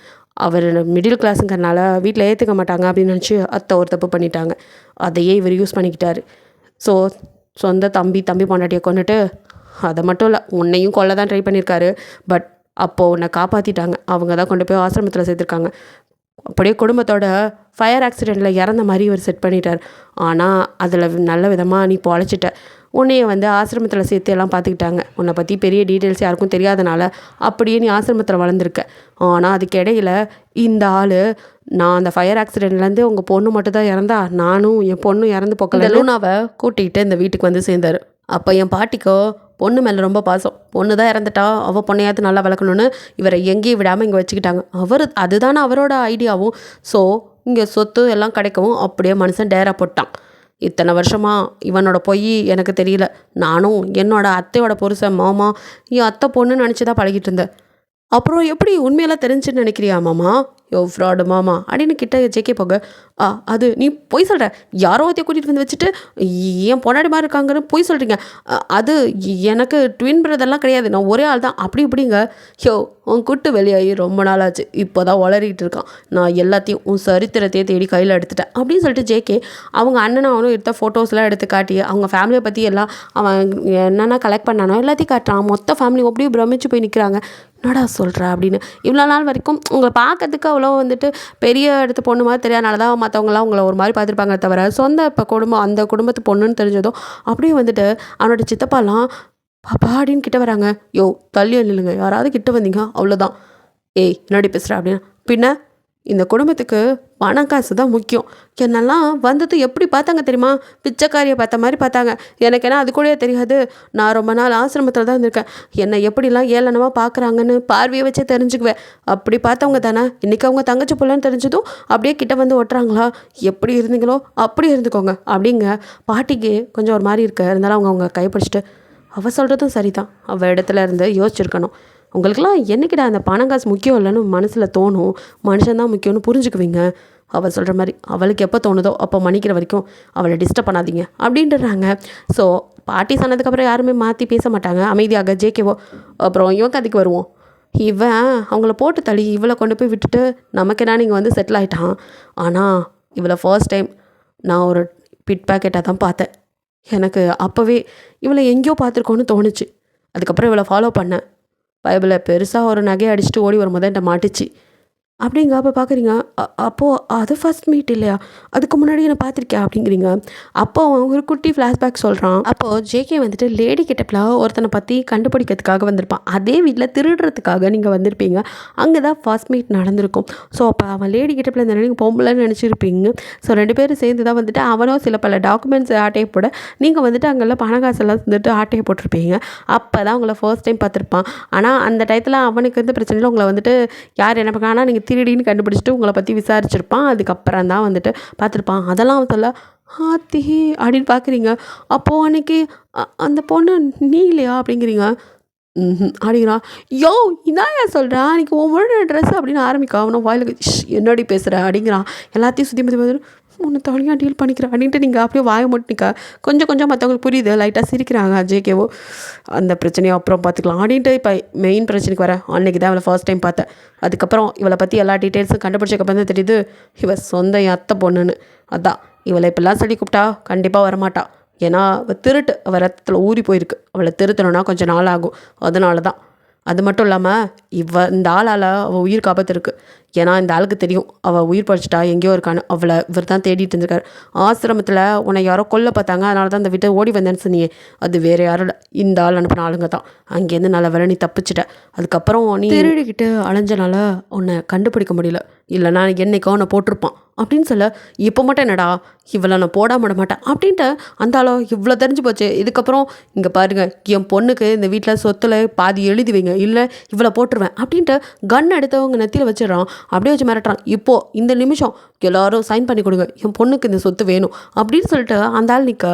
[SPEAKER 1] அவர் மிடில் கிளாஸுங்கிறனால வீட்டில் ஏற்றுக்க மாட்டாங்க அப்படின்னு நினச்சி அத்தை ஒரு தப்பு பண்ணிட்டாங்க. அதையே இவர் யூஸ் பண்ணிக்கிட்டாரு. ஸோ சொந்த தம்பி பொண்டாட்டியை கொண்டுட்டு, அதை மட்டும் இல்லை உன்னையும் கொல்ல தான் ட்ரை பண்ணியிருக்காரு. பட் அப்போது உன்னை காப்பாற்றிட்டாங்க, அவங்க தான் கொண்டு போய் ஆசிரமத்தில் சேர்த்துருக்காங்க. அப்படியே குடும்பத்தோட ஃபயர் ஆக்சிடெண்ட்டில் இறந்த மாதிரி இவர் செட் பண்ணிட்டார். ஆனால் அதில் நல்ல விதமாக நீ பொழைச்சிட்ட. உன்னையை ஆசிரமத்தில் சேர்த்து எல்லாம் பார்த்துக்கிட்டாங்க. உன்னை பற்றி பெரிய டீட்டெயில்ஸ் யாருக்கும் தெரியாதனால அப்படியே நீ ஆசிரமத்தில் வளர்ந்துருக்க. ஆனால் அதுக்கு இடையில் இந்த ஆள், நான் அந்த ஃபயர் ஆக்சிடெண்ட்லேருந்து உங்கள் பொண்ணு மட்டும் தான் இறந்தா, நானும் என் பொண்ணும் இறந்து போக்கல லூனாவை கூட்டிகிட்டு இந்த வீட்டுக்கு வந்து சேர்ந்தார். அப்போ என் பாட்டிக்கோ பொண்ணு மேலே ரொம்ப பாசம், பொண்ணு தான் இறந்துட்டா, அவள் பொண்ணையாவது நல்லா வளர்க்கணுன்னு இவரை எங்கேயும் விடாமல் இங்கே வச்சுக்கிட்டாங்க. அதுதானே அவரோட ஐடியாவும். ஸோ இங்கே சொத்து எல்லாம் கிடைக்கவும் அப்படியே மனுஷன் டேரா போட்டான். இத்தனை வருஷமாக இவனோட பொய் எனக்கு தெரியல. நானும் என்னோட அத்தையோட புருஷன் மாமா என் அத்தை பொண்ணுன்னு நினச்சி தான் பழகிட்டு இருந்தேன். அப்புறம் எப்படி உண்மையெல்லாம் தெரிஞ்சுன்னு நினைக்கிறியா மாமா? யோ ஃப்ராடு மாமா அப்படின்னு கிட்ட ஜேகே போக, அது நீ பொய் சொல்கிற, யாரோ ஒருத்தைய கூட்டிகிட்டு வந்து வச்சுட்டு ஏன் பொன்னாடி மாதிரி இருக்காங்கன்னு பொய் சொல்கிறீங்க. அது எனக்கு ட்வின் பிரதர்லாம் கிடையாது, நான் ஒரே ஆள் தான் அப்படி இப்படிங்க. யோ உன் குட்டு வெளியாகி ரொம்ப நாளாச்சு, இப்போ தான் வளரிட்டு இருக்கான். நான் எல்லாத்தையும் உன் சரித்திரத்தையே தேடி கையில் எடுத்துட்டேன் அப்படின்னு சொல்லிட்டு ஜேகே அவங்க அண்ணனை அவனும் எடுத்த ஃபோட்டோஸ்லாம் எடுத்து காட்டி அவங்க ஃபேமிலியை பற்றி எல்லாம் அவன் என்னென்ன கலெக்ட் பண்ணானோ எல்லாத்தையும் காட்டுறான். மொத்த ஃபேமிலி அப்படியே பிரமிச்சு போய் நிற்கிறாங்க. என்னடா சொல்கிற அப்படின்னு. இவ்வளோ நாள் வரைக்கும் உங்களை பார்க்கறதுக்கு அவ்வளோ பெரிய இடத்து பொண்ணு மாதிரி தெரியாதனால தான் மற்றவங்களாம் உங்களை ஒரு மாதிரி பார்த்துருப்பாங்க தவிர, சொந்த இப்போ குடும்பம் அந்த குடும்பத்து பொண்ணுன்னு தெரிஞ்சதும் அப்படியே அவனோட சித்தப்பாலாம் பாப்பா அப்படின்னு கிட்ட வராங்க. யோ தள்ளி இல்லைங்க, யாராவது கிட்ட வந்தீங்க அவ்வளோதான். ஏய் என்னடி பேசுகிற அப்படின்னு. பின்ன இந்த குடும்பத்துக்கு பணம் காசு தான் முக்கியம். என்னெல்லாம் வந்தது எப்படி பார்த்தாங்க தெரியுமா? பிச்சைக்காரியை பார்த்த மாதிரி பார்த்தாங்க. எனக்கு ஏன்னா அது கூடயே தெரியாது. நான் ரொம்ப நாள் ஆசிரமத்தில் தான் இருந்திருக்கேன். என்னை எப்படிலாம் ஏளனமாக பார்க்குறாங்கன்னு பார்வையை வச்சே தெரிஞ்சுக்குவேன். அப்படி பார்த்தவங்க தானே இன்றைக்கி அவங்க தங்கச்சி பிள்ளைன்னு தெரிஞ்சதும் அப்படியே கிட்ட வந்து ஒட்டுறாங்களா? எப்படி இருந்தீங்களோ அப்படி இருந்துக்கோங்க அப்படிங்க. பாட்டிக்கு கொஞ்சம் ஒரு மாதிரி இருக்க இருந்தாலும் அவங்க கைப்பிடிச்சிட்டு, அவள் சொல்கிறதும் சரிதான், அவள் இடத்துல இருந்து யோசிச்சிருக்கணும். உங்களுக்கெல்லாம் என்றைக்கிடா அந்த பணம் காசு முக்கியம் இல்லைன்னு மனசில் தோணும், மனுஷன்தான் முக்கியம்னு புரிஞ்சுக்குவீங்க. அவள் சொல்கிற மாதிரி அவளுக்கு எப்போ தோணுதோ அப்போ மன்னிக்கிற வரைக்கும் அவளை டிஸ்டர்ப் பண்ணாதீங்க அப்படின்ட்டுறாங்க. ஸோ பாட்டி சொன்னதுக்கப்புறம் யாருமே மாற்றி பேச மாட்டாங்க, அமைதியாக ஜேகேவோ. அப்புறம் இவன் கதைக்கு வருவோம். இவன் அவங்கள போட்டு தள்ளி இவளை கொண்டு போய் விட்டுட்டு நமக்கு என்ன நீங்கள் வந்து செட்டில் ஆகிட்டான். ஆனால் இவளை ஃபர்ஸ்ட் டைம் நான் ஒரு பிட் பேக்கெட்டாக தான் பார்த்தேன். எனக்கு அப்போவே இவளை எங்கேயோ பார்த்துருக்கோன்னு தோணுச்சு. அதுக்கப்புறம் இவளை ஃபாலோ பண்ணேன். பைபிளில் பெருசாக ஒரு நகையை அடிச்சுட்டு ஓடி வரும்போது என்கிட்ட மாட்டுச்சு. அப்படிங்க அப்போ பார்க்குறீங்க, அப்போது அது ஃபர்ஸ்ட் மீட் இல்லையா? அதுக்கு முன்னாடி என்னை பார்த்துருக்கேன் அப்படிங்கிறீங்க. அப்போ அவன் ஒரு குட்டி ஃப்ளாஷ்பேக் சொல்கிறான். அப்போது ஜேகே வந்துட்டு லேடி கெட்டப்பில் ஒருத்தனை பற்றி கண்டுபிடிக்கிறதுக்காக வந்திருப்பான். அதே வீட்டில் திருடுறதுக்காக நீங்கள் வந்திருப்பீங்க. அங்கே தான் ஃபர்ஸ்ட் மீட் நடந்திருக்கும். ஸோ அப்போ அவன் லேடி கெட்டப்பில் இந்த நீங்கள் பொம்பளைன்னு நினச்சிருப்பீங்க. ஸோ 2 பேரும் சேர்ந்து தான் வந்துட்டு அவனோ சில பல டாக்குமெண்ட்ஸ் ஆட்டையை போட நீங்கள் வந்துட்டு அங்கெல்லாம் பண காசெல்லாம் வந்துட்டு ஆட்டையை போட்டிருப்பீங்க. அப்போ தான் உங்களை ஃபர்ஸ்ட் டைம் பார்த்துருப்பான். ஆனால் அந்த டயத்தில் அவனுக்கு வந்து பிரச்சனை இல்லை. உங்களை வந்துட்டு யார் என்ன பார்க்க, ஆனால் நீங்கள் திருடின்னு கண்டுபிடிச்சிட்டு உங்களை பற்றி விசாரிச்சிருப்பான். அதுக்கப்புறம் தான் வந்துட்டு பார்த்துருப்பான். அதெல்லாம் அவன் சொல்ல ஆத்தி அப்படின்னு பார்க்குறீங்க. அப்போது அன்றைக்கி அந்த பொண்ணு நீ இல்லையா அப்படிங்கிறீங்க. அப்படிங்கிறான். யோ இதான் ஏன் சொல்கிறேன், அன்றைக்கி உன் ட்ரெஸ் அப்படின்னு ஆரம்பிக்க அவனை வாயிலுக்கு என்னடி பேசுகிற அப்படிங்கிறான். எல்லாத்தையும் சுற்றி முற்றி உன்னை தனியாக டீல் பண்ணிக்கிறேன் அப்படின்ட்டு நீங்கள் அப்படியே வாய மாட்டிக்க. கொஞ்சம் கொஞ்சம் மற்றவங்களுக்கு புரியுது, லைட்டாக சிரிக்கிறாங்க. ஜேகேவோ அந்த பிரச்சனையை அப்புறம் பார்த்துக்கலாம் அப்படின்ட்டு இப்போ மெயின் பிரச்சனைக்கு வரேன். அன்றைக்கி தான் இவளை ஃபர்ஸ்ட் டைம் பார்த்தேன். அதுக்கப்புறம் இவளை பற்றி எல்லா டீட்டெயில்ஸும் கண்டுபிடிச்சக்கப்புறம் தான் தெரியுது இவள் சொந்த என் அத்தை பொண்ணுன்னு. அதான் இவளை இப்படிலாம் சொல்லி கூப்பிட்டா கண்டிப்பாக வரமாட்டா. ஏன்னா அவள் திருட்டு, அவள் ரத்தத்தில் ஊறி போயிருக்கு. அவளை திருத்தணுன்னா கொஞ்சம் நாள் ஆகும். அதனால தான். அது மட்டும் இல்லாமல் இந்த ஆளால் அவள் உயிர் காப்பாற்று இருக்குது. ஏன்னா இந்த ஆளுக்கு தெரியும் அவள் உயிர் பழிச்சிட்டா எங்கேயோ இருக்கான்னு. அவளை இவர் தான் தேடிட்டு இருந்திருக்காரு. ஆசிரமத்தில் உன்னை யாரோ கொல்ல பார்த்தாங்க, அதனால தான் அந்த வீட்டை ஓடி வந்தேன்னு சொன்னியே, அது வேறு யாரும் இல்லை, இந்த ஆள் அனுப்பின ஆளுங்க தான். அங்கேருந்து நல்ல வேலை நீ தப்பிச்சிட்ட. அதுக்கப்புறம் நீ திருடிக்கிட்டு அலைஞ்சனால உன்னை கண்டுபிடிக்க முடியல, இல்லைனா என்னைக்கோ உன்னை போட்டிருப்பான் அப்படின்னு சொல்ல, இப்போ மட்டும் என்னடா இவளை நான் போடாம விட மாட்டேன் அப்படின்ட்டு அந்த ஆளோ இவ்வளோ தெரிஞ்சு போச்சு. இதுக்கப்புறம் இங்கே பாருங்கள், என் பொண்ணுக்கு இந்த வீட்டில் சொத்தில் பாதி எழுதி வைங்க, இல்லை இவளை போட்டுருவேன் அப்படின்ட்டு கன் எடுத்தவங்க நெத்தியில் வச்சிடறான். அப்படியே வச்சு மிரட்டுறான். இப்போது இந்த நிமிஷம் எல்லோரும் சைன் பண்ணி கொடுங்க, என் பொண்ணுக்கு இந்த சொத்து வேணும் அப்படின்னு சொல்லிட்டு அந்த ஆள் நிற்க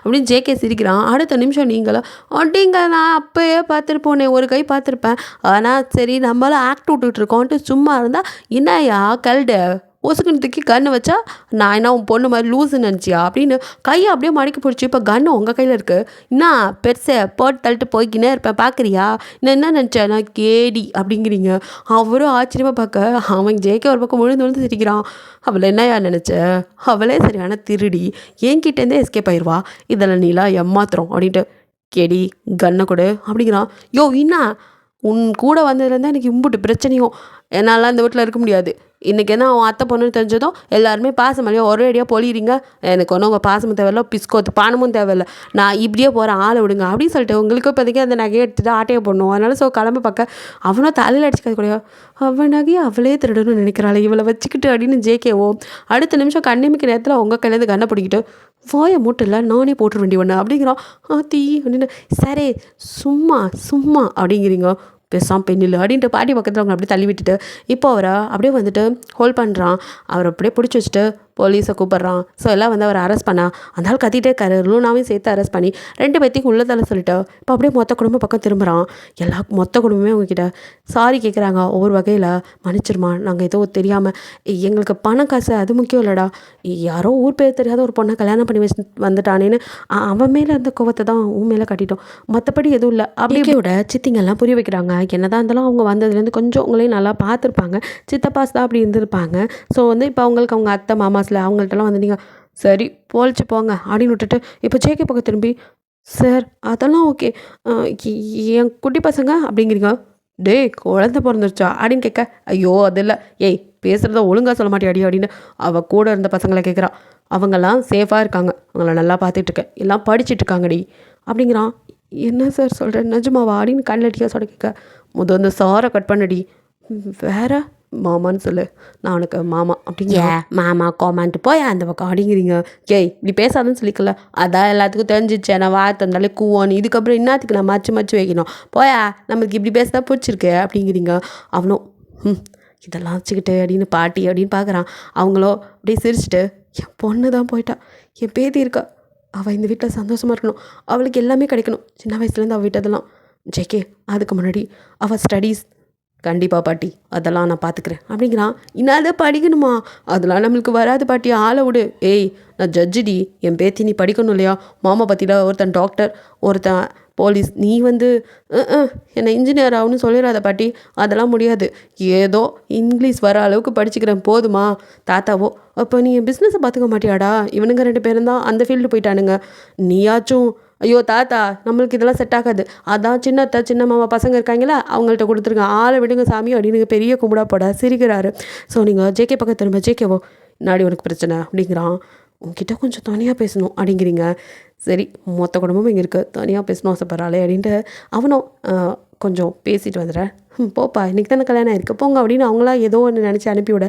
[SPEAKER 1] அப்படின்னு ஜேகே சிரிக்கிறான். அடுத்த நிமிஷம் நீங்களும் அப்படிங்க நான் அப்போயே பார்த்துருப்போனே, ஒரு கை பார்த்துருப்பேன், ஆனால் சரி நம்மளாம் ஆக்ட் விட்டுட்ருக்கோன்ட்டு சும்மா இருந்தால் என்னையா கல்டு ஒசுக்குன்னு தூக்கி கன்று வச்சா நான் என்ன உன் பொண்ணு மாதிரி லூஸுன்னு நினச்சியா அப்படின்னு கையை அப்படியே மடக்கி பிடிச்சி, இப்போ கன்று உங்கள் கையில் இருக்குது, என்ன பெருசை போட்டு தள்ளிட்டு போய்க்கினே இருப்பேன் பார்க்குறியா, நான் என்ன நினச்சேன் நான் கேடி அப்படிங்கிறீங்க. அவரும் ஆச்சரியமாக பார்க்க அவன் ஜேகே ஒரு பக்கம் விழுந்து சிரிக்கிறான். அவளை என்னையா நினச்ச, அவளே சரியான திருடி, என்கிட்டேருந்தே எஸ்கேப் ஆயிடுவா, இதெல்லாம் நீலாம் ஏமாத்துறோம் அப்படின்ட்டு கேடி கன்னை கொடு அப்படிங்கிறான். யோ என்ன உன் கூட வந்ததுலேருந்து எனக்கு இம்புட்டு பிரச்சனையும், என்னால் இந்த வீட்டில் இருக்க முடியாது. இன்றைக்கி என்ன அவன் அத்தை பொண்ணுன்னு தெரிஞ்சதும் எல்லாருமே பாசமல்லையோ ஒரே அடியாக பொழியிறீங்க. எனக்கு ஒன்றும் உங்கள் பாசமும் தேவையில்ல, பிஸ்கோத்து பானமும் தேவையில்லை, நான் இப்படியே போகிறேன் ஆளை விடுங்க அப்படின்னு சொல்லிட்டு உங்களுக்கு இப்போதைக்கு அந்த நகையை எடுத்துகிட்டு ஆட்டையை போடணும். அதனால ஸோ கிளம்ப பார்க்க அவனும் தலையில் அடிச்சுக்காது கூடயோ, அவன் நகையை அவளே திருடணும்னு நினைக்கிறாள் இவளை வச்சுக்கிட்டு அப்படின்னு ஜேகேவோ அடுத்த நிமிஷம் கண்ணிமிக்க நேரத்தில் உங்கள் கையிலேருந்து கண்ணை பிடிக்கிட்டு வாயை மூட்டில் நானே போட்டுற வேண்டிய ஒன்று அப்படிங்கிறான். தீ அப்படின்னு சரி சும்மா சும்மா அப்படிங்கிறீங்க, பேசாமல் பெண்ணில் அப்படின்ட்டு பாட்டி பக்கத்தில் அவங்க அப்படியே தள்ளி விட்டுட்டு இப்போ அவரை அப்படியே வந்துட்டு ஹோல்ட் பண்ணுறான். அவரை அப்படியே பிடிச்சி வச்சுட்டு போலீஸை கூப்பிட்றான். ஸோ எல்லாம் வந்து அவரை அரெஸ்ட் பண்ணா. அந்த ஆள் கத்திட்டே இருக்காரு. லூனாவையும் சேர்த்து அரெஸ்ட் பண்ணி 2 பேர்த்தையும் உள்ளதால சொல்லிட்டு இப்போ அப்படியே மொத்த குடும்பம் பக்கம் திரும்புகிறான். மொத்த குடும்பமே அவங்கக்கிட்ட சாரி கேட்குறாங்க. ஒவ்வொரு வகையில் மன்னிச்சிருமா, நாங்கள் ஏதோ தெரியாமல், எங்களுக்கு பணம் காசு அது முக்கியம் இல்லைடா, யாரோ ஊர் பேர் தெரியாத ஒரு பொண்ணை கல்யாணம் பண்ணி வச்சு வந்துட்டானேன்னு அவன் மேலே இருந்த கோவத்தை தான் உன் மேலே கட்டிட்டோம், மற்றபடி எதுவும் இல்லை அப்படியோட சித்திங்கெல்லாம் புரிய வைக்கிறாங்க. என்னதான் இருந்தாலும் அவங்க வந்ததுலேருந்து கொஞ்சம் உங்களையும் நல்லா பார்த்துருப்பாங்க, சித்தப்பாஸ் தான் அப்படி இருந்திருப்பாங்க. ஸோ வந்து இப்போ அவங்களுக்கு அவங்க அத்தை மாமா அவங்கள்ட்டலாம் வந்து நீங்கள் சரி போலிச்சு போங்க அப்படின்னு விட்டுட்டு இப்போ ஜேகே பக்கம் திரும்பி சார் அதெல்லாம் ஓகே, என் குட்டி பசங்க அப்படிங்கிறீங்க, டே குழந்தை பிறந்துருச்சா அப்படின்னு கேட்க ஐயோ அது இல்லை, ஏய் பேசுகிறத ஒழுங்காக சொல்ல மாட்டியாடி அப்படின்னு அவள் கூட இருந்த பசங்களை கேட்குறான். அவங்கெல்லாம் சேஃபாக இருக்காங்க, அவங்கள நல்லா பார்த்துட்ருக்கேன், எல்லாம் படிச்சுட்ருக்காங்கடி அப்படிங்கிறான். என்ன சார் சொல்கிறேன் நிஜமாவா அப்படின்னு கண்ணில் அடிக்க சொல்ல கேட்க அந்த சாரை கட் பண்ணடி, வேற மாமான்னு சொல்லு, நான் உனக்கு மாமா அப்படிங்க. மாமா கோமான்ட்டு போய் அந்த பக்கம் அப்படிங்கிறீங்க. ஏய் இப்படி பேசாதுன்னு சொல்லிக்கல, அதான் எல்லாத்துக்கும் தெரிஞ்சிச்சு நான் வார்த்தை இருந்தாலே கூவோன்னு, இதுக்கப்புறம் என்னத்துக்கு நான் மச்சு மச்சு வைக்கணும், போயா நம்மளுக்கு இப்படி பேச தான் பிடிச்சிருக்கு அப்படிங்கிறீங்க. அவனும் இதெல்லாம் வச்சுக்கிட்டு அப்படின்னு பாட்டி அப்படின்னு பார்க்குறான். அவங்களோ அப்படியே சிரிச்சுட்டு, என் பொண்ணு தான் போயிட்டா, என் பேத்தி இருக்கா, அவள் இந்த வீட்டில் சந்தோஷமாக இருக்கணும், அவளுக்கு எல்லாமே கிடைக்கணும், சின்ன வயசுலேருந்து அவள் விட்டதெல்லாம். ஜேகே அதுக்கு முன்னாடி அவள் ஸ்டடீஸ் கண்டிப்பாக பாட்டி அதெல்லாம் நான் பார்த்துக்கிறேன் அப்படிங்கிறான். இன்னும் படிக்கணுமா, அதெல்லாம் நம்மளுக்கு வராது பாட்டி, ஆளை விடு. ஏய் நான் ஜட்ஜிடி, என் பேத்தி நீ படிக்கணும் இல்லையா, மாமா பற்றியில் ஒருத்தன் டாக்டர் ஒருத்தன் போலீஸ், நீ வந்து என்னை இன்ஜினியர் ஆகுன்னு சொல்லிடாத பாட்டி, அதெல்லாம் முடியாது, ஏதோ இங்கிலீஷ் வர அளவுக்கு படிச்சுக்கிறேன் போதுமா. தாத்தாவோ அப்போ நீ என் பிஸ்னஸை பார்த்துக்க மாட்டியாடா, இவனுங்க 2 பேரும் தான் அந்த ஃபீல்டு போயிட்டானுங்க, நீயாச்சும் ஐயோ தாத்தா நம்மளுக்கு இதெல்லாம் செட் ஆகாது, அதான் சின்ன மாமா பசங்க இருக்காங்களா அவங்கள்ட்ட கொடுத்துருங்க, ஆளை விடுங்க சாமி அப்படின்னு பெரிய கும்பிடா போட சிரிக்கிறாரு. ஸோ நீங்கள் ஜேகே பக்கம் திரும்ப, ஜேகேவோ நாடி உனக்கு பிரச்சனை அப்படிங்கிறான். உங்ககிட்ட கொஞ்சம் தனியாக பேசணும் அப்படிங்கிறீங்க. சரி மொத்த குடும்பமும் இங்கே இருக்குது, தனியாக பேசணும் ஆசைப்பட்றாளே அப்படின்ட்டு அவனும் கொஞ்சம் பேசிட்டு வந்துடுறேன். போப்பா இன்றைக்கி தானே கல்யாணம் ஆயிருக்கு போங்க அப்படின்னு அவங்களாம் ஏதோ ஒன்று நினச்சி அனுப்பிவிட,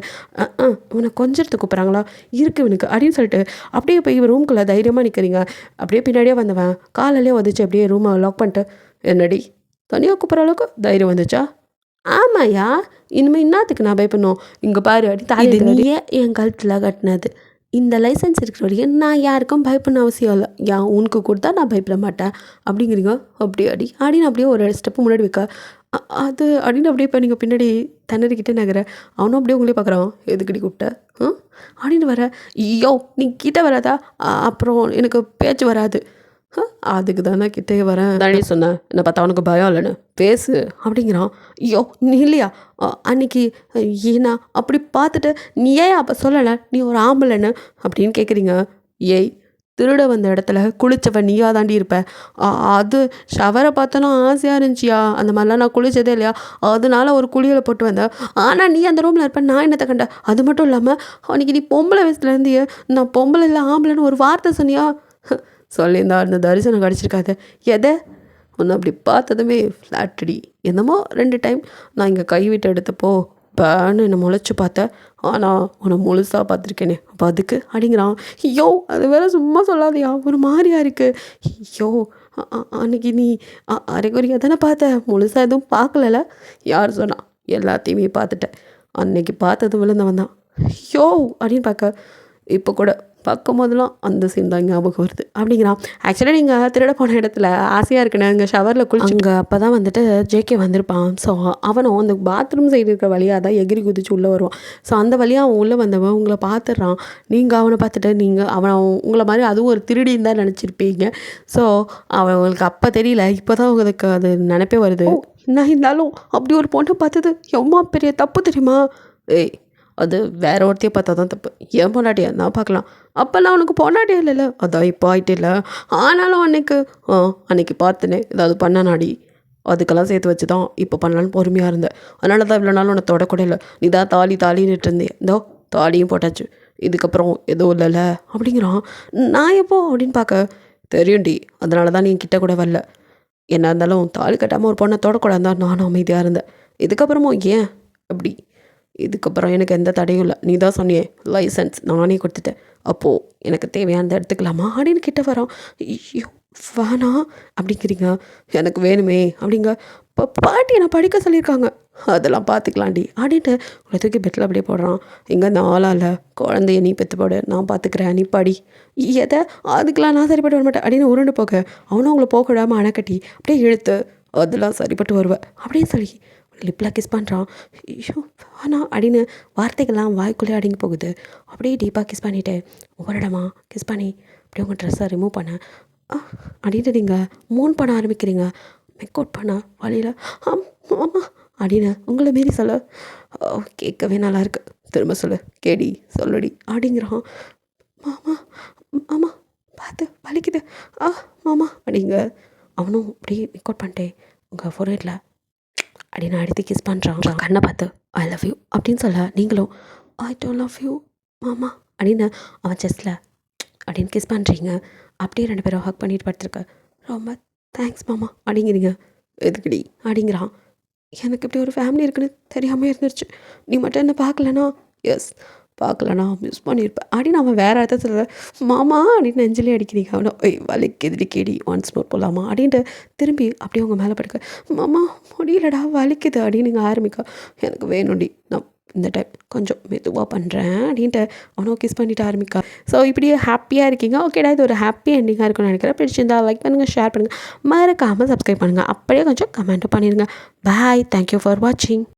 [SPEAKER 1] இவனை கொஞ்சத்துக்கு கூப்பிட்றாங்களா இருக்குது இவனுக்கு அப்படின்னு சொல்லிட்டு அப்படியே போய் ரூம்குள்ளே தைரியமாக நிற்கிறீங்க. அப்படியே பின்னாடியே வந்தவன் காலையிலே வந்துச்சு, அப்படியே ரூமை லாக் பண்ணிட்டு, என்னடி தனியாக கூப்பிட்ற அளவுக்கு தைரியம் வந்துச்சா? ஆமாயா, இனிமேல் இன்னத்துக்கு நான் பயப்படணும், இங்கே பாரு அப்படி இது நீயே என் கழுத்தில் கட்டினது, இந்த லைசன்ஸ் இருக்கிற வரைக்கும் நான் யாருக்கும் பயப்படணும் அவசியம் இல்லை, உனக்கு கொடுத்தா நான் பயப்பட மாட்டேன் அப்படிங்கிறீங்க. அப்படியே அப்படின்னு அப்படியே ஒரு ஸ்டெப்பு முன்னாடி வைக்க, அது அப்படின்னு அப்படியே இப்போ நீங்கள் பின்னாடி திணறிக்கிட்டே நகர, அவனும் அப்படியே உங்களே பார்க்குறான், எதுக்கடி கூப்பிட்ட அப்படின்னு வர, ஐயோ நீ கிட்ட வராதா, அப்புறம் எனக்கு பேச்சு வராது, அதுக்கு தானே கிட்டே வரேன் தானே சொன்னேன், என்னை பார்த்தா அவனுக்கு பயம் இல்லைன்னு பேசு அப்படிங்கிறான். ஐயோ நீ இல்லையா அன்னைக்கு, ஏன்னா அப்படி பார்த்துட்டு நீ ஏன் அப்போ சொல்லலை நீ ஒரு ஆம்பளைன்னு அப்படின்னு கேட்குறீங்க. ஏய் திருட வந்த இடத்துல குளித்தவன் நீயா தாண்டி இருப்ப, அது ஷவரை பார்த்தோன்னா ஆசையாக இருந்துச்சியா, அந்த மாதிரிலாம் நான் குளித்ததே இல்லையா, அதனால ஒரு குளியலை போட்டு வந்தேன், ஆனால் நீ அந்த ரூமில் இருப்பேன் நான் என்னத்தை கண்டேன், அது மட்டும் இல்லாமல் அன்றைக்கி நீ பொம்பளை வயசுலேருந்து நான் பொம்பளை இல்லை ஆம்பளைன்னு ஒரு வார்த்தை சொன்னியா, சொல்லியிருந்தா அந்த தரிசனம் கிடச்சிருக்காது, எதை ஒன்று அப்படி பார்த்ததுமே ஃப்ளாட்டடி, என்னமோ 2 டைம் நான் இங்கே கைவிட்டு எடுத்தப்போ பேன்னு என்னை முளைச்சி பார்த்தேன், ஆனால் உன்னை முழுசாக பார்த்துருக்கேனே அப்போ அதுக்கு அப்படிங்கிறான். ஐயோ அது வேற சும்மா சொல்லாதையா, ஒரு மாதிரியா இருக்குது, ஐயோ அன்னைக்கு நீ அரைக்குறையாக தானே பார்த்த, முழுசாக எதுவும் பார்க்கல, யார் சொன்னா, எல்லாத்தையுமே பார்த்துட்டேன், அன்னைக்கு பார்த்தது விழுந்தவன் தான், ஐயோ அப்படின்னு பார்க்க இப்போ கூட பார்க்கும் போதெல்லாம் அந்த சீன் தான் ஞாபகம் வருது அப்படிங்கிறான். ஆக்சுவலாக நீங்கள் திருட போன இடத்துல ஆசையாக இருக்குன்னு அங்கே ஷவரில் குளிச்சுங்க அப்போ தான் வந்துட்டு ஜேகே வந்திருப்பான். ஸோ அவனும் அந்த பாத்ரூம் சைடு இருக்கிற வழியாக தான் எகிரி குதிச்சு உள்ளே வருவான். ஸோ அந்த வழியாக அவன் உள்ளே வந்தவன் உங்களை பார்த்துட்றான். நீங்கள் அவனை பார்த்துட்டு நீங்கள் அவனை உங்களை மாதிரி அதுவும் ஒரு திருடின்னு தான் நினச்சிருப்பீங்க. ஸோ அவங்களுக்கு அப்போ தெரியல, இப்போ தான் உங்களுக்கு அது நினைப்பே வருது. நான் இருந்தாலும் அப்படி ஒரு பொண்ணை பார்த்தது எவ்வளோ பெரிய தப்பு தெரியுமா, ஏய் அது வேற ஒருத்தையே பார்த்தா தான் தப்பு, ஏன் பொண்டாட்டியா நான் பார்க்கலாம், அப்போல்லாம் அவனுக்கு பொண்டாட்டியா இல்லைல்ல, அதான் இப்போ ஆகிட்டே இல்லை, ஆனாலும் அன்னைக்கு பார்த்தனே ஏதாவது பண்ணனாடி, அதுக்கெல்லாம் சேர்த்து வச்சு தான் இப்போ பண்ணலான்னு பொறுமையாக இருந்தேன், அதனால தான் இவ்வளோ நாள் உன்னை தொடக்கூட இல்லை, நீ தான் தாலின்னுட்டு இருந்தேன், இந்தோ தாலியும் போட்டாச்சு, இதுக்கப்புறம் எதுவும் இல்லைல்ல அப்படிங்கிறான். நான் எப்போ அப்படின்னு பார்க்க, தெரியும்டி அதனால தான் நீ கிட்ட கூட வரல, என்ன இருந்தாலும் தாலி கட்டாமல் ஒரு பொண்ணை தொடக்கூடாது தான் நானும் அமைதியாக இருந்தேன், இதுக்கப்புறமும் ஏன் அப்படி, இதுக்கப்புறம் எனக்கு எந்த தடையும் இல்லை, நீ தான் சொன்னியே லைசன்ஸ் நானே கொடுத்துட்டேன், அப்போது எனக்கு தேவையானதை எடுத்துக்கலாமா அப்படின்னு கிட்ட வரோம். ஐயோ வேணா அப்படிங்கிறீங்க, எனக்கு வேணுமே அப்படிங்க, இப்போ பாட்டி நான் படிக்க சொல்லியிருக்காங்க, அதெல்லாம் பார்த்துக்கலாண்டி அப்படின்ட்டு உங்களை தூக்கி பெட்டில் அப்படியே போடுறான். இங்கே நாளாக இல்லை, குழந்தைய நீ பெற்று போடு நான் பார்த்துக்கிறேன், நீ படி, எதை அதுக்கெலாம் நான் சரிப்பட்டு வர மாட்டேன் அப்படின்னு உருண்டு போக, அவனும் அவங்கள போக விடாமல் அணைக்கட்டி அப்படியே இழுத்து அதெல்லாம் சரிப்பட்டு வருவேன் அப்படின்னு சொல்லி லிப்பில் கிஸ் பண்ணுறான். ஐயோ வேணா அப்படின்னு வார்த்தைகள்லாம் வாய்க்குள்ளே அடங்கி போகுது. அப்படியே டீப்பாக கிஸ் பண்ணிவிட்டு ஒவ்வொரு இடமா கிஸ் பண்ணி அப்படியே உங்கள் ட்ரெஸ்ஸை ரிமூவ் பண்ண அப்படின்ட்டு நீங்கள் மூன் பண்ண ஆரம்பிக்கிறீங்க. மேக் அவுட் பண்ண வழியில் ஆமாம் அப்படின்னு உங்களை மாரி சொல்ல கேட்கவே நல்லாயிருக்கு. திரும்ப சொல்லு கேடி சொல்லுடி அப்படிங்கிறான். மாமா மாமா பார்த்து வலிக்குது மாமா அப்படிங்க. அவனும் அப்படியே மேக் அவுட் பண்ணிட்டே உங்கள் ஃபோர்ஹெட்டில் அப்படின்னு அடுத்து கிஸ் பண்ணுறான். கண்ணை பார்த்து ஐ லவ் யூ அப்படின்னு சொல்ல நீங்களும் ஐ டோன்ட் லவ் யூ மாமா அப்படின்னு அவன் செஸ்டில் அப்படின்னு கிஸ் பண்ணுறீங்க. அப்படியே 2 பேரும் ஹக் பண்ணிட்டு படுத்துருக்க. ரொம்ப தேங்க்ஸ் மாமா அப்படிங்கிறீங்க. எதுக்குடி அப்படிங்கிறான். எனக்கு இப்படி ஒரு ஃபேமிலி இருக்குன்னு தெரியாமல் இருந்துருச்சு. நீ மட்டும் என்ன பார்க்கலனா எஸ் பார்க்கலனா மிஸ் பண்ணியிருப்பேன் அப்படின்னு அவன் வேறு அர்த்தத்தில் மாமா அப்படின்னு நெஞ்சிலே அடிக்கிறீங்க அவனை ஒய் வலிக்குதுடி கேடி ஒன்ஸ் மோர் போகலாமா அப்படின்ட்டு திரும்பி அப்படியே அவங்க மேலே படுக்க மாமா முடியலடா வலிக்குது அப்படின்னு நீங்கள் ஆரம்பிக்க எனக்கு வேணும்டி நான் இந்த டைம் கொஞ்சம் மெதுவாக பண்ணுறேன் அப்படின்ட்டு அவனும் கிஸ் பண்ணிட்டு ஆரம்பிக்கா. ஸோ இப்படியே ஹாப்பியாக இருக்கீங்க. ஓகேடா இது ஒரு ஹாப்பி எண்டிங்காக இருக்கும்னு நினைக்கிறேன். பிடிச்சிருந்தா லைக் பண்ணுங்கள், ஷேர் பண்ணுங்கள், மறக்காமல் சப்ஸ்கிரைப் பண்ணுங்கள். அப்படியே கொஞ்சம் கமெண்ட்டும் பண்ணிடுங்க. பாய், தேங்க்யூ ஃபார் வாட்சிங்.